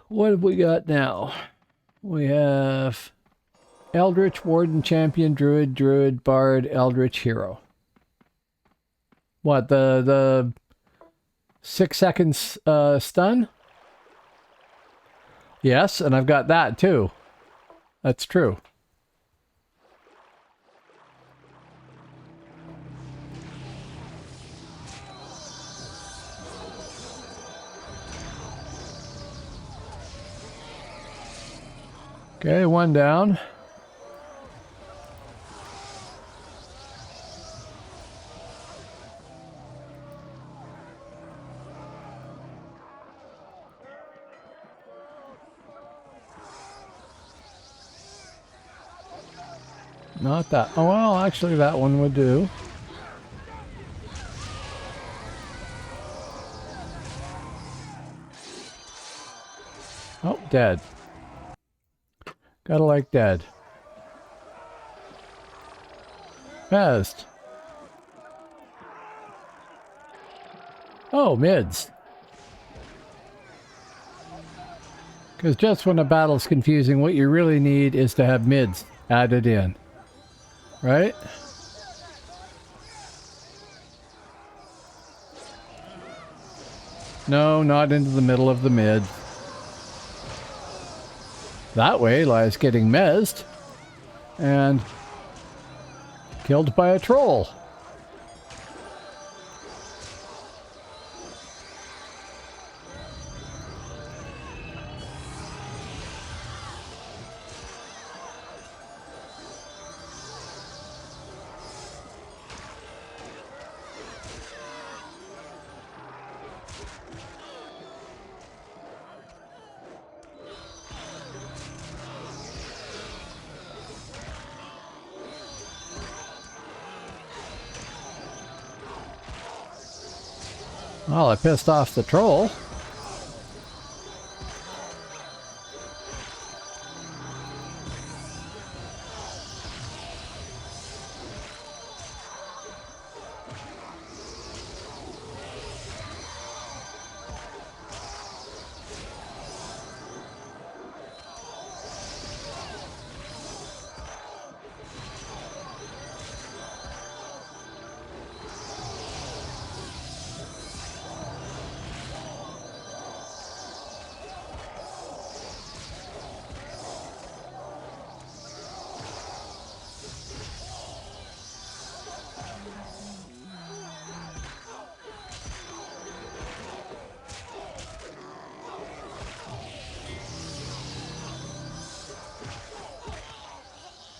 What have we got now? We have Eldritch, Warden, Champion, Druid, Druid, Bard, Eldritch, Hero. What, the 6 seconds stun? Yes, and I've got that too. That's true. Okay, one down. Not that. Oh, well, actually that one would do. Oh, dead. Gotta like dead. Fast. Oh, mids. Because just when a battle's confusing, what you really need is to have mids added in. Right? No, not into the middle of the mid. That way, Eli's getting mezzed and killed by a troll. Well, I pissed off the troll.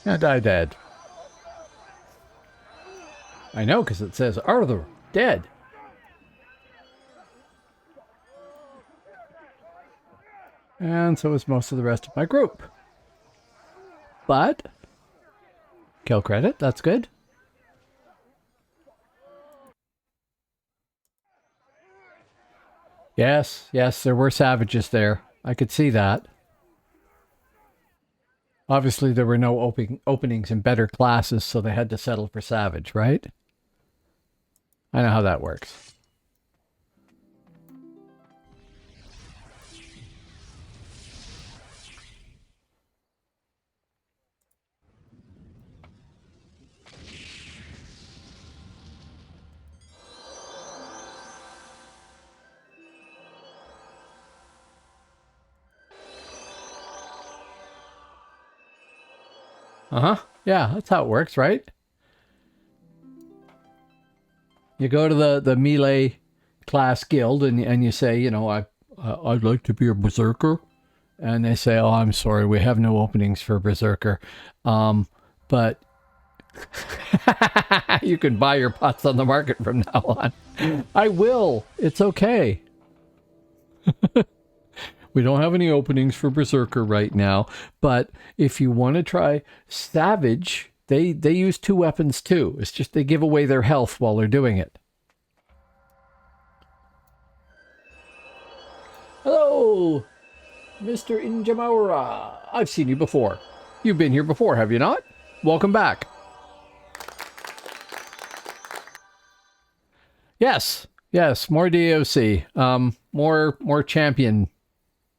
And I dead. I know, because it says Arthur dead. And so is most of the rest of my group. But kill credit, that's good. Yes, yes, there were savages there. I could see that. Obviously, there were no openings in better classes, so they had to settle for Savage, right? I know how that works. Uh-huh. Yeah, that's how it works, right? You go to the melee class guild and you say, you know, I'd like to be a berserker. And they say, oh, I'm sorry, we have no openings for berserker. But you can buy your pots on the market from now on. I will. It's okay. We don't have any openings for berserker right now. But if you want to try savage, They use two weapons too. It's just they give away their health while they're doing it. Hello, Mr. Injamura. I've seen you before. You've been here before, have you not? Welcome back. Yes, yes, more DAOC. More champion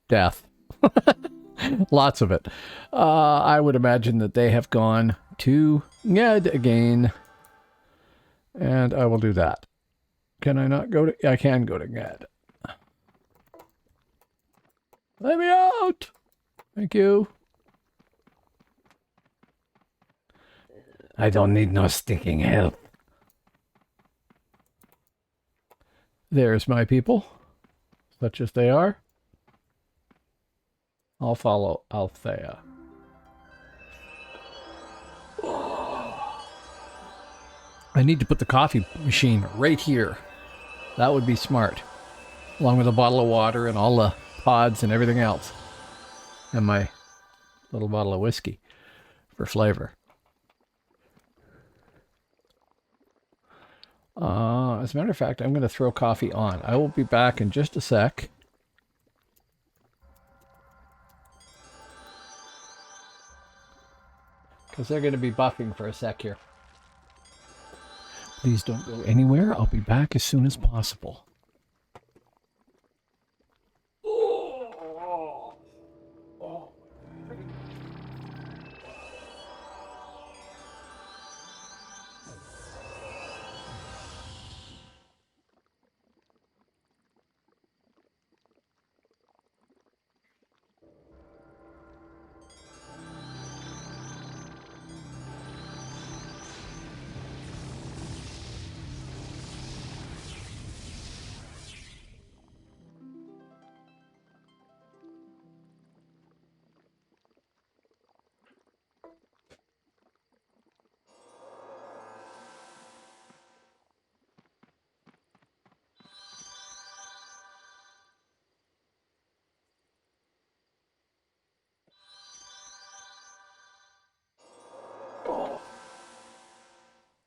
death. Lots of it. I would imagine that they have gone to Ned again. And I will do that. Can I not go to... I can go to Ned. Let me out! Thank you. I don't need no stinking help. There's my people. Such as they are. I'll follow Althea. I need to put the coffee machine right here. That would be smart. Along with a bottle of water and all the pods and everything else. And my little bottle of whiskey for flavor. As a matter of fact, I'm going to throw coffee on. I will be back in just a sec. Because they're going to be buffing for a sec here. Please don't go anywhere. I'll be back as soon as possible.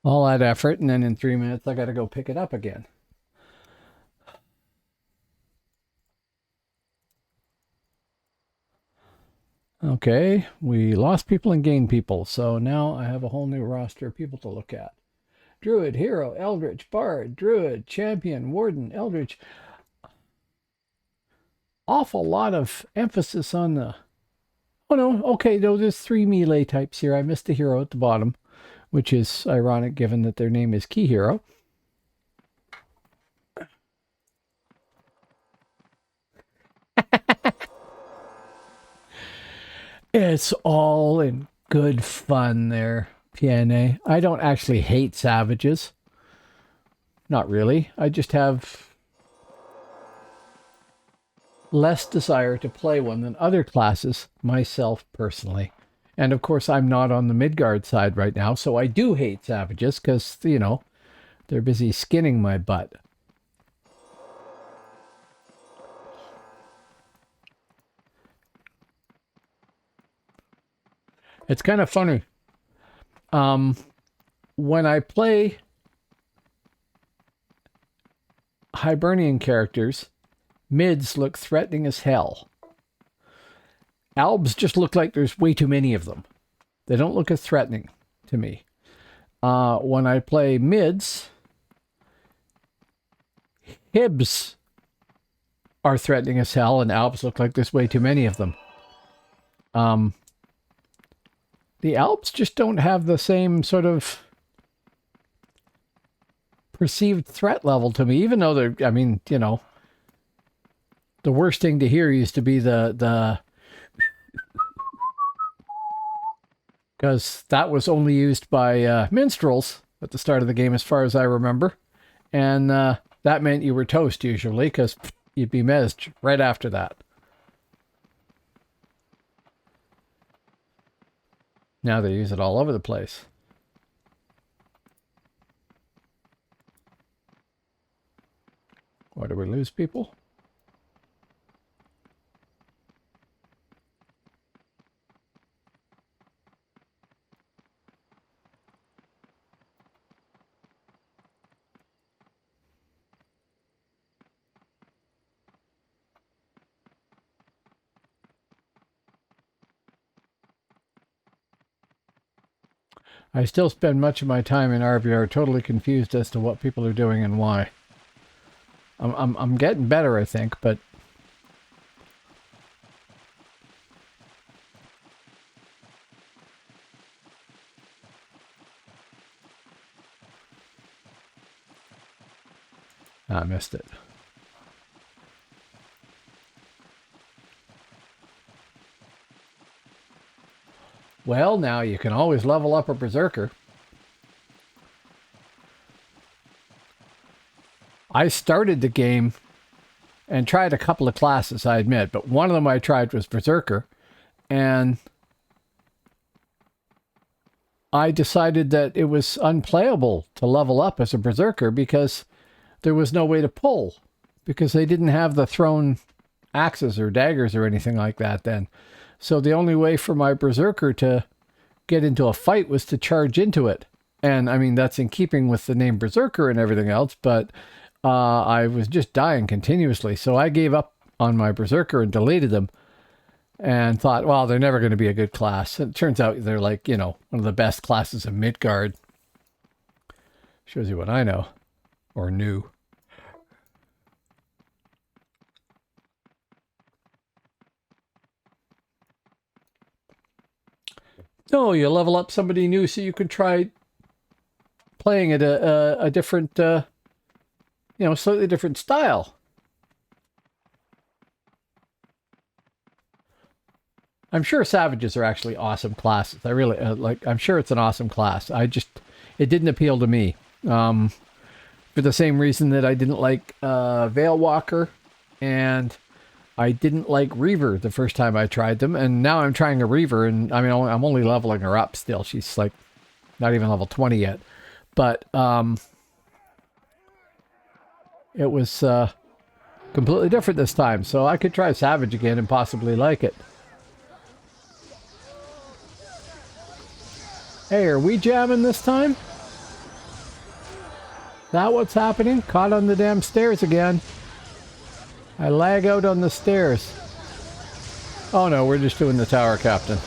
All that effort, and then in 3 minutes I got to go pick it up again. Okay, we lost people and gained people, so now I have a whole new roster of people to look at. Druid, Hero, Eldritch, Bard, Druid, Champion, Warden, Eldritch. Awful lot of emphasis on the... Oh no, okay, no, there's 3 melee types here. I missed the hero at the bottom, which is ironic given that their name is Key Hero. It's all in good fun there, PNA. I don't actually hate savages. Not really. I just have less desire to play one than other classes, myself personally. And of course, I'm not on the Midgard side right now, so I do hate savages because, you know, they're busy skinning my butt. It's kind of funny. When I play Hibernian characters, mids look threatening as hell. Albs just look like there's way too many of them. They don't look as threatening to me. When I play mids, Hibs are threatening as hell, and Albs look like there's way too many of them. The Alps just don't have the same sort of perceived threat level to me, even though they're, I mean, you know, the worst thing to hear used to be the because that was only used by minstrels at the start of the game, as far as I remember. And that meant you were toast usually, because you'd be mezzed right after that. Now they use it all over the place. Why do we lose people? I still spend much of my time in RVR totally confused as to what people are doing and why. I'm getting better, I think, but I missed it. Well, now you can always level up a berserker. I started the game and tried a couple of classes, I admit, but one of them I tried was berserker, and I decided that it was unplayable to level up as a berserker because there was no way to pull, because they didn't have the thrown axes or daggers or anything like that then. So the only way for my berserker to get into a fight was to charge into it. And I mean, that's in keeping with the name berserker and everything else, but I was just dying continuously. So I gave up on my berserker and deleted them and thought, well, they're never going to be a good class. And it turns out they're like, you know, one of the best classes of Midgard. Shows you what I know or knew. No, you level up somebody new so you can try playing at a different, you know, slightly different style. I'm sure Savages are actually awesome classes. I really, I'm sure it's an awesome class. It didn't appeal to me. For the same reason that I didn't like Veil Walker and I didn't like Reaver the first time I tried them, and now I'm trying a Reaver, and I mean, I'm only leveling her up still. She's like not even level 20 yet. But it was completely different this time, so I could try Savage again and possibly like it. Hey, are we jamming this time? That what's happening? Caught on the damn stairs again. I lag out on the stairs. Oh no, we're just doing the tower captain.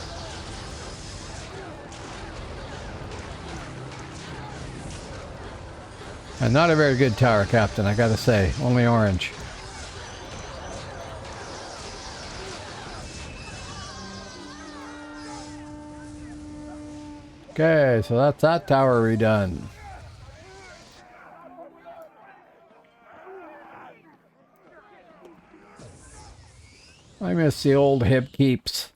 And not a very good tower captain, I gotta say. Only orange. Okay, so that's that tower redone. I miss the old hip keeps.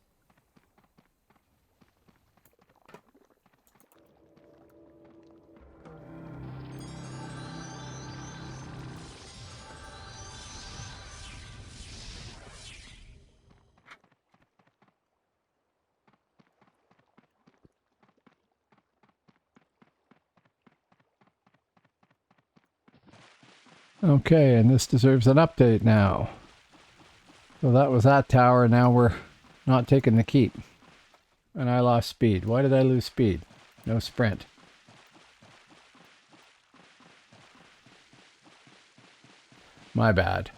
Okay, and this deserves an update now. So that was that tower, now we're not taking the keep. And I lost speed. Why did I lose speed? No sprint. My bad.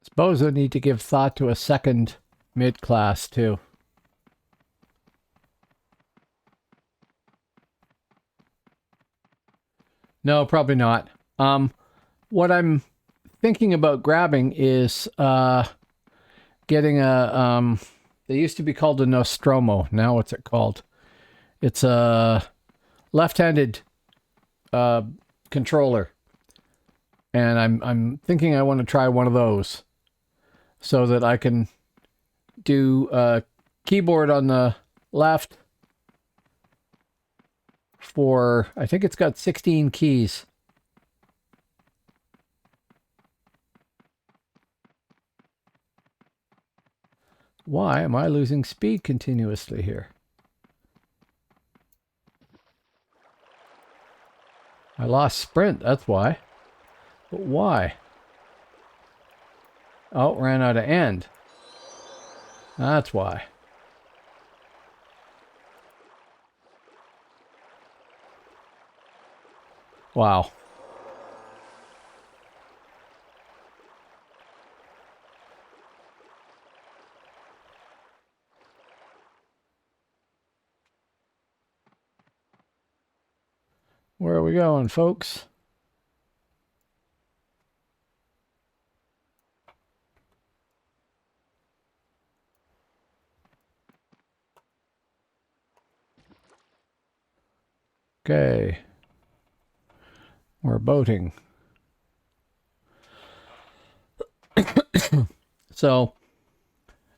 Suppose I need to give thought to a second mid-class too. No, probably not. What I'm thinking about grabbing is getting a they used to be called a Nostromo. Now what's it called? It's a left-handed controller, and I'm thinking I want to try one of those so that I can do a keyboard on the left for, I think it's got 16 keys. Why am I losing speed continuously here? I lost sprint, that's why. But why? Oh, ran out of end. That's why. Wow. Where are we going, folks? Okay. We're boating. So,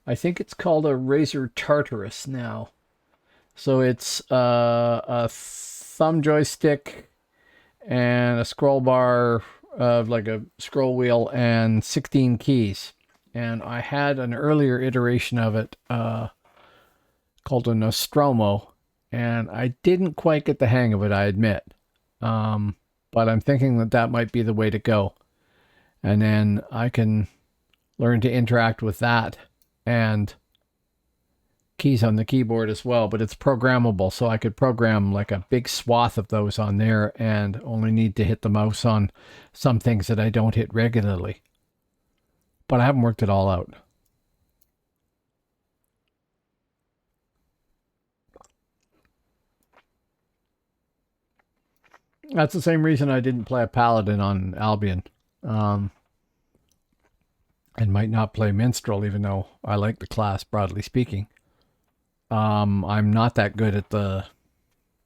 I think it's called a Razor Tartarus now. So it's a thumb joystick and a scroll bar of like a scroll wheel and 16 keys. And I had an earlier iteration of it called a Nostromo, and I didn't quite get the hang of it, I admit. But I'm thinking that that might be the way to go. And then I can learn to interact with that and keys on the keyboard as well, but it's programmable, so I could program like a big swath of those on there and only need to hit the mouse on some things that I don't hit regularly. But I haven't worked it all out. That's the same reason I didn't play a paladin on Albion. And might not play minstrel, even though I like the class, broadly speaking. I'm not that good at the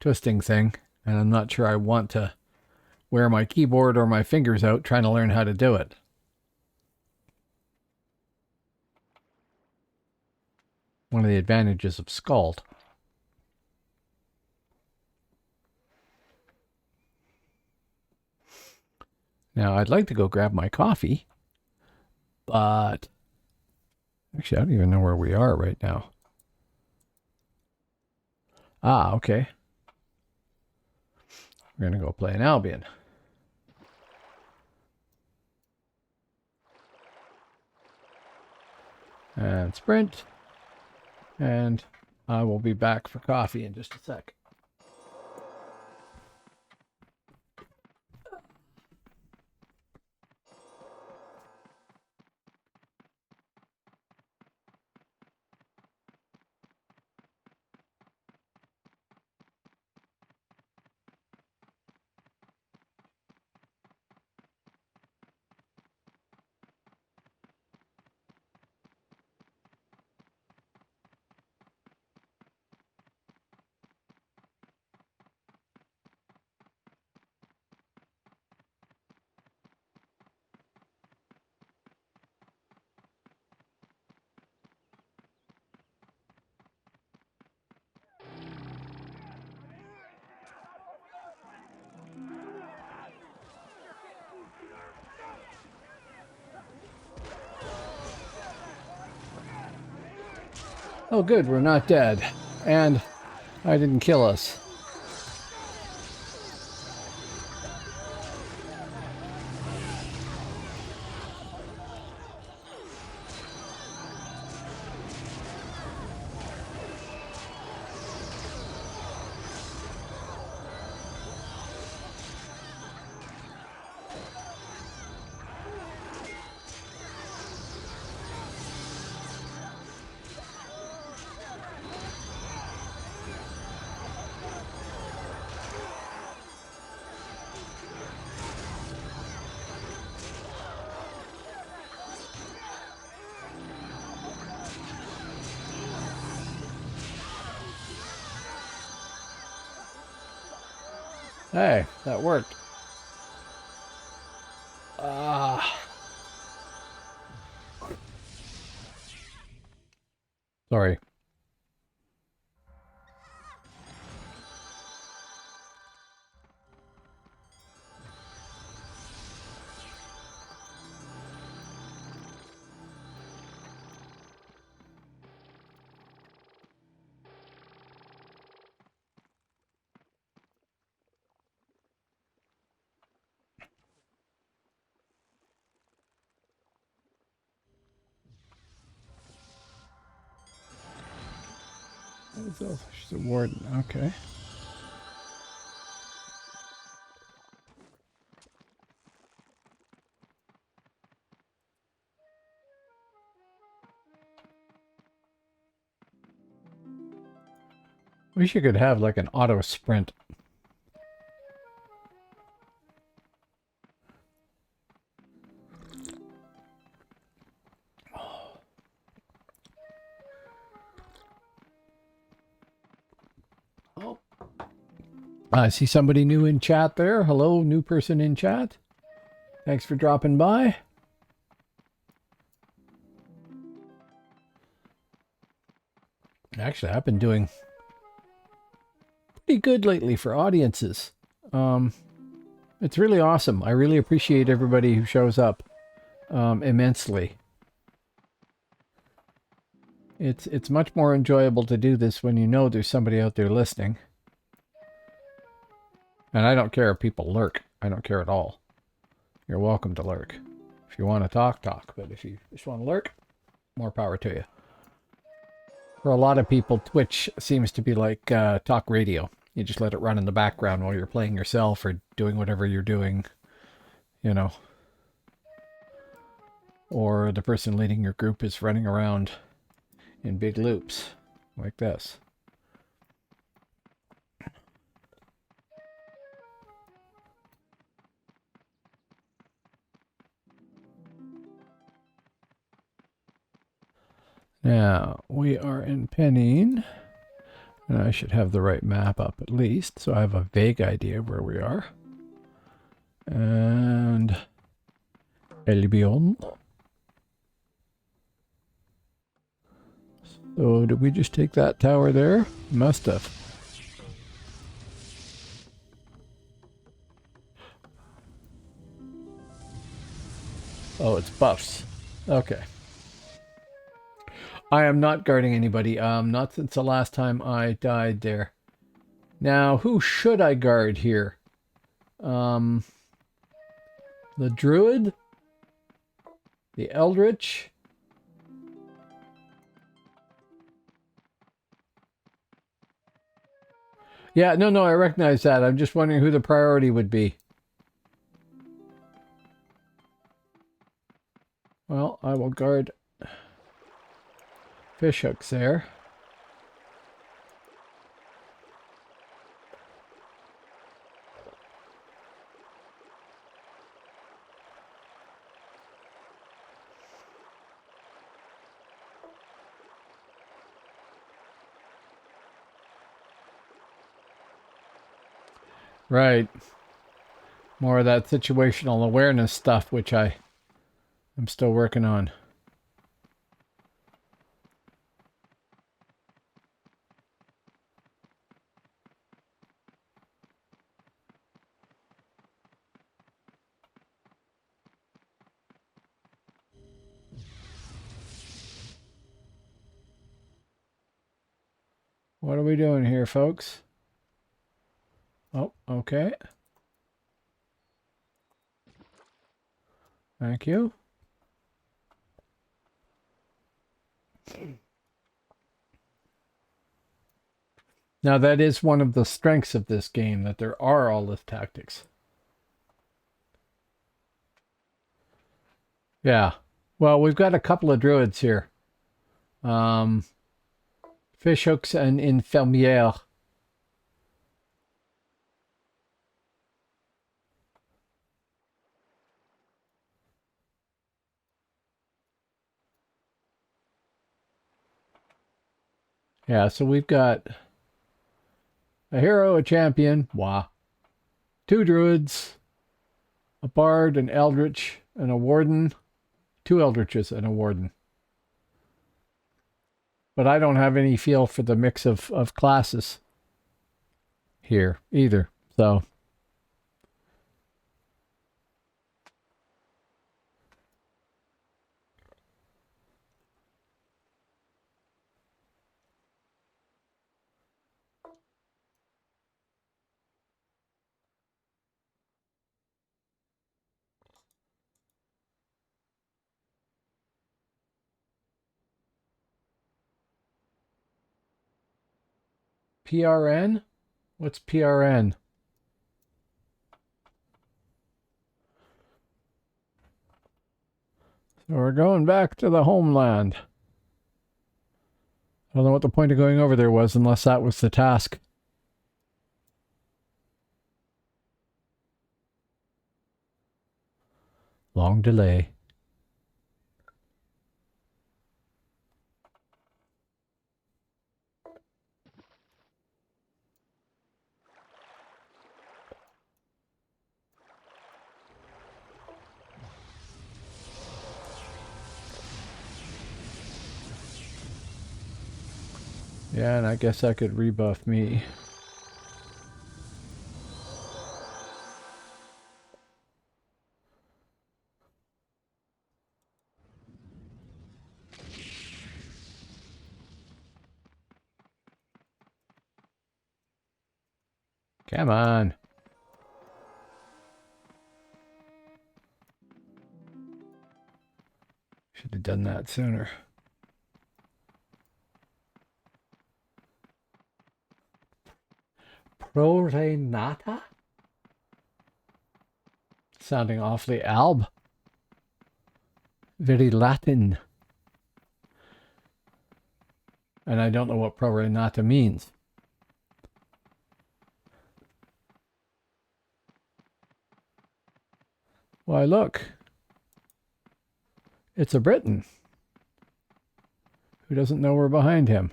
twisting thing, and I'm not sure I want to wear my keyboard or my fingers out trying to learn how to do it. One of the advantages of Scald. Now, I'd like to go grab my coffee, but actually, I don't even know where we are right now. Ah, okay. We're going to go play an Albion. And sprint. And I will be back for coffee in just a sec. Oh, good, we're not dead. And I didn't kill us. Hey, that worked. Sorry. She's a warden. Okay. Wish you could have like an auto sprint. Oh. I see somebody new in chat there. Hello, new person in chat. Thanks for dropping by. Actually, I've been doing pretty good lately for audiences. It's really awesome. I really appreciate everybody who shows up immensely. It's much more enjoyable to do this when you know there's somebody out there listening. And I don't care if people lurk. I don't care at all. You're welcome to lurk. If you want to talk, talk. But if you just want to lurk, more power to you. For a lot of people, Twitch seems to be like talk radio. You just let it run in the background while you're playing yourself or doing whatever you're doing, you know. Or the person leading your group is running around in big loops like this. Now, we are in Pennine. And I should have the right map up at least, so I have a vague idea of where we are. And Elbion. So did we just take that tower there? Must have. Oh, it's buffs. Okay. I am not guarding anybody. Not since the last time I died there. Now, who should I guard here? The Druid? The Eldritch? Yeah, no, I recognize that. I'm just wondering who the priority would be. Well, I will guard fishhooks there. Right. More of that situational awareness stuff, which I'm still working on. What are we doing here, folks? Oh, okay. Thank you. Now, that is one of the strengths of this game, that there are all the tactics. Yeah. Well, we've got a couple of druids here. Fishhooks and infirmière. Yeah, so we've got a hero, a champion, wah. 2 druids, a bard, an eldritch, and a warden. 2 eldritches and a warden. But I don't have any feel for the mix of classes here either. So PRN? What's PRN? So we're going back to the homeland. I don't know what the point of going over there was unless that was the task. Long delay. Yeah, and I guess that could rebuff me. Come on. Should have done that sooner. Prorenata? Sounding awfully alb. Very Latin. And I don't know what prorenata means. Why, look. It's a Briton. Who doesn't know we're behind him?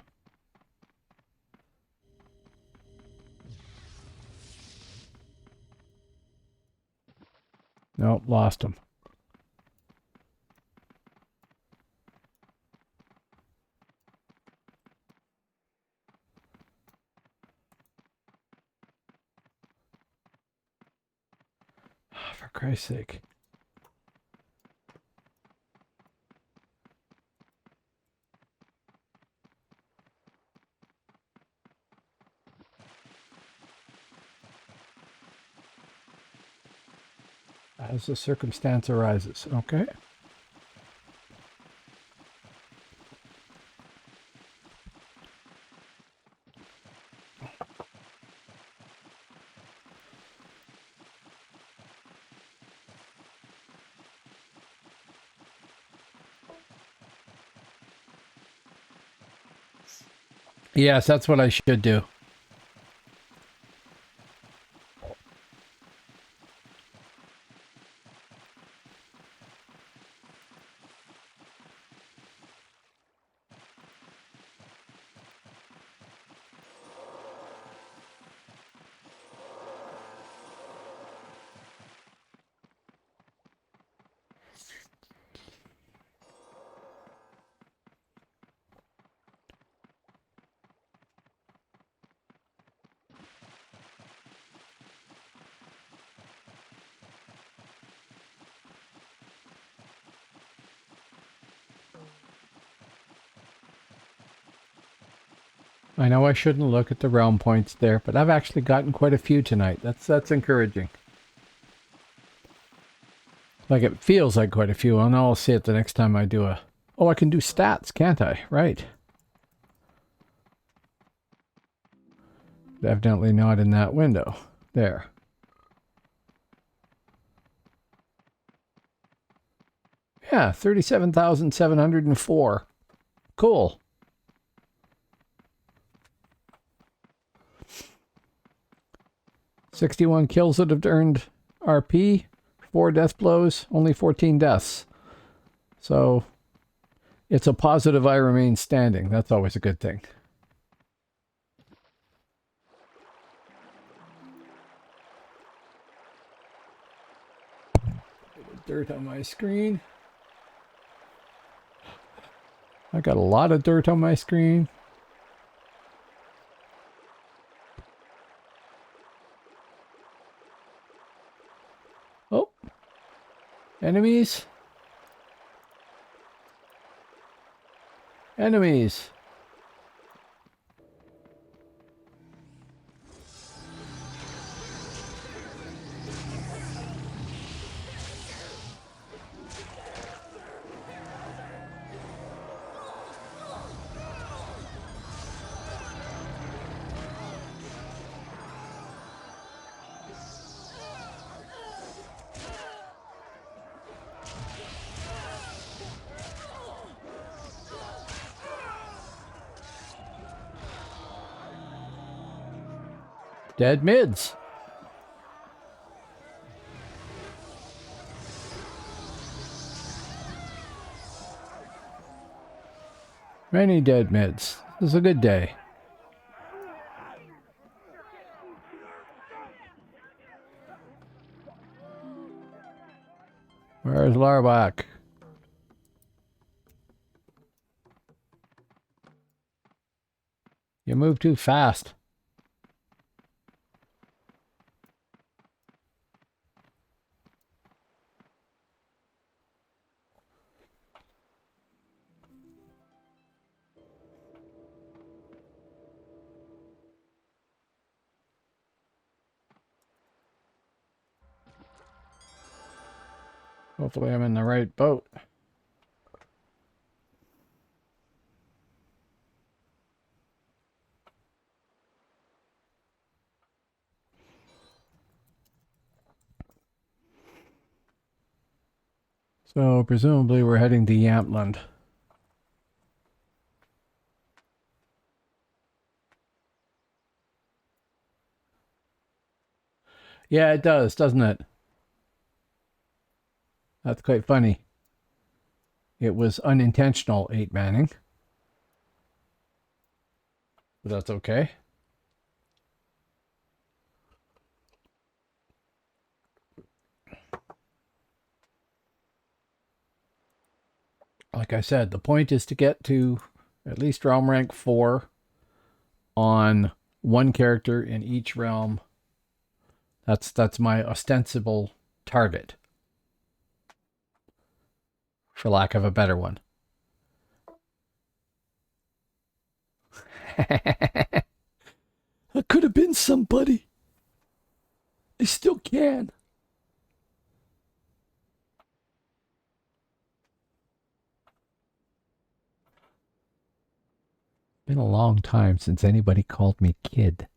Nope, lost him. For Christ's sake. As the circumstance arises. Okay. Yes, that's what I should do. I know I shouldn't look at the realm points there, but I've actually gotten quite a few tonight. That's encouraging. Like, it feels like quite a few. And I'll see it the next time I do a... Oh, I can do stats, can't I? Right. Definitely not in that window. There. Yeah, 37,704. Cool. "61 kills that have earned RP, 4 death blows, only 14 deaths. So, it's a positive I remain standing. That's always a good thing. Dirt on my screen. I got a lot of dirt on my screen. Oh. Enemies. Enemies. Dead mids. Many dead mids. This is a good day. Where's Larbach? You move too fast. Hopefully I'm in the right boat. So presumably we're heading to Yamtland. Yeah, it does, doesn't it? That's quite funny. It was unintentional 8-manning. But that's okay. Like I said, the point is to get to at least realm rank 4 on one character in each realm. That's my ostensible target, for lack of a better one. I could have been somebody. I still can. Been a long time since anybody called me kid.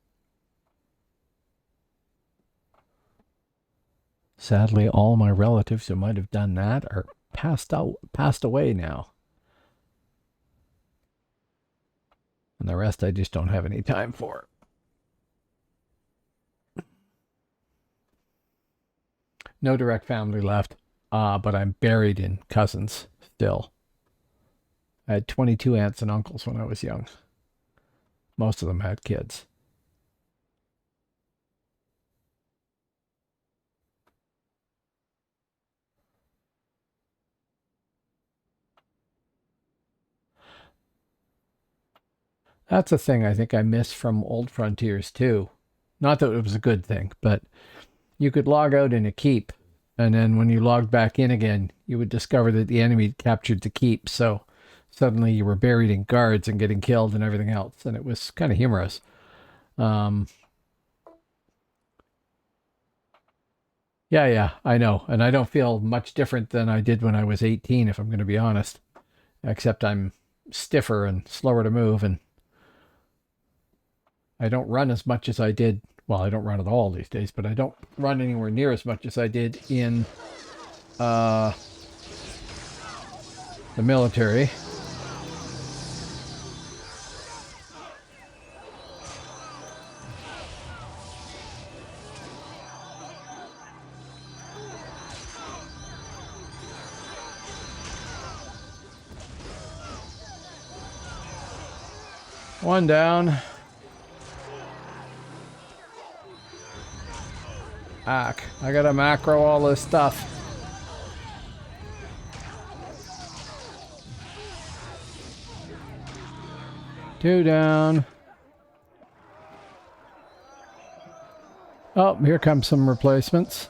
Sadly, all my relatives who might have done that are passed away now. And the rest I just don't have any time for. No direct family left, but I'm buried in cousins still. I had 22 aunts and uncles when I was young. Most of them had kids. That's a thing I think I miss from Old Frontiers too. Not that it was a good thing, but you could log out in a keep, and then when you logged back in again, you would discover that the enemy had captured the keep, so suddenly you were buried in guards and getting killed and everything else, and it was kind of humorous. Yeah, I know, and I don't feel much different than I did when I was 18, if I'm going to be honest, except I'm stiffer and slower to move, and I don't run as much as I did. Well, I don't run at all these days, but I don't run anywhere near as much as I did in the military. One down. I gotta macro all this stuff. Two down. Oh, here comes some replacements.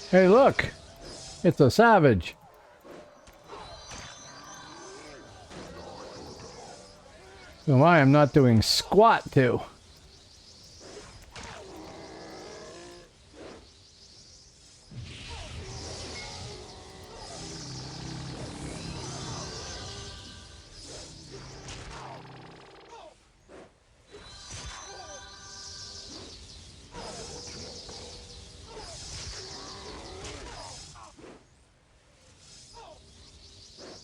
Hey, look! It's a savage. Who I am not doing squat to.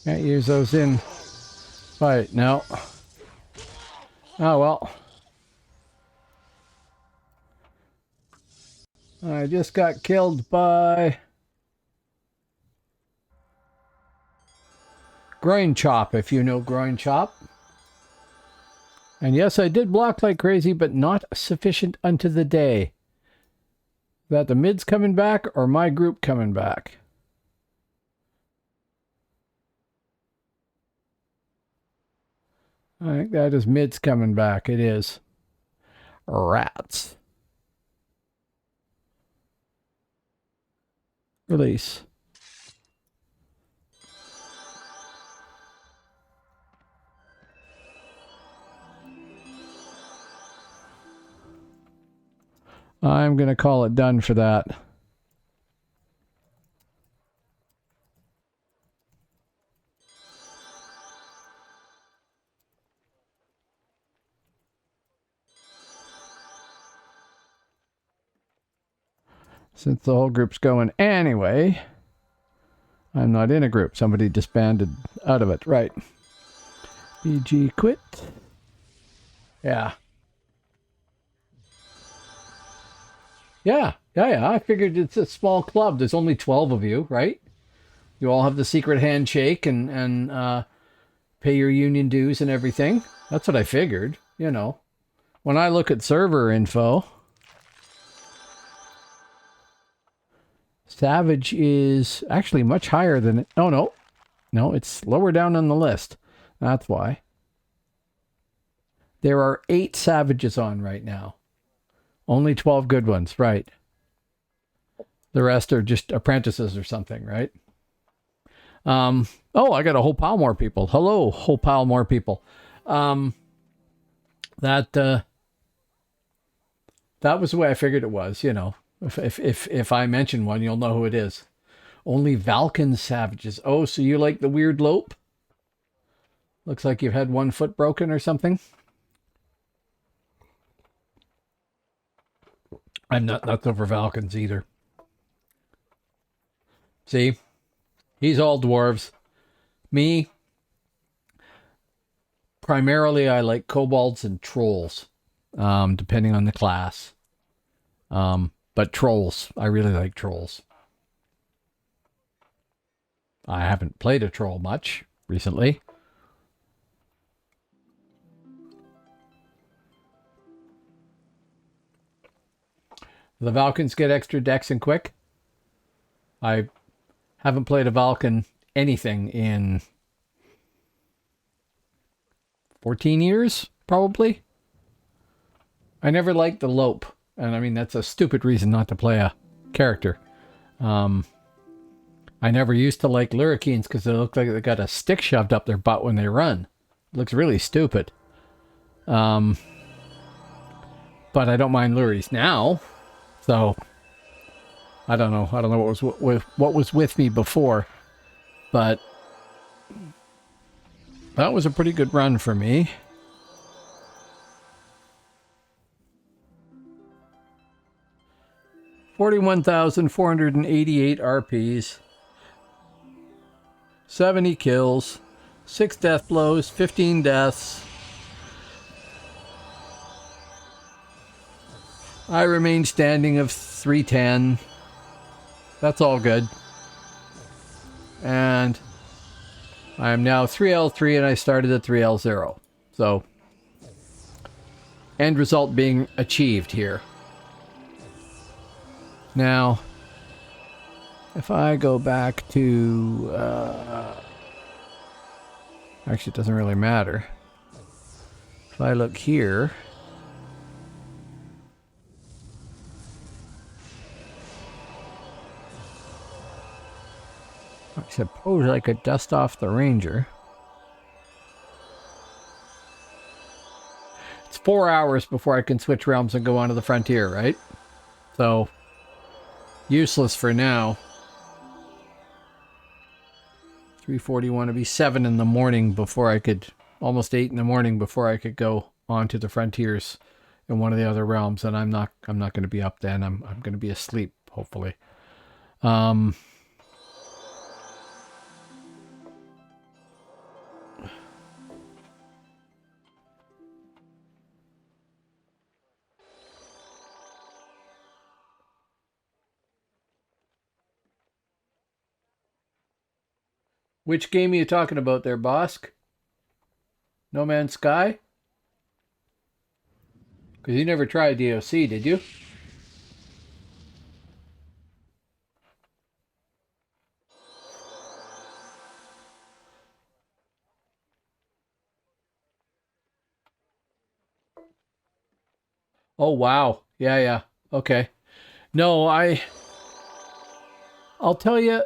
Can't use those in fight. No. Oh, well. I just got killed by Groin Chop, if you know Groin Chop. And yes, I did block like crazy, but not sufficient unto the day. Is that the mids coming back or my group coming back? I think that is mids coming back. It is. Rats. Release. I'm going to call it done for that. Since the whole group's going anyway, I'm not in a group. Somebody disbanded out of it. Right. BG quit. Yeah. Yeah. I figured it's a small club. There's only 12 of you, right? You all have the secret handshake and pay your union dues and everything. That's what I figured, you know. When I look at server info, Savage is actually much higher than it. Oh, no. No, it's lower down on the list. That's why. There are 8 Savages on right now. Only 12 good ones, right. The rest are just apprentices or something, right? Oh, I got a whole pile more people. Hello, whole pile more people. That was the way I figured it was, you know. If I mention one, you'll know who it is. Only Valken Savages. Oh, so you like the weird lope? Looks like you've had one foot broken or something. I'm not nuts over Valkens either. See? He's all dwarves. Me, primarily I like kobolds and trolls, depending on the class. But trolls, I really like trolls. I haven't played a troll much recently. The Valkens get extra decks and quick. I haven't played a Valken anything in 14 years, probably. I never liked the lope. And I mean, that's a stupid reason not to play a character. I never used to like Lurrikeens because they look like they got a stick shoved up their butt when they run. It looks really stupid. But I don't mind Luries now. So I don't know what was with me before, but that was a pretty good run for me. $41,488 RPs, 70 kills, 6 death blows, 15 deaths. I remain standing of 310. That's all good. And I am now 3L3 and I started at 3L0. So, end result being achieved here. Now, if I go back to... actually, it doesn't really matter. If I look here... I suppose I could dust off the Ranger. It's 4 hours before I can switch realms and go onto the Frontier, right? So, useless for now. 3:41 to be 7 in the morning before I could, almost 8 in the morning before I could go onto the Frontiers in one of the other realms, and I'm not going to be up then. I'm going to be asleep, hopefully. Which game are you talking about there, Bosk? No Man's Sky? Because you never tried DOC, did you? Oh, wow. Yeah, yeah. Okay. No, I'll tell you,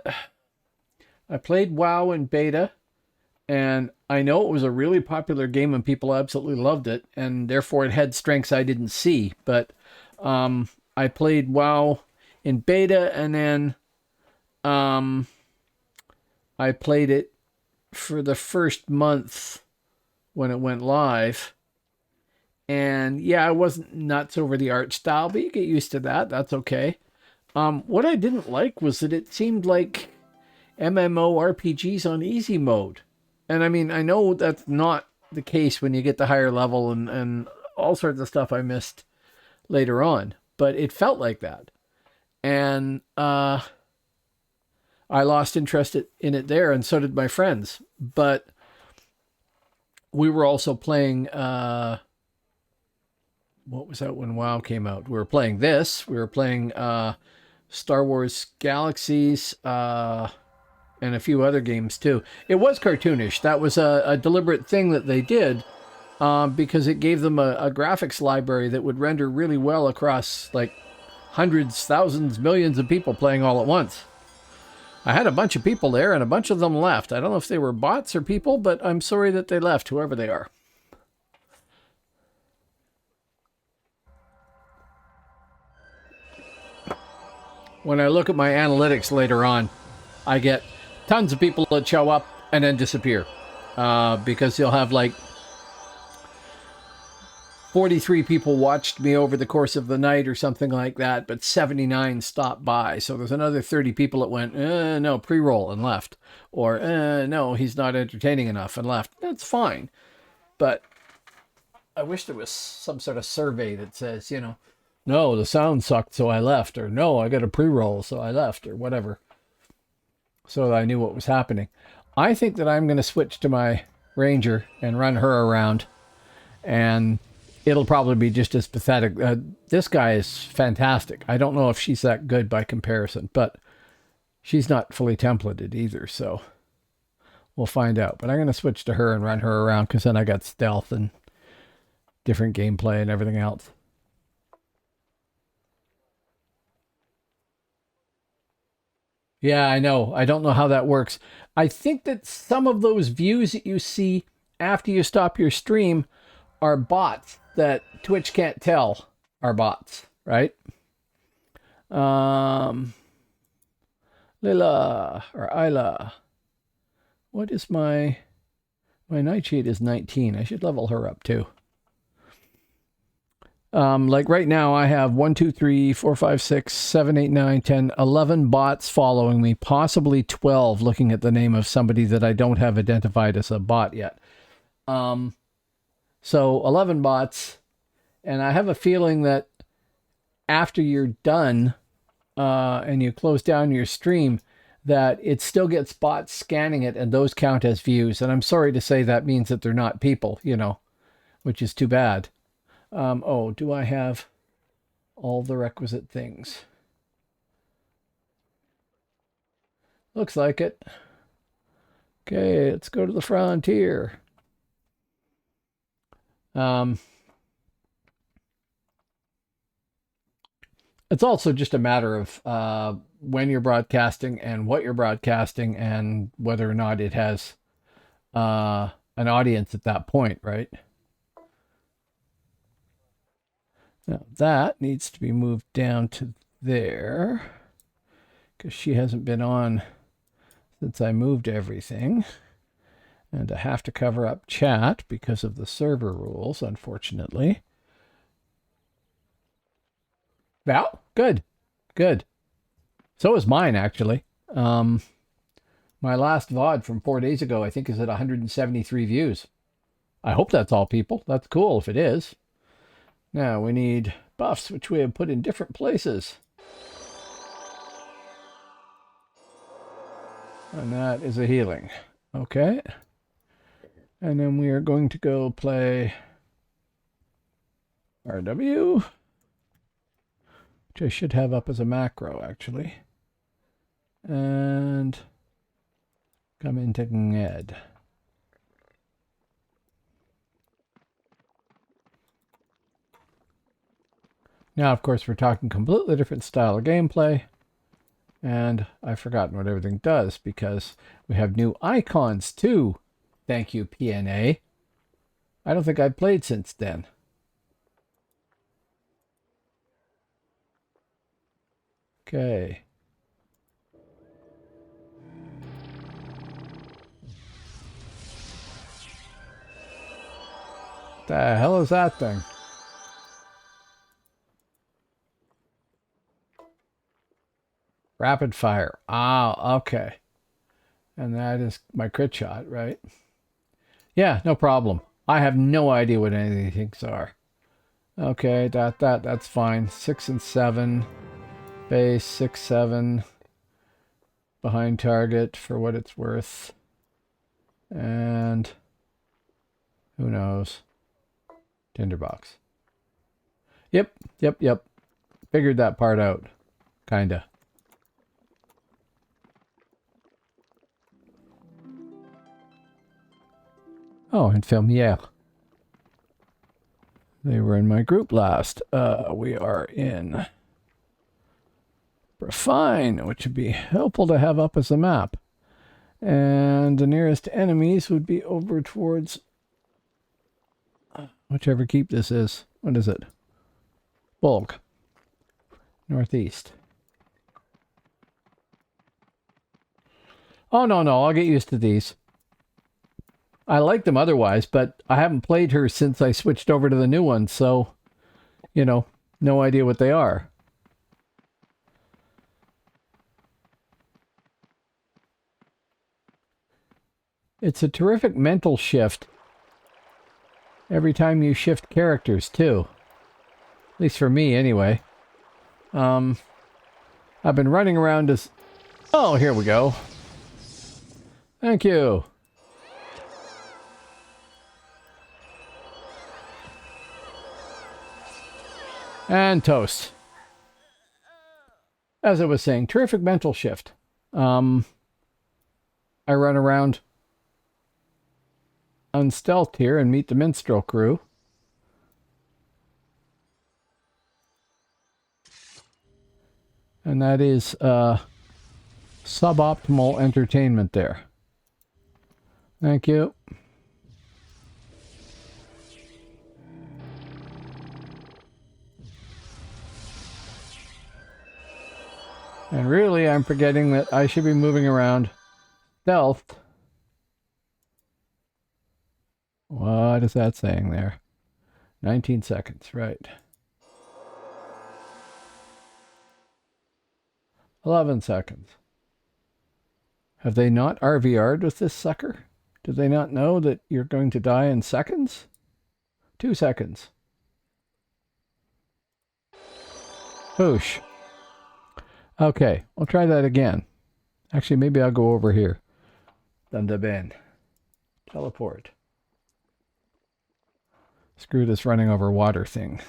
I played WoW in beta, and I know it was a really popular game and people absolutely loved it, and therefore it had strengths I didn't see. But I played WoW in beta, and then um, I played it for the first month when it went live. And yeah, I wasn't nuts over the art style, but you get used to that. That's okay. What I didn't like was that it seemed like MMORPGs on easy mode. And I mean, I know that's not the case when you get the higher level and all sorts of stuff I missed later on, but it felt like that. And I lost interest in it there, and so did my friends. But we were also playing, what was that when WoW came out? We were playing this. We were playing Star Wars Galaxies, and a few other games too. It was cartoonish. That was a deliberate thing that they did because it gave them a graphics library that would render really well across like hundreds, thousands, millions of people playing all at once. I had a bunch of people there, and a bunch of them left. I don't know if they were bots or people, but I'm sorry that they left, whoever they are. When I look at my analytics later on, I get tons of people that show up and then disappear because you'll have like 43 people watched me over the course of the night or something like that, but 79 stopped by. So there's another 30 people that went, no, pre-roll and left. Or, no, he's not entertaining enough and left. That's fine. But I wish there was some sort of survey that says, no, the sound sucked, so I left. Or, no, I got a pre-roll, so I left. Or whatever. So that I knew what was happening. I think that I'm going to switch to my Ranger and run her around. And it'll probably be just as pathetic. This guy is fantastic. I don't know if she's that good by comparison, but she's not fully templated either, so we'll find out. But I'm going to switch to her and run her around because then I got stealth and different gameplay and everything else. Yeah, I know. I don't know how that works. I think that some of those views that you see after you stop your stream are bots that Twitch can't tell are bots, right? Lila or Isla. What is my nightshade is 19. I should level her up too. Like right now I have 1, 2, 3, 4, 5, 6, 7, 8, 9, 10, 11 bots following me, possibly 12 looking at the name of somebody that I don't have identified as a bot yet. So 11 bots, and I have a feeling that after you're done and you close down your stream, that it still gets bots scanning it, and those count as views. And I'm sorry to say that means that they're not people, which is too bad. Oh, do I have all the requisite things? Looks like it. Okay, let's go to the frontier. It's also just a matter of when you're broadcasting and what you're broadcasting and whether or not it has an audience at that point, right? Now that needs to be moved down to there because she hasn't been on since I moved everything. And I have to cover up chat because of the server rules, unfortunately. Yeah, good. So is mine, actually. My last VOD from 4 days ago, I think, is at 173 views. I hope that's all people. That's cool if it is. Now we need buffs, which we have put in different places. And that is a healing. Okay. And then we are going to go play RW, which I should have up as a macro, actually. And come into Ned. Now, of course, we're talking completely different style of gameplay. And I've forgotten what everything does because we have new icons too. Thank you, PNA. I don't think I've played since then. Okay. The hell is that thing? Rapid fire. Ah, okay. And that is my crit shot, right? Yeah, no problem. I have no idea what any of these things are. Okay, that's fine. 6 and 7. Base 6, 7. Behind target for what it's worth. And who knows? Tinderbox. Yep. Figured that part out. Kinda. Oh, infirmière. They were in my group last. We are in Refine, which would be helpful to have up as a map. And the nearest enemies would be over towards whichever keep this is. What is it? Bulk. Northeast. Oh, no, I'll get used to these. I like them otherwise, but I haven't played her since I switched over to the new one, so, you know, no idea what they are. It's a terrific mental shift every time you shift characters, too. At least for me, anyway. I've been running around as... Oh, here we go. Thank you. And toast. As I was saying, terrific mental shift. I run around unstealthed here and meet the minstrel crew. And that is suboptimal entertainment there. Thank you. And really, I'm forgetting that I should be moving around stealth. What is that saying there? 19 seconds, right. 11 seconds. Have they not RVR'd with this sucker? Do they not know that you're going to die in seconds? 2 seconds. Whoosh. Okay, I'll try that again. Actually, maybe I'll go over here. Dundaben. Teleport. Screw this running over water thing.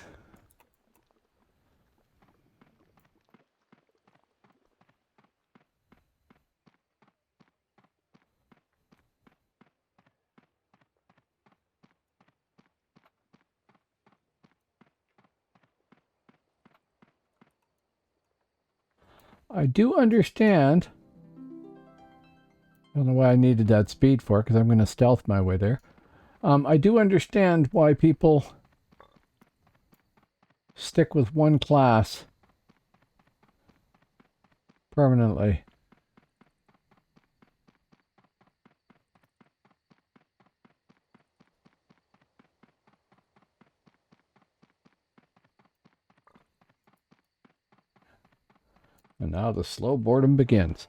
I do understand. I don't know why I needed that speed for, because I'm going to stealth my way there. I do understand why people stick with one class permanently. And now the slow boredom begins.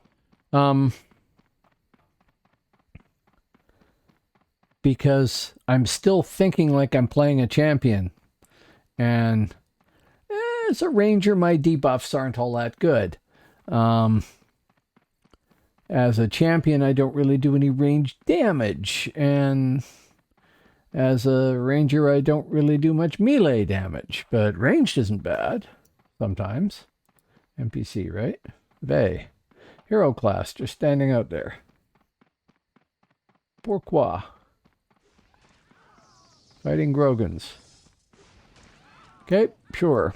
Because I'm still thinking like I'm playing a champion. And as a ranger, my debuffs aren't all that good. And As a champion, I don't really do any range damage, and as a ranger, I don't really do much melee damage, but ranged isn't bad sometimes. NPC, right? Vey. Hero class, just standing out there. Pourquoi? Fighting Grogans. Okay, sure.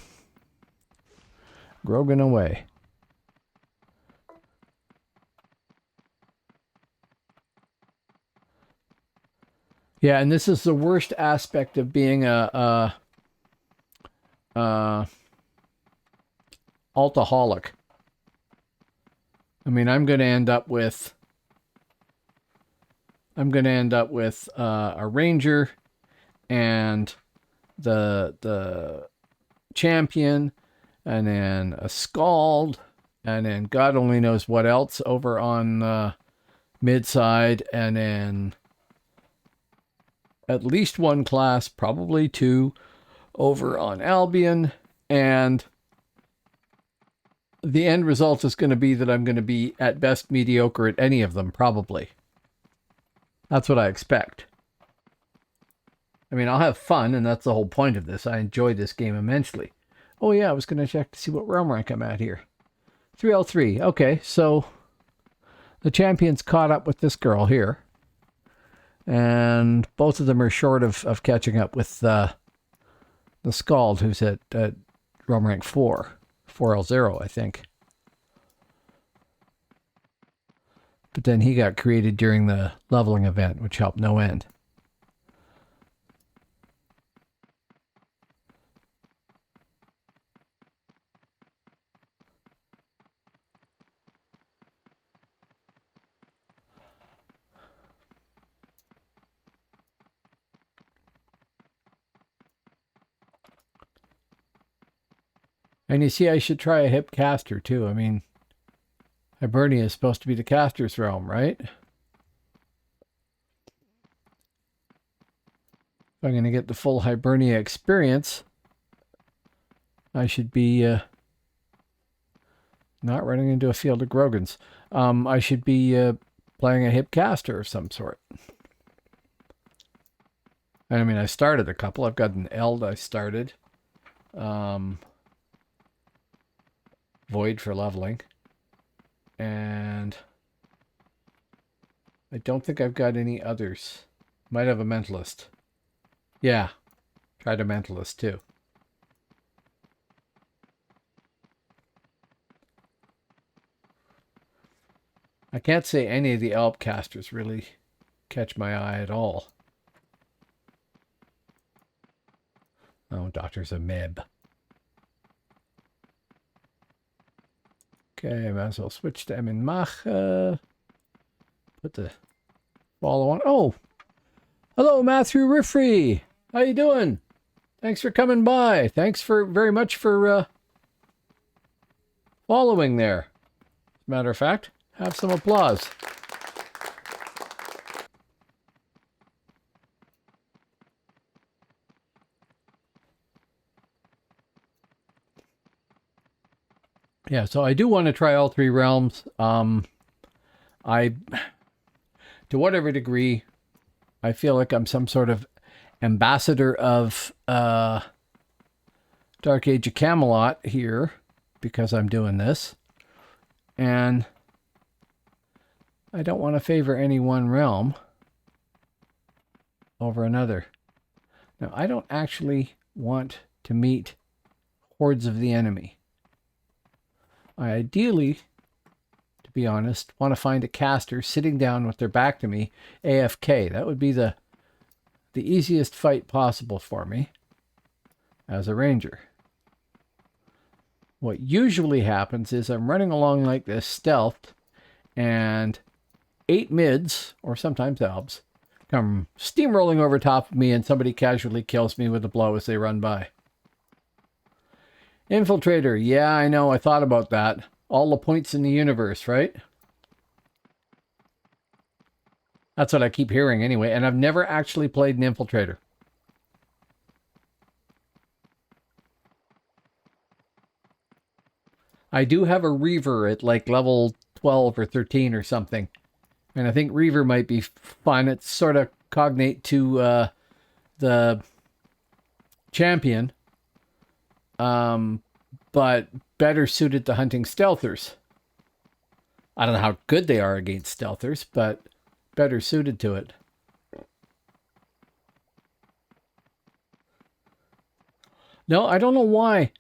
Grogan away. Yeah, and this is the worst aspect of being a altaholic. I mean, I'm going to end up with a ranger and the champion, and then a scald, and then God only knows what else over on mid-side, and then at least one class, probably two, over on Albion, and the end result is going to be that I'm going to be at best mediocre at any of them, probably. That's what I expect. I mean, I'll have fun, and that's the whole point of this. I enjoy this game immensely. Oh yeah, I was going to check to see what realm rank I'm at here. 303. Okay, so the champion's caught up with this girl here. And both of them are short of catching up with the Scald, who's at realm rank 4. 4L0, I think. But then he got created during the leveling event, which helped no end. And you see, I should try a hip caster too. I mean, Hibernia is supposed to be the caster's realm, right? If I'm going to get the full Hibernia experience, I should be not running into a field of Grogans. I should be playing a hip caster of some sort. I mean, I started a couple. I've got an Eld I started. Void for leveling. And I don't think I've got any others. Might have a mentalist. Yeah. Tried a mentalist too. I can't say any of the Alp casters really catch my eye at all. Oh, Doctor's a Meb. Okay, might as well switch to Emin Mach. Put the follow on. Oh, hello, Matthew Riffrey. How you doing? Thanks for coming by. Thanks very much for following there. As a matter of fact, have some applause. Yeah, so I do want to try all three realms. To whatever degree, I feel like I'm some sort of ambassador of Dark Age of Camelot here because I'm doing this. And I don't want to favor any one realm over another. Now, I don't actually want to meet hordes of the enemy. I ideally, to be honest, want to find a caster sitting down with their back to me, AFK. That would be the easiest fight possible for me as a ranger. What usually happens is I'm running along like this, stealthed, and 8 mids, or sometimes albs, come steamrolling over top of me and somebody casually kills me with a blow as they run by. Infiltrator, yeah, I know, I thought about that. All the points in the universe, right? That's what I keep hearing anyway, and I've never actually played an Infiltrator. I do have a Reaver at like level 12 or 13 or something. And I think Reaver might be fun. It's sort of cognate to the champion, but better suited to hunting stealthers. I don't know how good they are against stealthers, but better suited to it. No, I don't know why.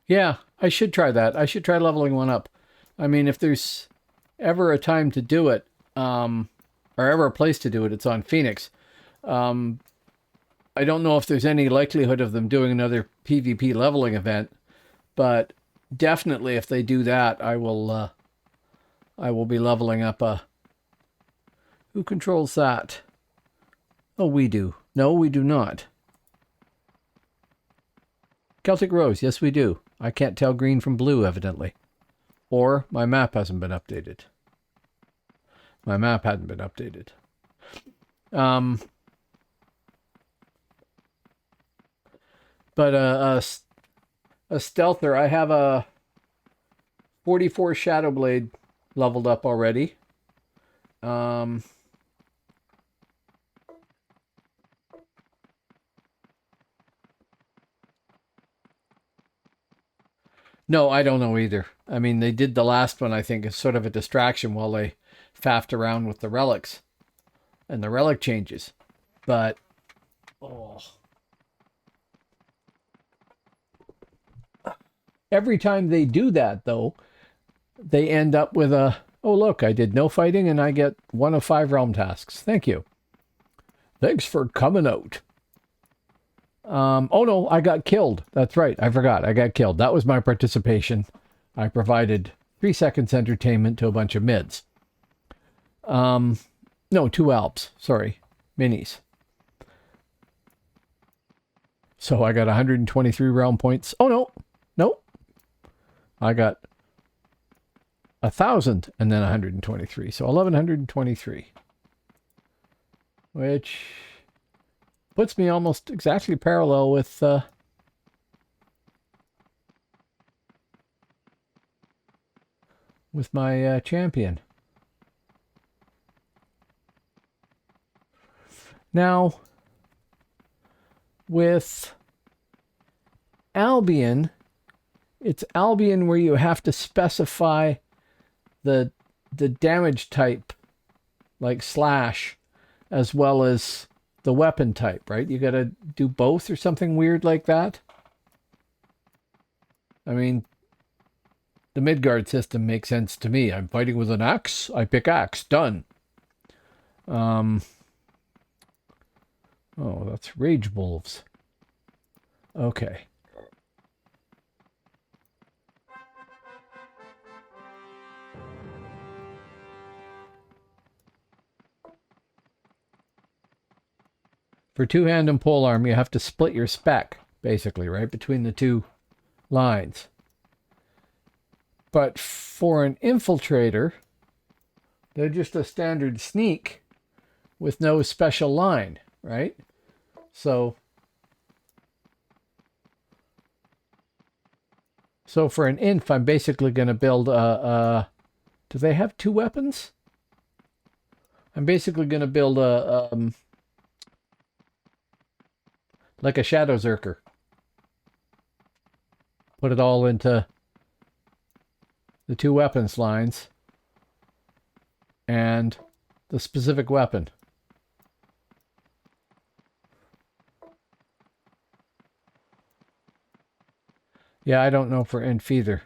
Yeah, I should try that. I should try leveling one up. I mean, if there's ever a time to do it, or ever a place to do it, it's on Phoenix. I don't know if there's any likelihood of them doing another PvP leveling event, but definitely if they do that, I will be leveling up a... Who controls that? Oh, we do. No, we do not. Celtic Rose, yes we do. I can't tell green from blue, evidently. Or my map hasn't been updated. My map hadn't been updated. But a stealther, I have a 44 Shadowblade leveled up already. No, I don't know either. I mean, they did the last one, I think, as sort of a distraction while they faffed around with the relics and the relic changes. But, oh. Every time they do that, though, they end up with a, oh, look, I did no fighting and I get 1 of 5 realm tasks. Thank you. Thanks for coming out. Oh, no, I got killed. That's right. I forgot. I got killed. That was my participation. I provided 3 seconds entertainment to a bunch of mids. No, 2 Alps. Sorry. Minis. So I got 123 realm points. Oh, no. No. I got 1,000 and then 123. So 1,123. Which puts me almost exactly parallel with my champion. Now, with Albion, it's Albion where you have to specify the damage type, like slash, as well as the weapon type, right? You got to do both or something weird like that. I mean, the Midgard system makes sense to me. I'm fighting with an axe. I pick axe. Done. Oh, that's Rage Wolves. Okay. For two-hand and polearm, you have to split your spec, basically, right, between the 2 lines. But for an infiltrator, they're just a standard sneak with no special line, right? So for an inf, I'm basically going to build a... Do they have 2 weapons? I'm basically going to build a... like a Shadow Zerker. Put it all into the 2 weapons lines and the specific weapon. Yeah, I don't know for inf either.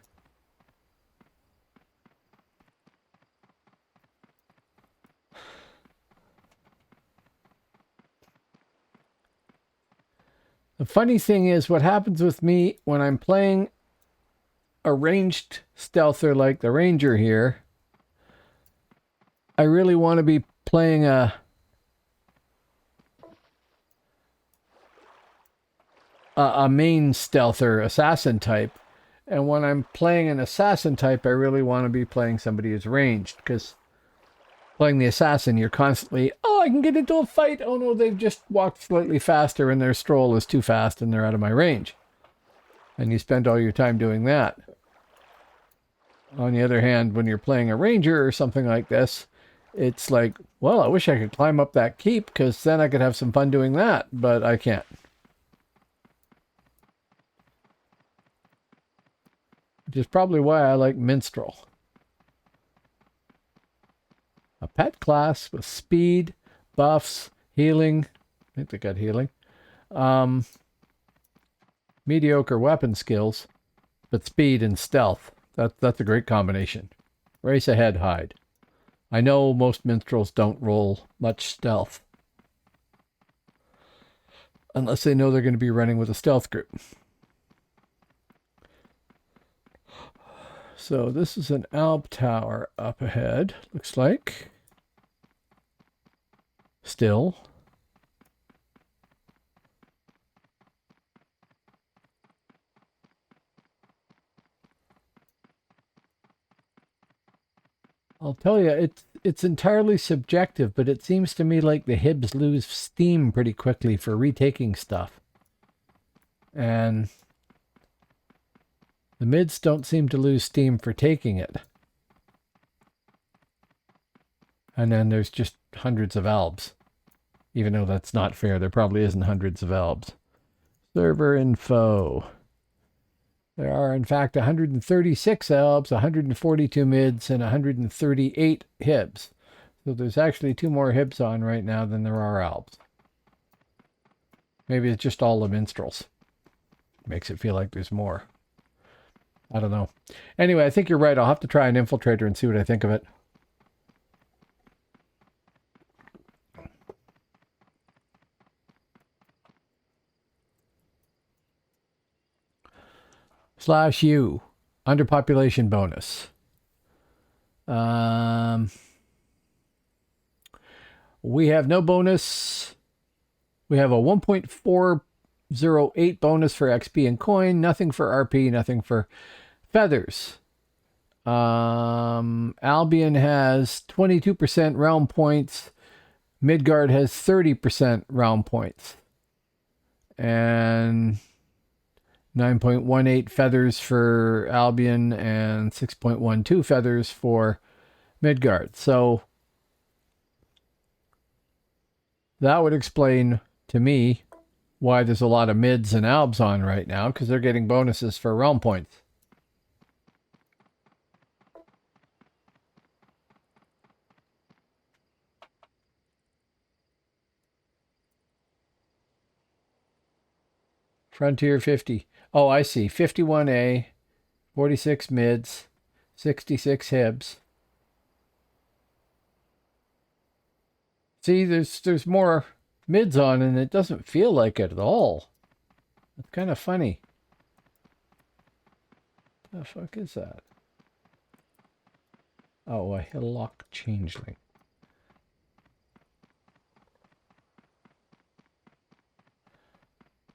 The funny thing is, what happens with me when I'm playing a ranged stealther like the Ranger here, I really want to be playing a main stealther assassin type. And when I'm playing an assassin type, I really want to be playing somebody who's ranged, because playing the assassin, you're constantly, oh, I can get into a fight. Oh no, they've just walked slightly faster and their stroll is too fast and they're out of my range. and you spend all your time doing that. On the other hand, when you're playing a ranger or something like this, it's like, well, I wish I could climb up that keep because then I could have some fun doing that, but I can't. Which is probably why I like minstrel. A pet class with speed, buffs, healing. I think they got healing. Mediocre weapon skills, but speed and stealth. That's a great combination. Race ahead, hide. I know most minstrels don't roll much stealth. Unless they know they're going to be running with a stealth group. So this is an Alp tower up ahead, looks like. Still. I'll tell you, it's entirely subjective, but it seems to me like the Hibs lose steam pretty quickly for retaking stuff. And the mids don't seem to lose steam for taking it. And then there's just hundreds of albs. Even though that's not fair, there probably isn't hundreds of albs. Server info. There are, in fact, 136 albs, 142 mids, and 138 hibs. So there's actually 2 more hibs on right now than there are albs. Maybe it's just all the minstrels. Makes it feel like there's more. I don't know. Anyway, I think you're right. I'll have to try an infiltrator and see what I think of it. /U, underpopulation bonus. We have no bonus. We have a 1.408 bonus for XP and coin, nothing for RP, nothing for feathers. Albion has 22% realm points. Midgard has 30% realm points. And 9.18 feathers for Albion and 6.12 feathers for Midgard. So that would explain to me why there's a lot of mids and albs on right now, because they're getting bonuses for realm points. Frontier 50. Oh, I see. 51A, 46 mids, 66 hibs. See, there's more mids on, and it doesn't feel like it at all. It's kind of funny. What the fuck is that? Oh, a hillock changeling.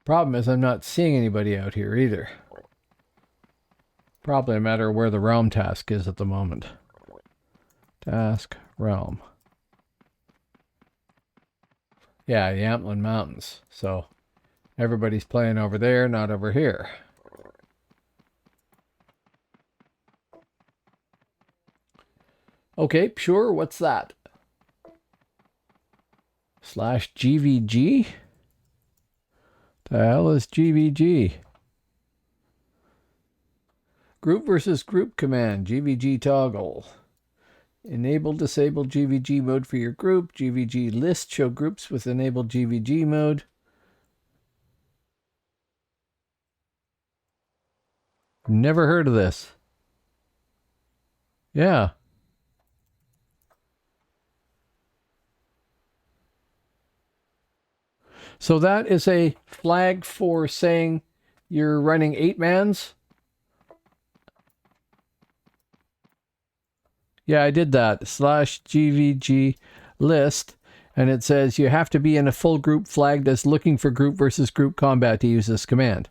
Problem is I'm not seeing anybody out here either. Probably a matter of where the realm task is at the moment. Task, realm. Yeah, the Amtland Mountains. So everybody's playing over there, not over here. Okay, sure. What's that? /GVG? The hell is GVG? Group versus group command. GVG toggle. Enable disable GVG mode for your group. GVG list show groups with enabled GVG mode. Never heard of this. Yeah. So that is a flag for saying you're running 8-mans? Yeah, I did that. /GVG list. And it says you have to be in a full group flagged as looking for group versus group combat to use this command.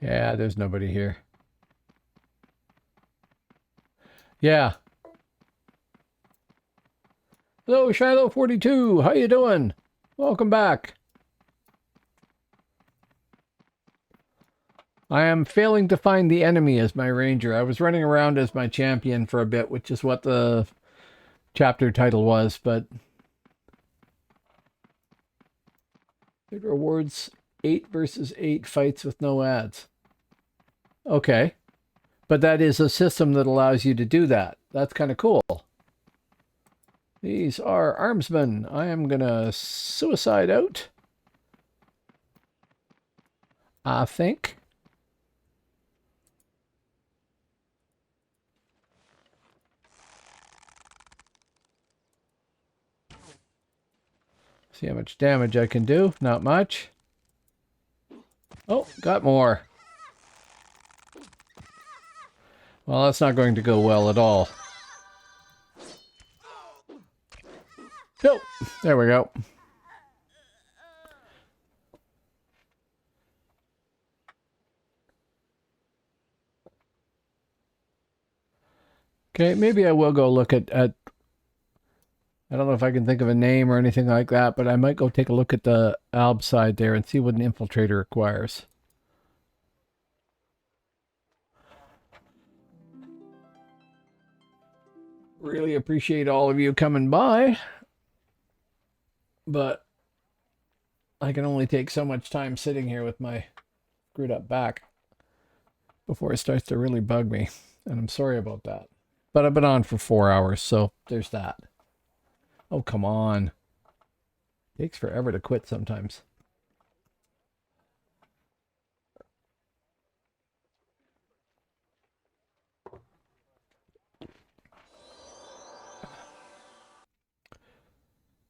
Yeah, there's nobody here. Yeah. Hello, Shiloh42. How you doing? Welcome back. I am failing to find the enemy as my ranger. I was running around as my champion for a bit, which is what the chapter title was, but it rewards 8 versus 8 fights with no ads. Okay. But that is a system that allows you to do that. That's kind of cool. These are armsmen. I am going to suicide out. I think. See how much damage I can do. Not much. Oh, got more. Well, that's not going to go well at all. Nope. There we go. Okay, maybe I will go look at I don't know if I can think of a name or anything like that, but I might go take a look at the alb side there and see what an infiltrator requires. Really appreciate all of you coming by, but I can only take so much time sitting here with my screwed up back before it starts to really bug me, and I'm sorry about that. But I've been on for 4 hours, so there's that. Oh, come on. It takes forever to quit sometimes.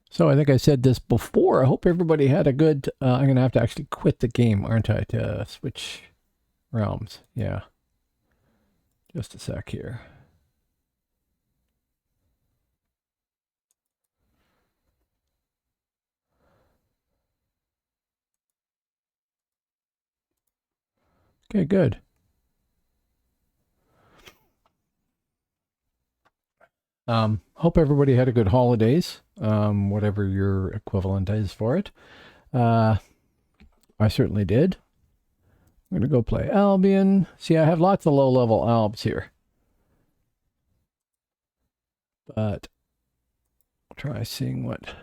So I think I said this before. I hope everybody had a good... I'm going to have to actually quit the game, aren't I, to switch realms. Yeah. Just a sec here. Okay, good. Hope everybody had a good holidays, whatever your equivalent is for it. I certainly did. I'm going to go play Albion. See, I have lots of low-level albs here. But I'll try seeing what...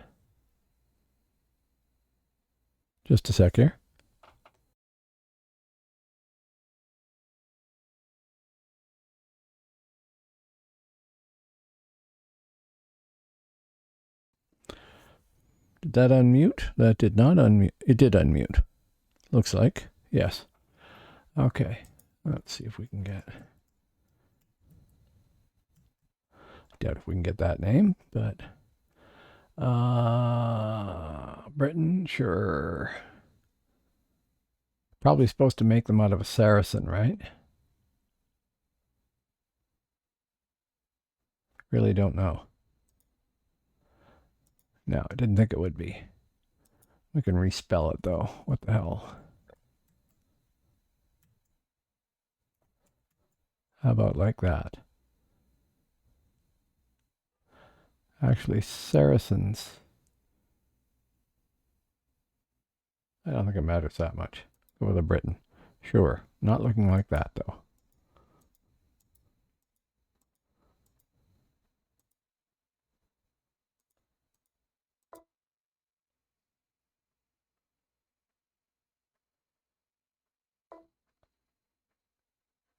Just a sec here. Did that unmute? That did not unmute. It did unmute. Looks like. Yes. Okay. Let's see if we can get... Doubt if we can get that name, but... Britain, sure. Probably supposed to make them out of a Saracen, right? Really don't know. No, I didn't think it would be. We can respell it, though. What the hell? How about like that? Actually, Saracens. I don't think it matters that much. Go with a Britain. Sure. Not looking like that, though.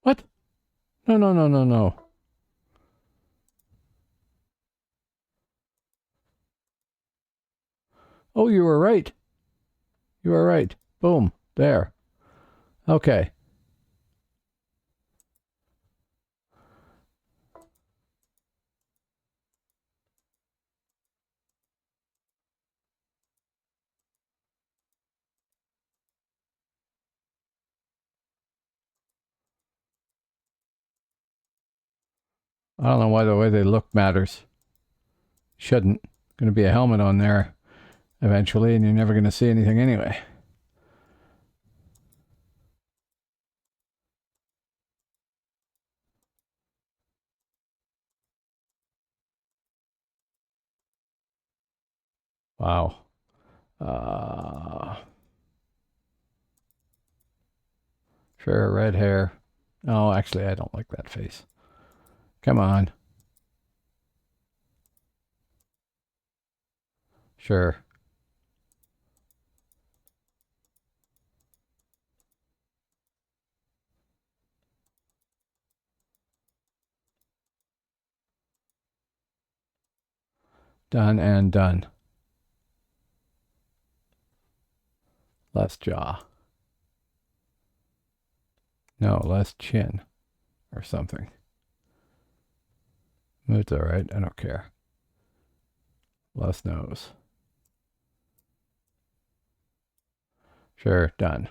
What? No, no, no, no, no. Oh, you were right. You were right. Boom. There. Okay. I don't know why the way they look matters. Shouldn't. Going to be a helmet on there eventually, and you're never going to see anything anyway. Wow. Sure, red hair. Oh, actually, I don't like that face. Come on. Sure. Done and done. Less jaw. No, less chin or something. It's all right. I don't care. Less nose. Sure, done.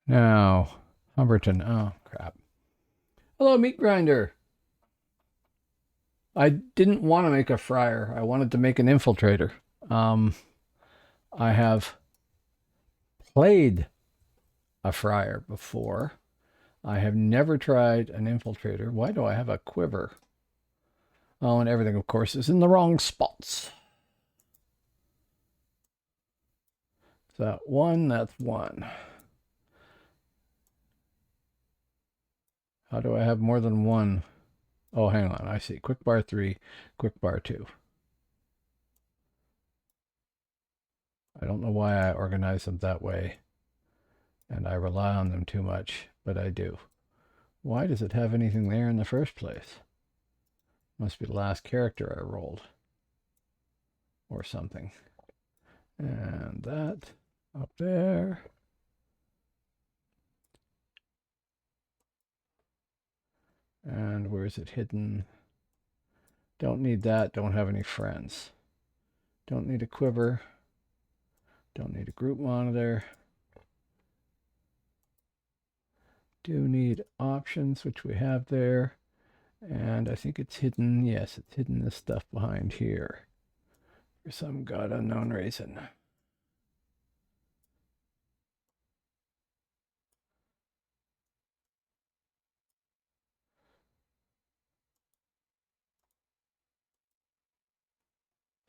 Now, Humberton. Oh, crap. Hello, meat grinder. I didn't want to make a fryer. I wanted to make an infiltrator. Um, I have played a fryer before. I have never tried an infiltrator. Why do I have a quiver? Oh, and everything, of course, is in the wrong spots. So one, that's one. How do I have more than one? Oh, hang on. I see. Quick bar 3, quick bar 2. I don't know why I organize them that way, and I rely on them too much, but I do. Why does it have anything there in the first place? Must be the last character I rolled or something. And that up there. And where is it hidden? Don't need that. Don't have any friends. Don't need a quiver. Don't need a group monitor. Do need options, which we have there. And I think it's hidden. Yes, it's hidden this stuff behind here for some god unknown reason.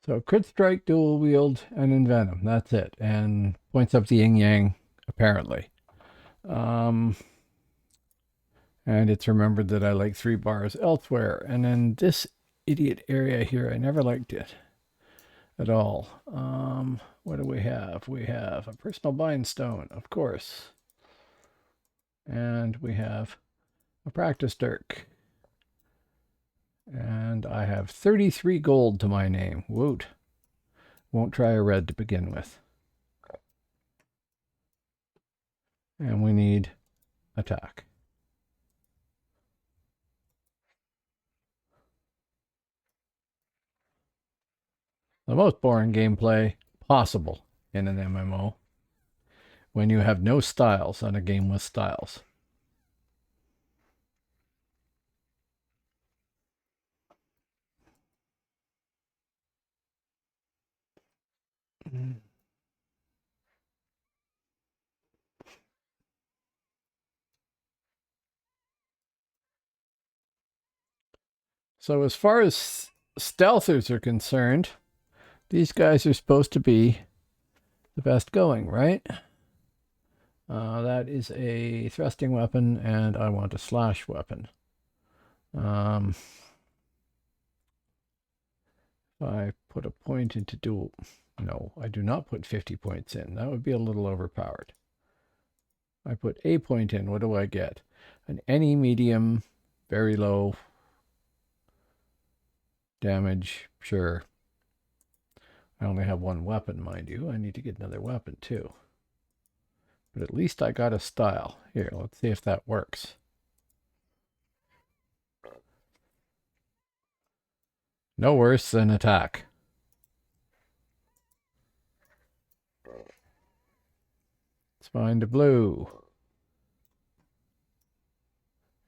So crit strike, dual wield, and envenom. That's it. And points up the yin yang, apparently. And it's remembered that I like 3 bars elsewhere. And then this idiot area here, I never liked it at all. What do we have? We have a personal bind stone, of course. And we have a practice dirk. And I have 33 gold to my name. Woot. Won't try a red to begin with. And we need attack. The most boring gameplay possible in an MMO when you have no styles on a game with styles. So as far as stealthers are concerned, these guys are supposed to be the best going, right? That is a thrusting weapon, and I want a slash weapon. I put a point into dual. No, I do not put 50 points in. That would be a little overpowered. I put a point in. What do I get? An any medium, very low damage. Sure. I only have one weapon, mind you. I need to get another weapon too. But at least I got a style. Here, let's see if that works. No worse than attack. Let's find a blue.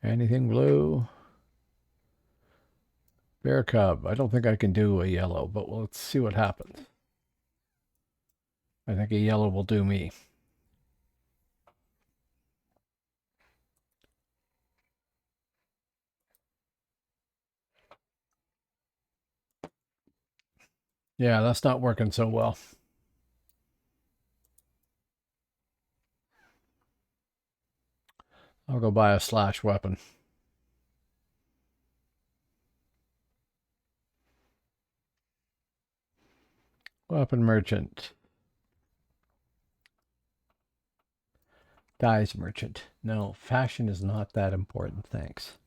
Anything blue? Bear cub. I don't think I can do a yellow, but let's see what happens. I think a yellow will do me. Yeah, that's not working so well. I'll go buy a slash weapon. Weapon merchant. Dyes merchant. No, fashion is not that important, thanks.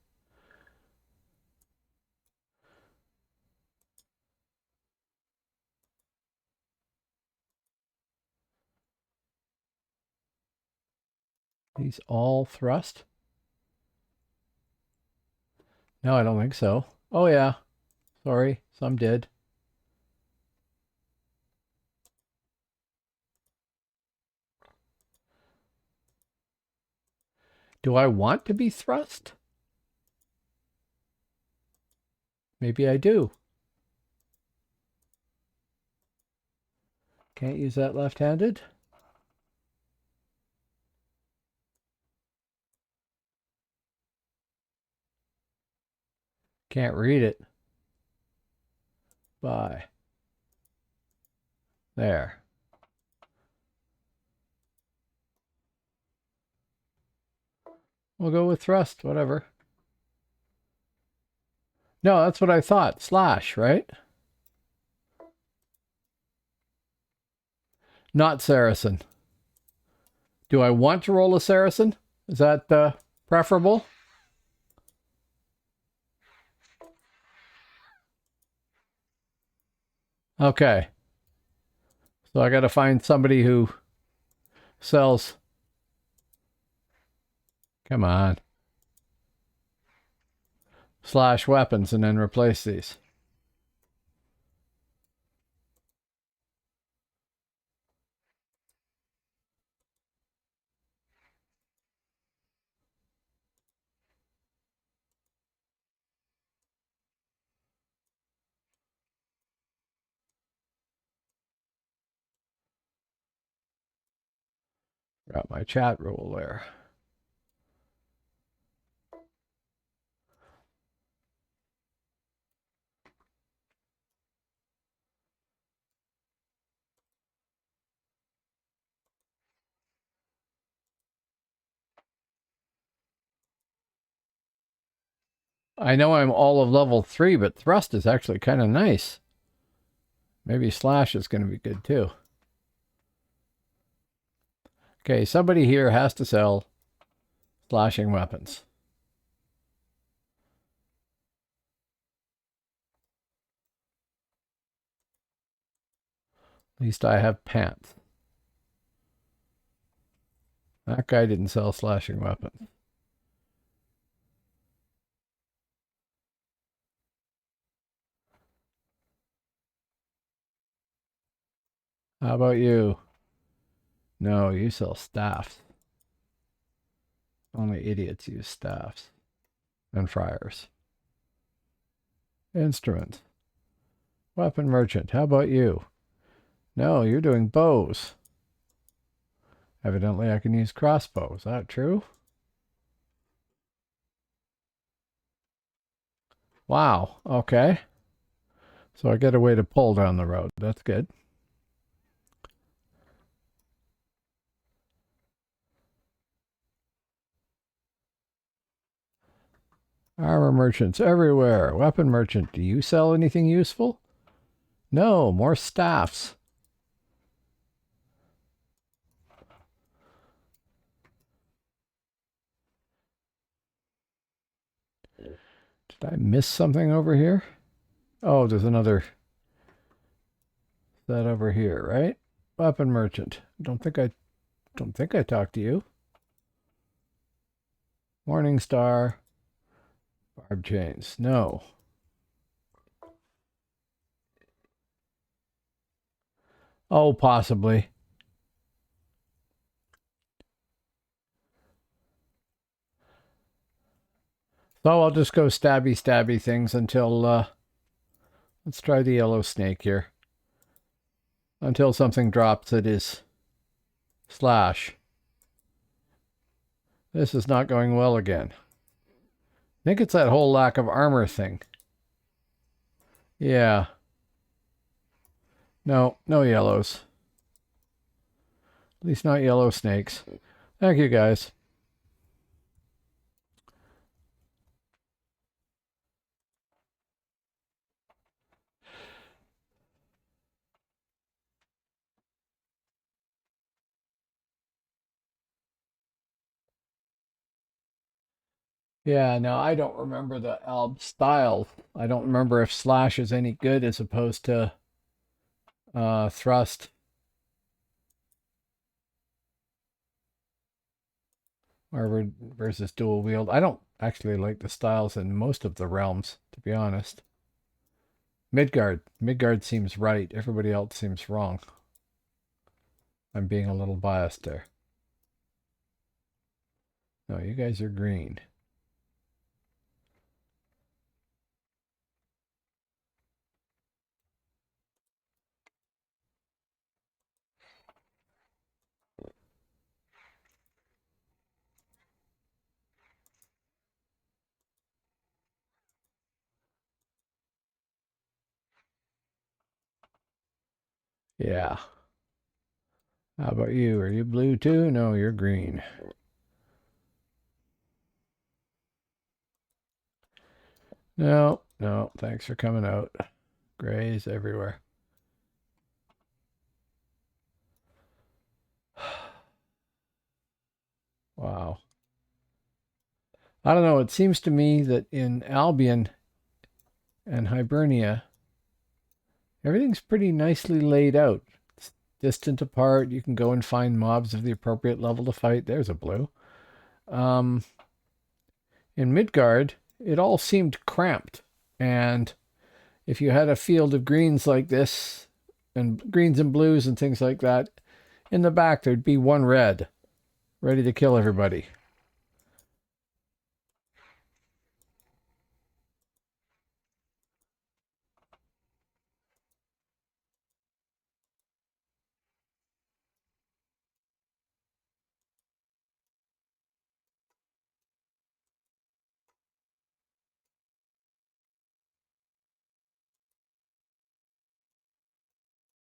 These all thrust? No, I don't think so. Oh yeah, sorry, some did. Do I want to be thrust? Maybe I do. Can't use that left-handed. Can't read it. Bye. There. We'll go with thrust, whatever. No, that's what I thought. Slash, right? Not Saracen. Do I want to roll a Saracen? Is that preferable? Okay. So I got to find somebody who sells. Come on. Slash weapons and then replace these. Got my chat rule there. I know I'm all of level 3, but thrust is actually kind of nice. Maybe slash is going to be good too. Okay, somebody here has to sell slashing weapons. At least I have pants. That guy didn't sell slashing weapons. How about you? No, you sell staffs. Only idiots use staffs. And friars. Instruments. Weapon merchant. How about you? No, you're doing bows. Evidently I can use crossbows. Is that true? Wow. Okay. So I get a way to pull down the road. That's good. Armor merchants everywhere. Weapon merchant. Do you sell anything useful? No, more staffs. Did I miss something over here? Oh, there's another that over here, right? Weapon merchant. Don't think I talked to you. Morning Star. Barb chains. No. Oh, possibly. So I'll just go stabby things until let's try the yellow snake here. Until something drops that is slash. This is not going well again. I think it's that whole lack of armor thing. Yeah. No, no yellows. At least not yellow snakes. Thank you, guys. Yeah, no, I don't remember the alb style. I don't remember if slash is any good as opposed to thrust or versus dual wield. I don't actually like the styles in most of the realms, to be honest. Midgard seems right. Everybody else seems wrong. I'm being a little biased there. No, you guys are green. Yeah. How about you? Are you blue too? No, you're green. No, no, thanks for coming out. Grays everywhere. Wow. I don't know. It seems to me that in Albion and Hibernia, everything's pretty nicely laid out. It's distant apart. You can go and find mobs of the appropriate level to fight. There's a blue. Um, in Midgard, it all seemed cramped. And if you had a field of greens like this, and greens and blues and things like that, in the back there'd be one red, ready to kill everybody.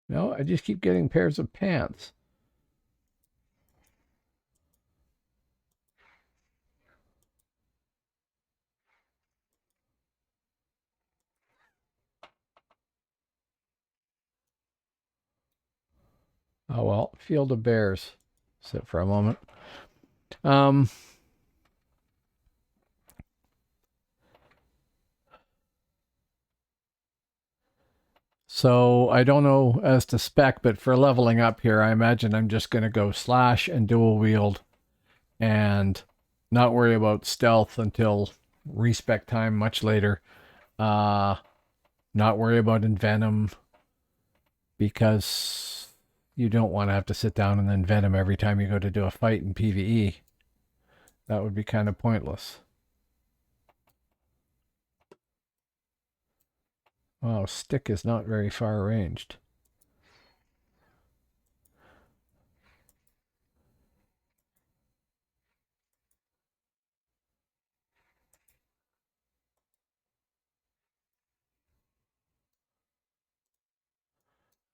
No, I just keep getting pairs of pants. Oh well, field of bears. Sit for a moment. Um, so I don't know as to spec, but for leveling up here, I imagine I'm just going to go slash and dual wield and not worry about stealth until respec time much later. Uh, not worry about envenom because you don't want to have to sit down and envenom every time you go to do a fight in PvE. That would be kind of pointless. Wow, stick is not very far ranged.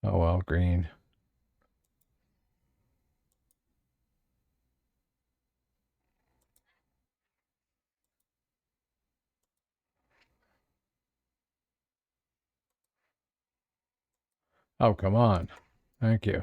Oh well, green. Oh, come on. Thank you.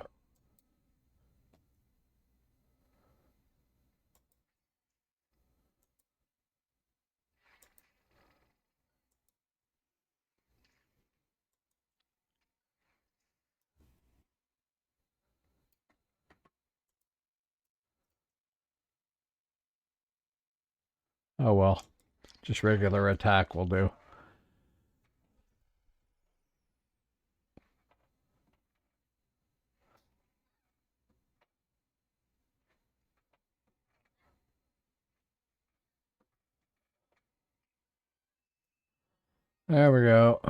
Oh well, just regular attack will do. There we go.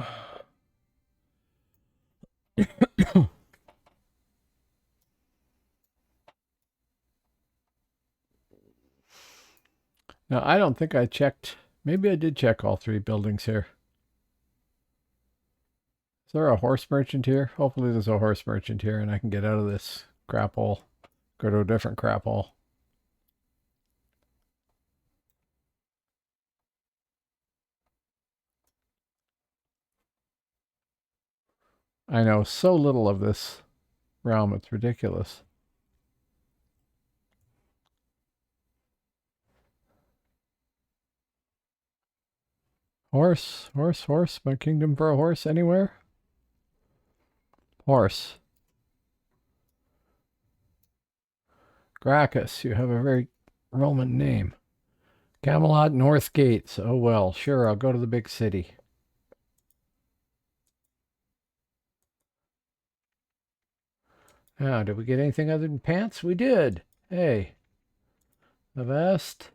Now, I don't think I checked. Maybe I did check all three buildings here. Is there a horse merchant here? Hopefully there's a horse merchant here and I can get out of this crap hole. Go to a different crap hole. I know so little of this realm, it's ridiculous. Horse, horse, horse. My kingdom for a horse anywhere? Horse. Gracchus, you have a very Roman name. Camelot North Gates. Oh well, sure, I'll go to the big city. Now, did we get anything other than pants? We did. Hey. The vest.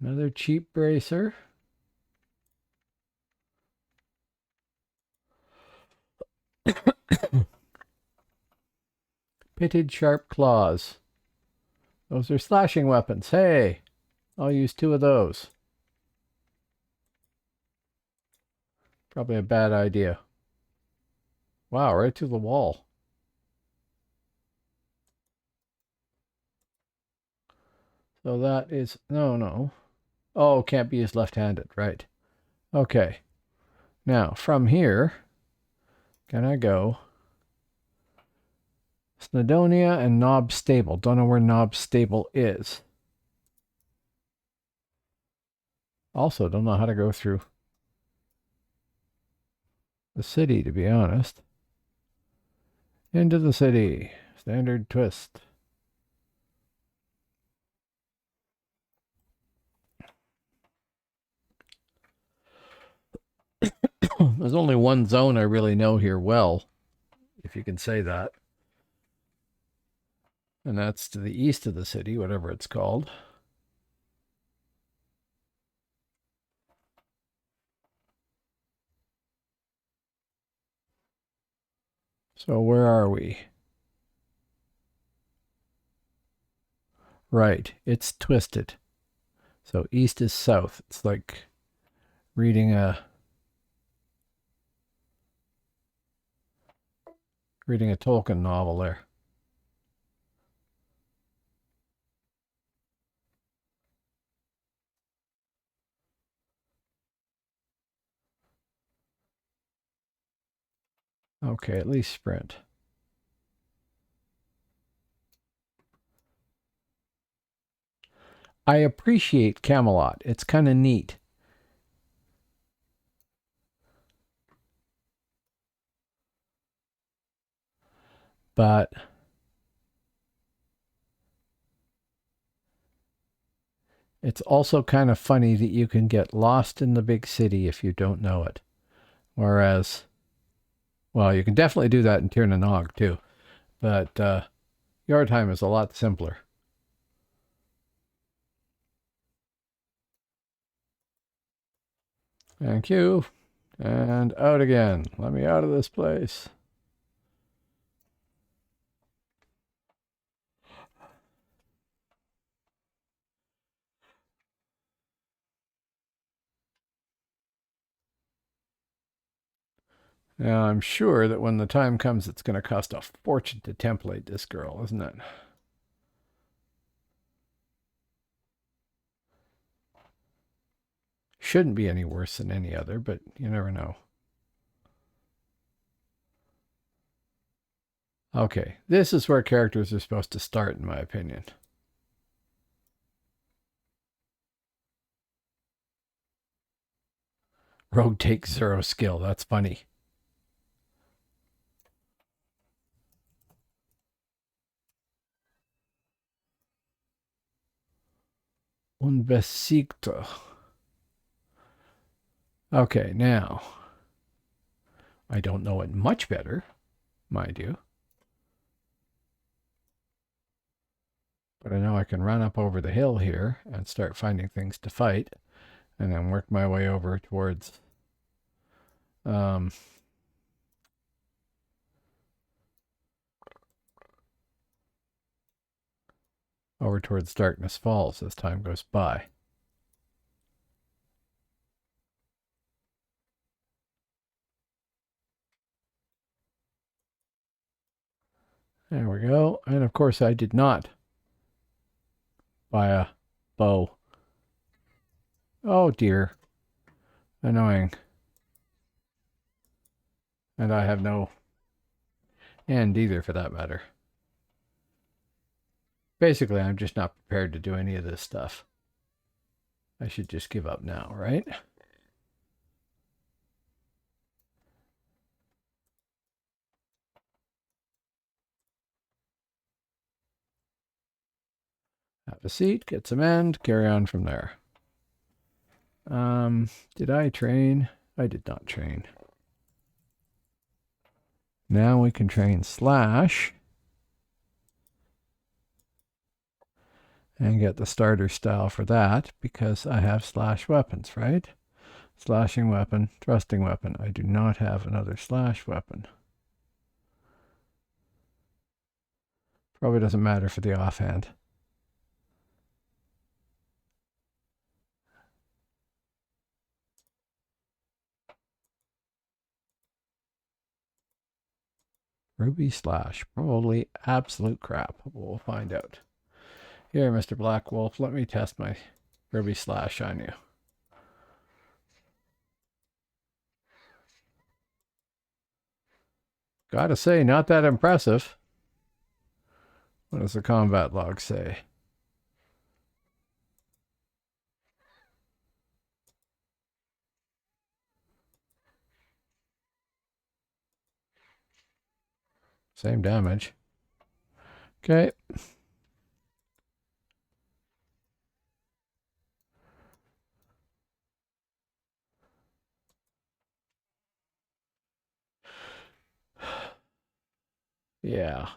Another cheap bracer. Pitted sharp claws. Those are slashing weapons. Hey, I'll use 2 of those. Probably a bad idea. Wow, right to the wall. So that is, no. Oh, can't be used left-handed, right. Okay. Now, from here, can I go? Snowdonia and Knob Stable. Don't know where Knob Stable is. Also, don't know how to go through the city, to be honest. Into the city. Standard twist. There's only one zone I really know here well, if you can say that. And that's to the east of the city, whatever it's called. So where are we? Right, it's twisted. So east is south. It's like reading a Tolkien novel there. Okay, at least sprint. I appreciate Camelot. It's kind of neat. But it's also kind of funny that you can get lost in the big city if you don't know it. Whereas, well, you can definitely do that in Tir na Nog too. But Yordheim is a lot simpler. Thank you. And out again. Let me out of this place. Now, I'm sure that when the time comes, it's going to cost a fortune to template this girl, isn't it? Shouldn't be any worse than any other, but you never know. Okay, this is where characters are supposed to start, in my opinion. Rogue takes 0 skill. That's funny. Unbesiegter. Okay, now. I don't know it much better, mind you. But I know I can run up over the hill here and start finding things to fight. And then work my way over towards Darkness Falls as time goes by. There we go. And of course I did not buy a bow. Oh dear. Annoying. And I have no end either, for that matter. Basically, I'm just not prepared to do any of this stuff. I should just give up now, right? Have a seat, get some end, carry on from there. Did I train? I did not train. Now we can train slash and get the starter style for that, because I have slash weapons, right? Slashing weapon, thrusting weapon. I do not have another slash weapon. Probably doesn't matter for the offhand. Ruby slash, probably absolute crap. We'll find out. Here, Mr. Black Wolf, let me test my Ruby slash on you. Gotta say, not that impressive. What does the combat log say? Same damage. Okay. Yeah.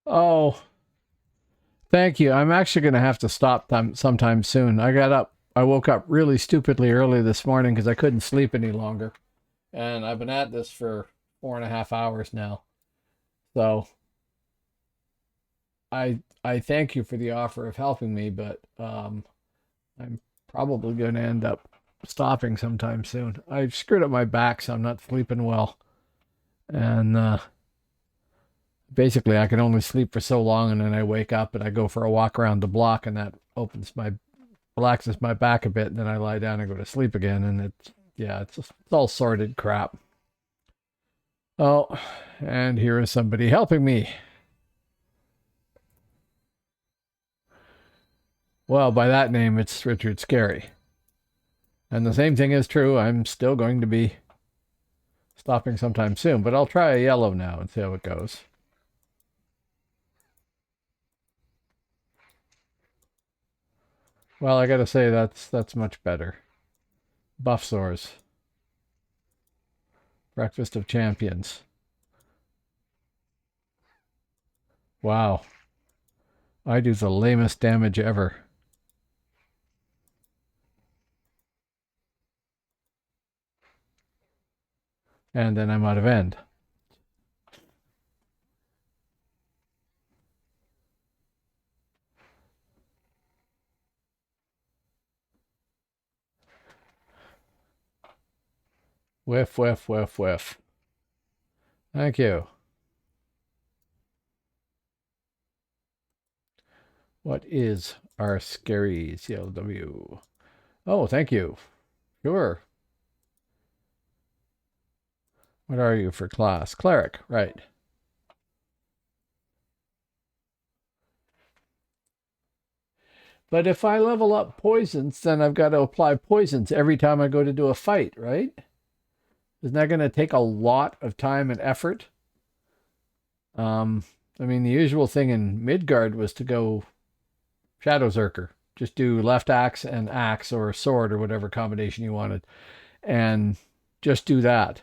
Oh, thank you. I'm actually going to have to stop sometime soon. I woke up really stupidly early this morning because I couldn't sleep any longer. And I've been at this for 4.5 hours now. So I thank you for the offer of helping me, but I'm probably going to end up stopping sometime soon. I screwed up my back, so I'm not sleeping well. And basically, I can only sleep for so long, and then I wake up and I go for a walk around the block, and that relaxes my back a bit, and then I lie down and go to sleep again, and it's all sorted crap. Oh, and here is somebody helping me. Well, by that name, it's Richard Scary. And the same thing is true. I'm still going to be stopping sometime soon, but I'll try a yellow now and see how it goes. Well, I gotta say that's much better. Buff sores. Breakfast of Champions. Wow. I do the lamest damage ever. And then I'm out of end. Whiff, whiff, whiff, whiff. Thank you. What is our scary CLW? Oh, thank you. Sure. What are you for class? Cleric, right. But if I level up poisons, then I've got to apply poisons every time I go to do a fight, right? Isn't that going to take a lot of time and effort? I mean, the usual thing in Midgard was to go Shadow Zerker. Just do left axe and axe or sword or whatever combination you wanted. And just do that.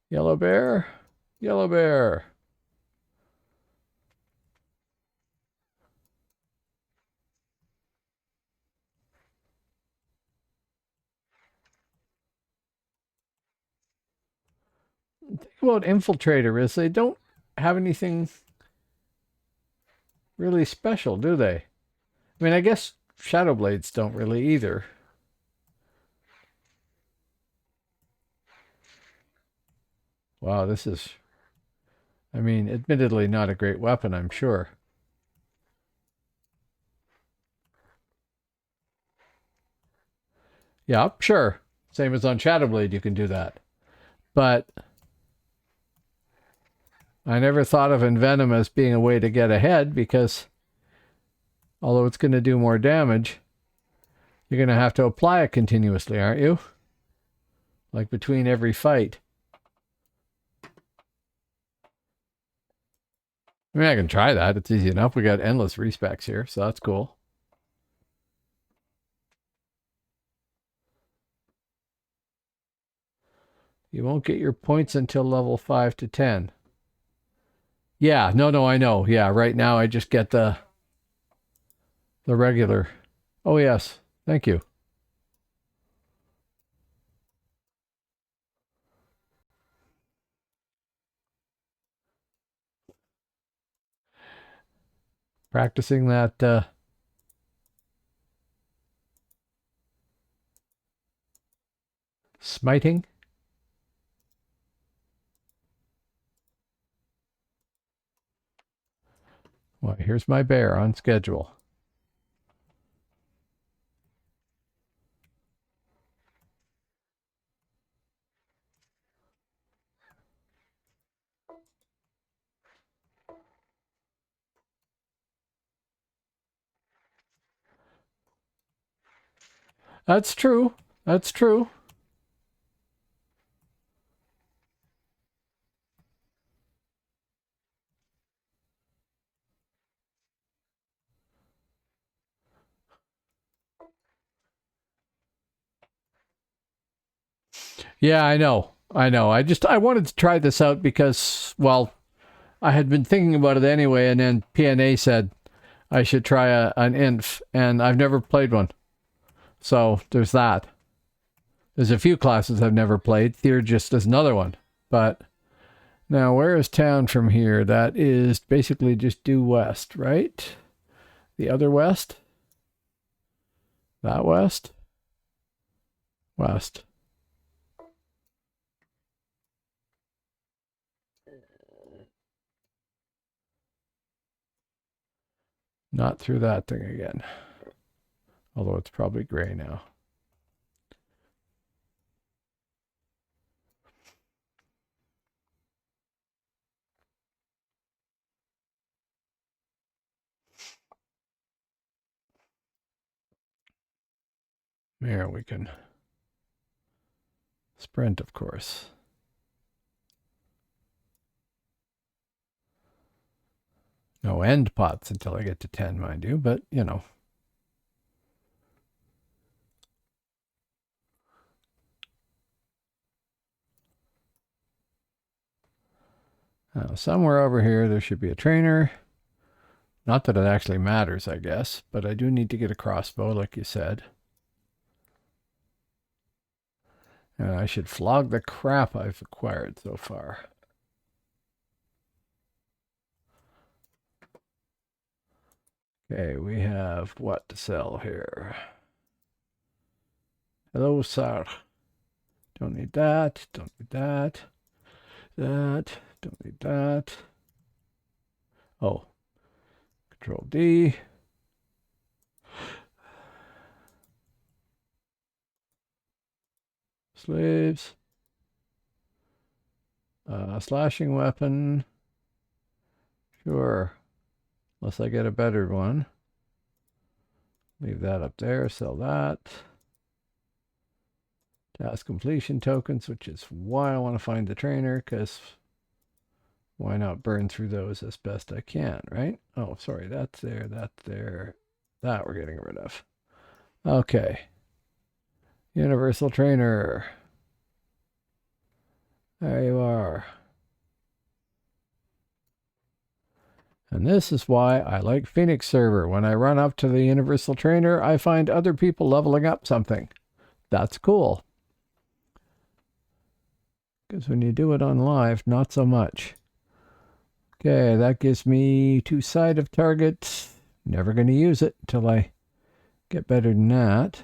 Yellow bear. Yellow bear. The thing about Infiltrator is they don't have anything really special, do they? I mean, I guess Shadow Blades don't really either. Wow, this is, I mean, admittedly not a great weapon, I'm sure. Yeah, sure. Same as on Shadow Blade, you can do that. But I never thought of Envenom as being a way to get ahead because although it's going to do more damage, you're going to have to apply it continuously, aren't you? Like between every fight. I mean, I can try that. It's easy enough. We got endless respecs here, so that's cool. You won't get your points until level 5 to 10. Yeah, no, I know. Yeah, right now I just get the regular. Oh, yes. Thank you. Practicing that smiting. Well, here's my bear on schedule. That's true. That's true. Yeah, I know. I know. I wanted to try this out because, well, I had been thinking about it anyway, and then PNA said I should try an inf, and I've never played one. So there's that. There's a few classes I've never played. Theurgist is another one. But now, where is town from here? That is basically just due west, right? The other west? That west? West. Not through that thing again. Although it's probably gray now. There we can sprint, of course. No end pots until I get to 10, mind you, but you know. Now, somewhere over here, there should be a trainer. Not that it actually matters, I guess, but I do need to get a crossbow, like you said. And I should flog the crap I've acquired so far. Okay, we have what to sell here. Hello, sir. Don't need that. Don't need that. That. Don't need that. Oh. Control D. Slaves. Slashing weapon. Sure. Unless I get a better one. Leave that up there. Sell that. Task completion tokens, which is why I want to find the trainer, because why not burn through those as best I can, right? Oh, sorry, that's there, that's there. That we're getting rid of. Okay. Universal Trainer. There you are. And this is why I like Phoenix Server. When I run up to the Universal Trainer, I find other people leveling up something. That's cool. Because when you do it on live, not so much. Okay, that gives me 2 side of target. Never going to use it until I get better than that.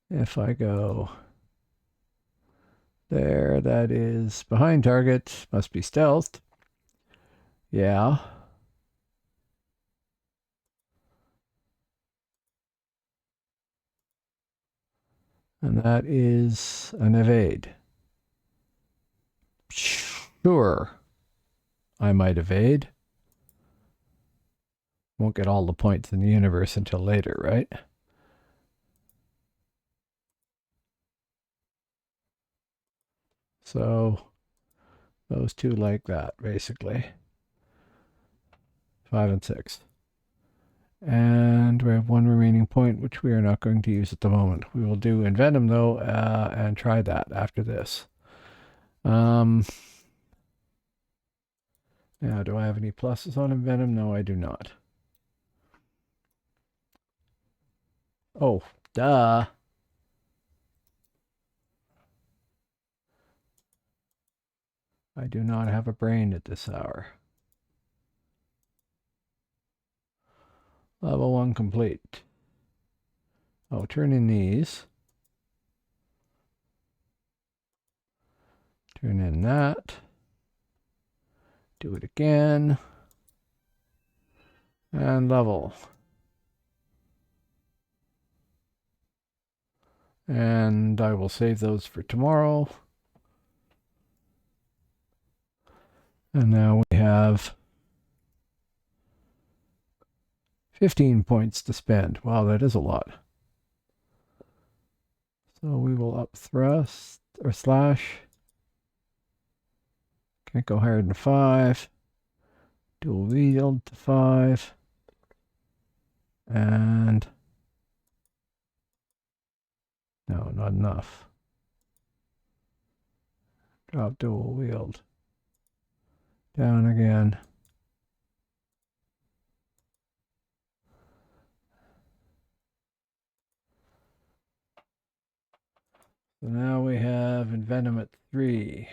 If I go there, that is behind target. Must be stealthed. Yeah. And that is an evade. Sure. I might evade. Won't get all the points in the universe until later, right? So those two like that, basically. 5 and 6. And we have 1 remaining point, which we are not going to use at the moment. We will do Envenom, though, and try that after this. Now, do I have any pluses on Envenom? No, I do not. Oh, duh. I do not have a brain at this hour. Level 1 complete. Oh, turn in these. Turn in that. Do it again. And level. And I will save those for tomorrow. And now we have 15 points to spend. Wow, that is a lot. So we will up thrust or slash. Can't go higher than 5. Dual wield to 5. And no, not enough. Drop dual wield. Down again. So now we have Envenom at 3.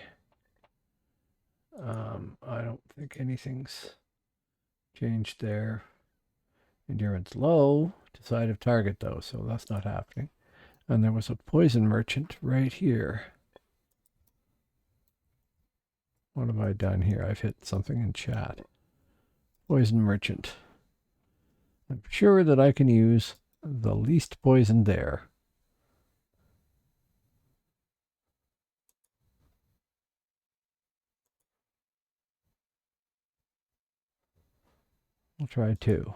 I don't think anything's changed there. Endurance low to side of target though, so that's not happening. And there was a poison merchant right here. What have I done here? I've hit something in chat. Poison merchant. I'm sure that I can use the least poison there. We'll try 2.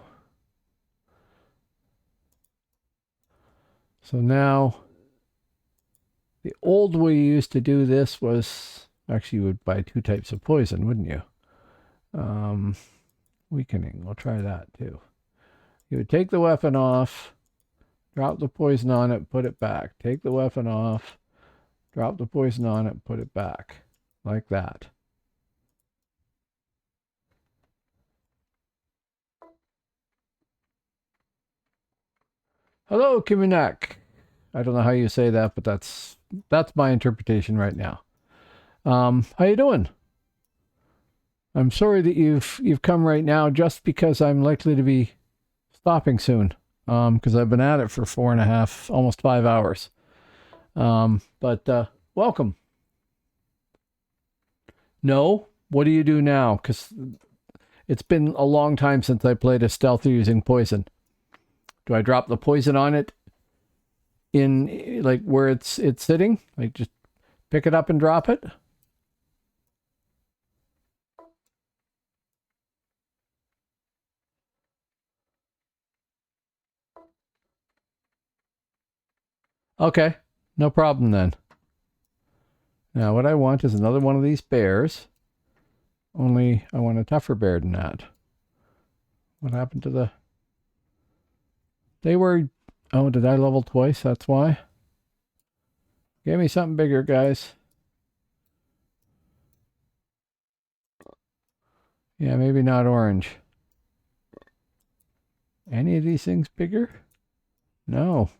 So now, the old way you used to do this was, actually you would buy 2 types of poison, wouldn't you? Weakening, we'll try that too. You would take the weapon off, drop the poison on it, put it back. Take the weapon off, drop the poison on it, put it back. Like that. Hello, Kiminak. I don't know how you say that, but that's my interpretation right now. How you doing? I'm sorry that you've come right now, just because I'm likely to be stopping soon. Because I've been at it for 4.5, almost 5 hours. But welcome. No, what do you do now? Because it's been a long time since I played a stealth using poison. Do I drop the poison on it in like where it's sitting? Like just pick it up and drop it? Okay, no problem then. Now what I want is another one of these bears. Only I want a tougher bear than that. What happened to the... They were... Oh, did I level twice? That's why? Give me something bigger, guys. Yeah, maybe not orange. Any of these things bigger? No.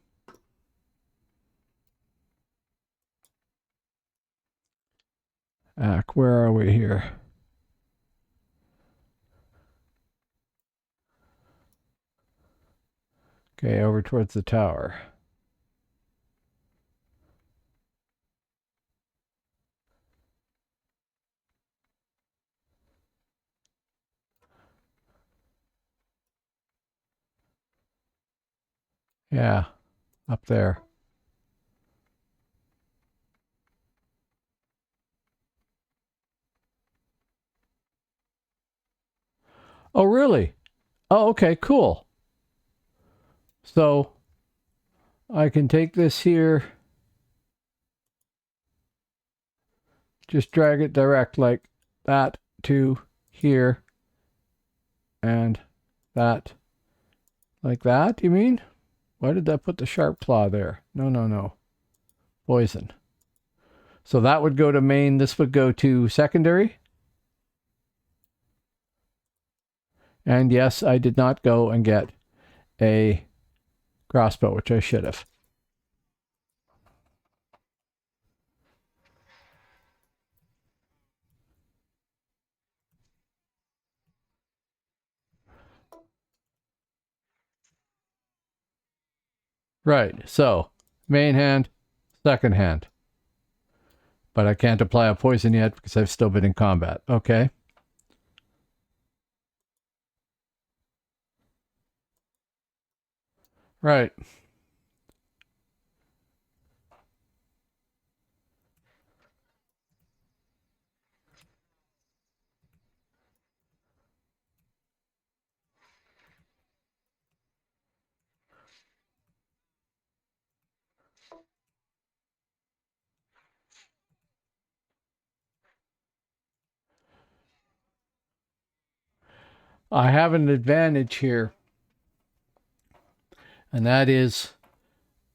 Where are we here? Okay, over towards the tower. Yeah, up there. Oh, really? Oh, okay, cool. So I can take this here, just drag it direct like that to here, and that like that, you mean? Why did that put the sharp claw there? No, no, no. Poison. So that would go to main, this would go to secondary. And yes, I did not go and get a crossbow, which I should have. Right, so main hand, second hand. But I can't apply a poison yet because I've still been in combat. Okay. Right. I have an advantage here, and that is,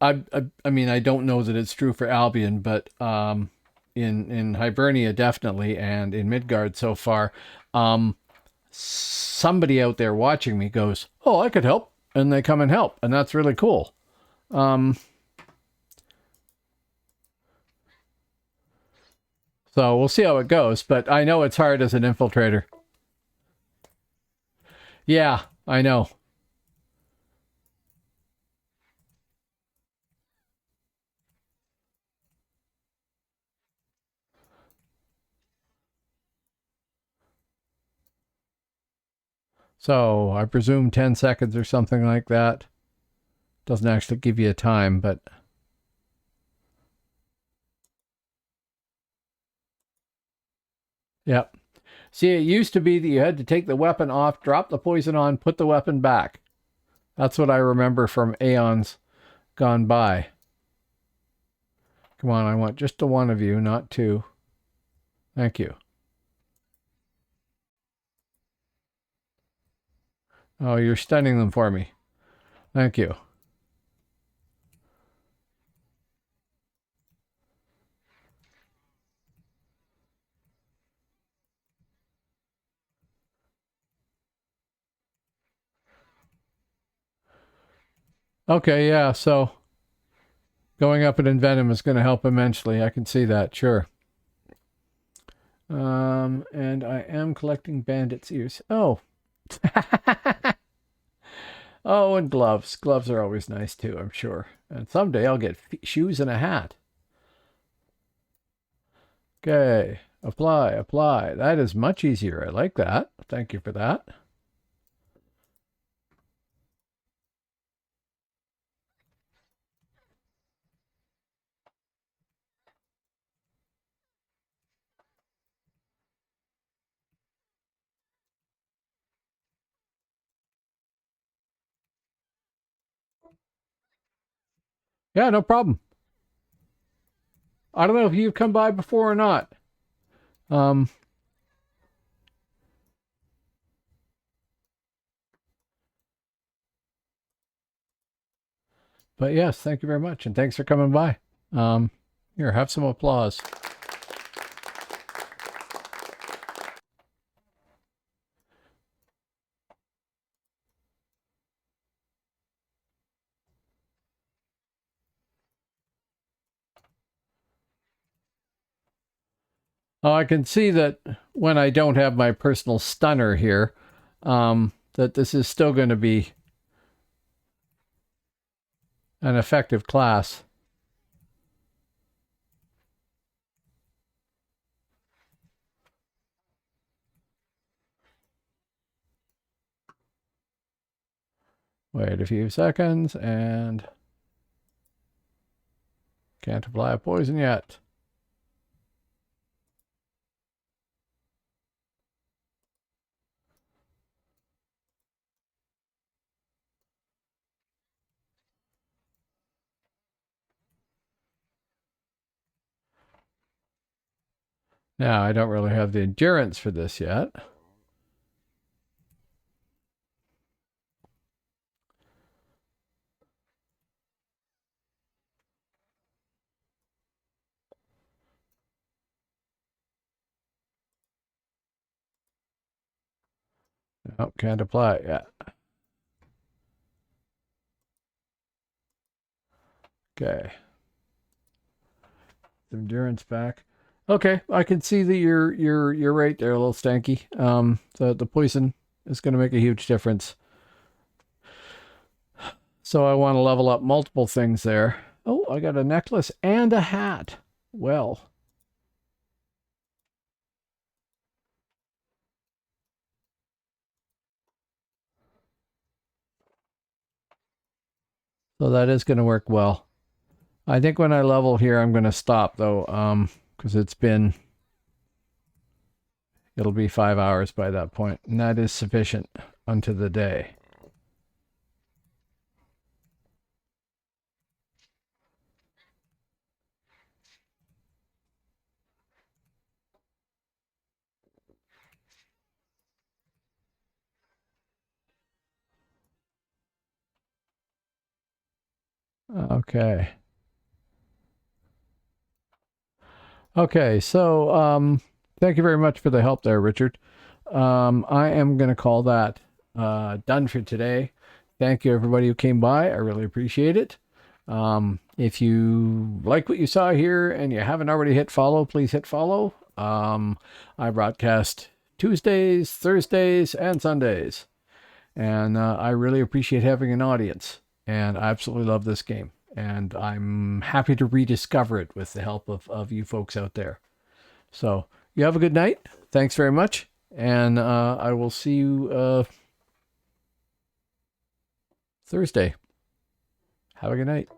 I mean, I don't know that it's true for Albion, but in Hibernia definitely, and in Midgard so far, somebody out there watching me goes, "Oh, I could help," and they come and help, and that's really cool. So we'll see how it goes, but I know it's hard as an infiltrator. Yeah, I know. So I presume 10 seconds or something like that. Doesn't actually give you a time, but... Yep. See, it used to be that you had to take the weapon off, drop the poison on, put the weapon back. That's what I remember from aeons gone by. Come on, I want just the one of you, not two. Thank you. Oh, you're stunning them for me. Thank you. Okay, yeah, so going up in Envenom is going to help immensely. I can see that, sure. And I am collecting bandits' ears. Oh. Oh, and gloves. Gloves are always nice too, I'm sure. And someday I'll get shoes and a hat. Okay, apply, apply. That is much easier. I like that. Thank you for that. Yeah, no problem. I don't know if you've come by before or not. Um, but yes, thank you very much, and thanks for coming by. Here, have some applause. Oh, I can see that when I don't have my personal stunner here, that this is still going to be an effective class. Wait a few seconds and can't apply a poison yet. Now, I don't really have the endurance for this yet. Nope, can't apply it yet. Okay. Endurance back. Okay, I can see that you're right there, a little stanky. The poison is going to make a huge difference. So I want to level up multiple things there. Oh, I got a necklace and a hat. Well, so that is going to work well. I think when I level here, I'm going to stop though, because it'll be 5 hours by that point, and that is sufficient unto the day. Okay. Okay, so thank you very much for the help there, Richard. I am going to call that done for today. Thank you, everybody who came by. I really appreciate it. If you like what you saw here and you haven't already hit follow, please hit follow. I broadcast Tuesdays, Thursdays, and Sundays. And I really appreciate having an audience. And I absolutely love this game. And I'm happy to rediscover it with the help of you folks out there. So you have a good night. Thanks very much. And I will see you Thursday. Have a good night.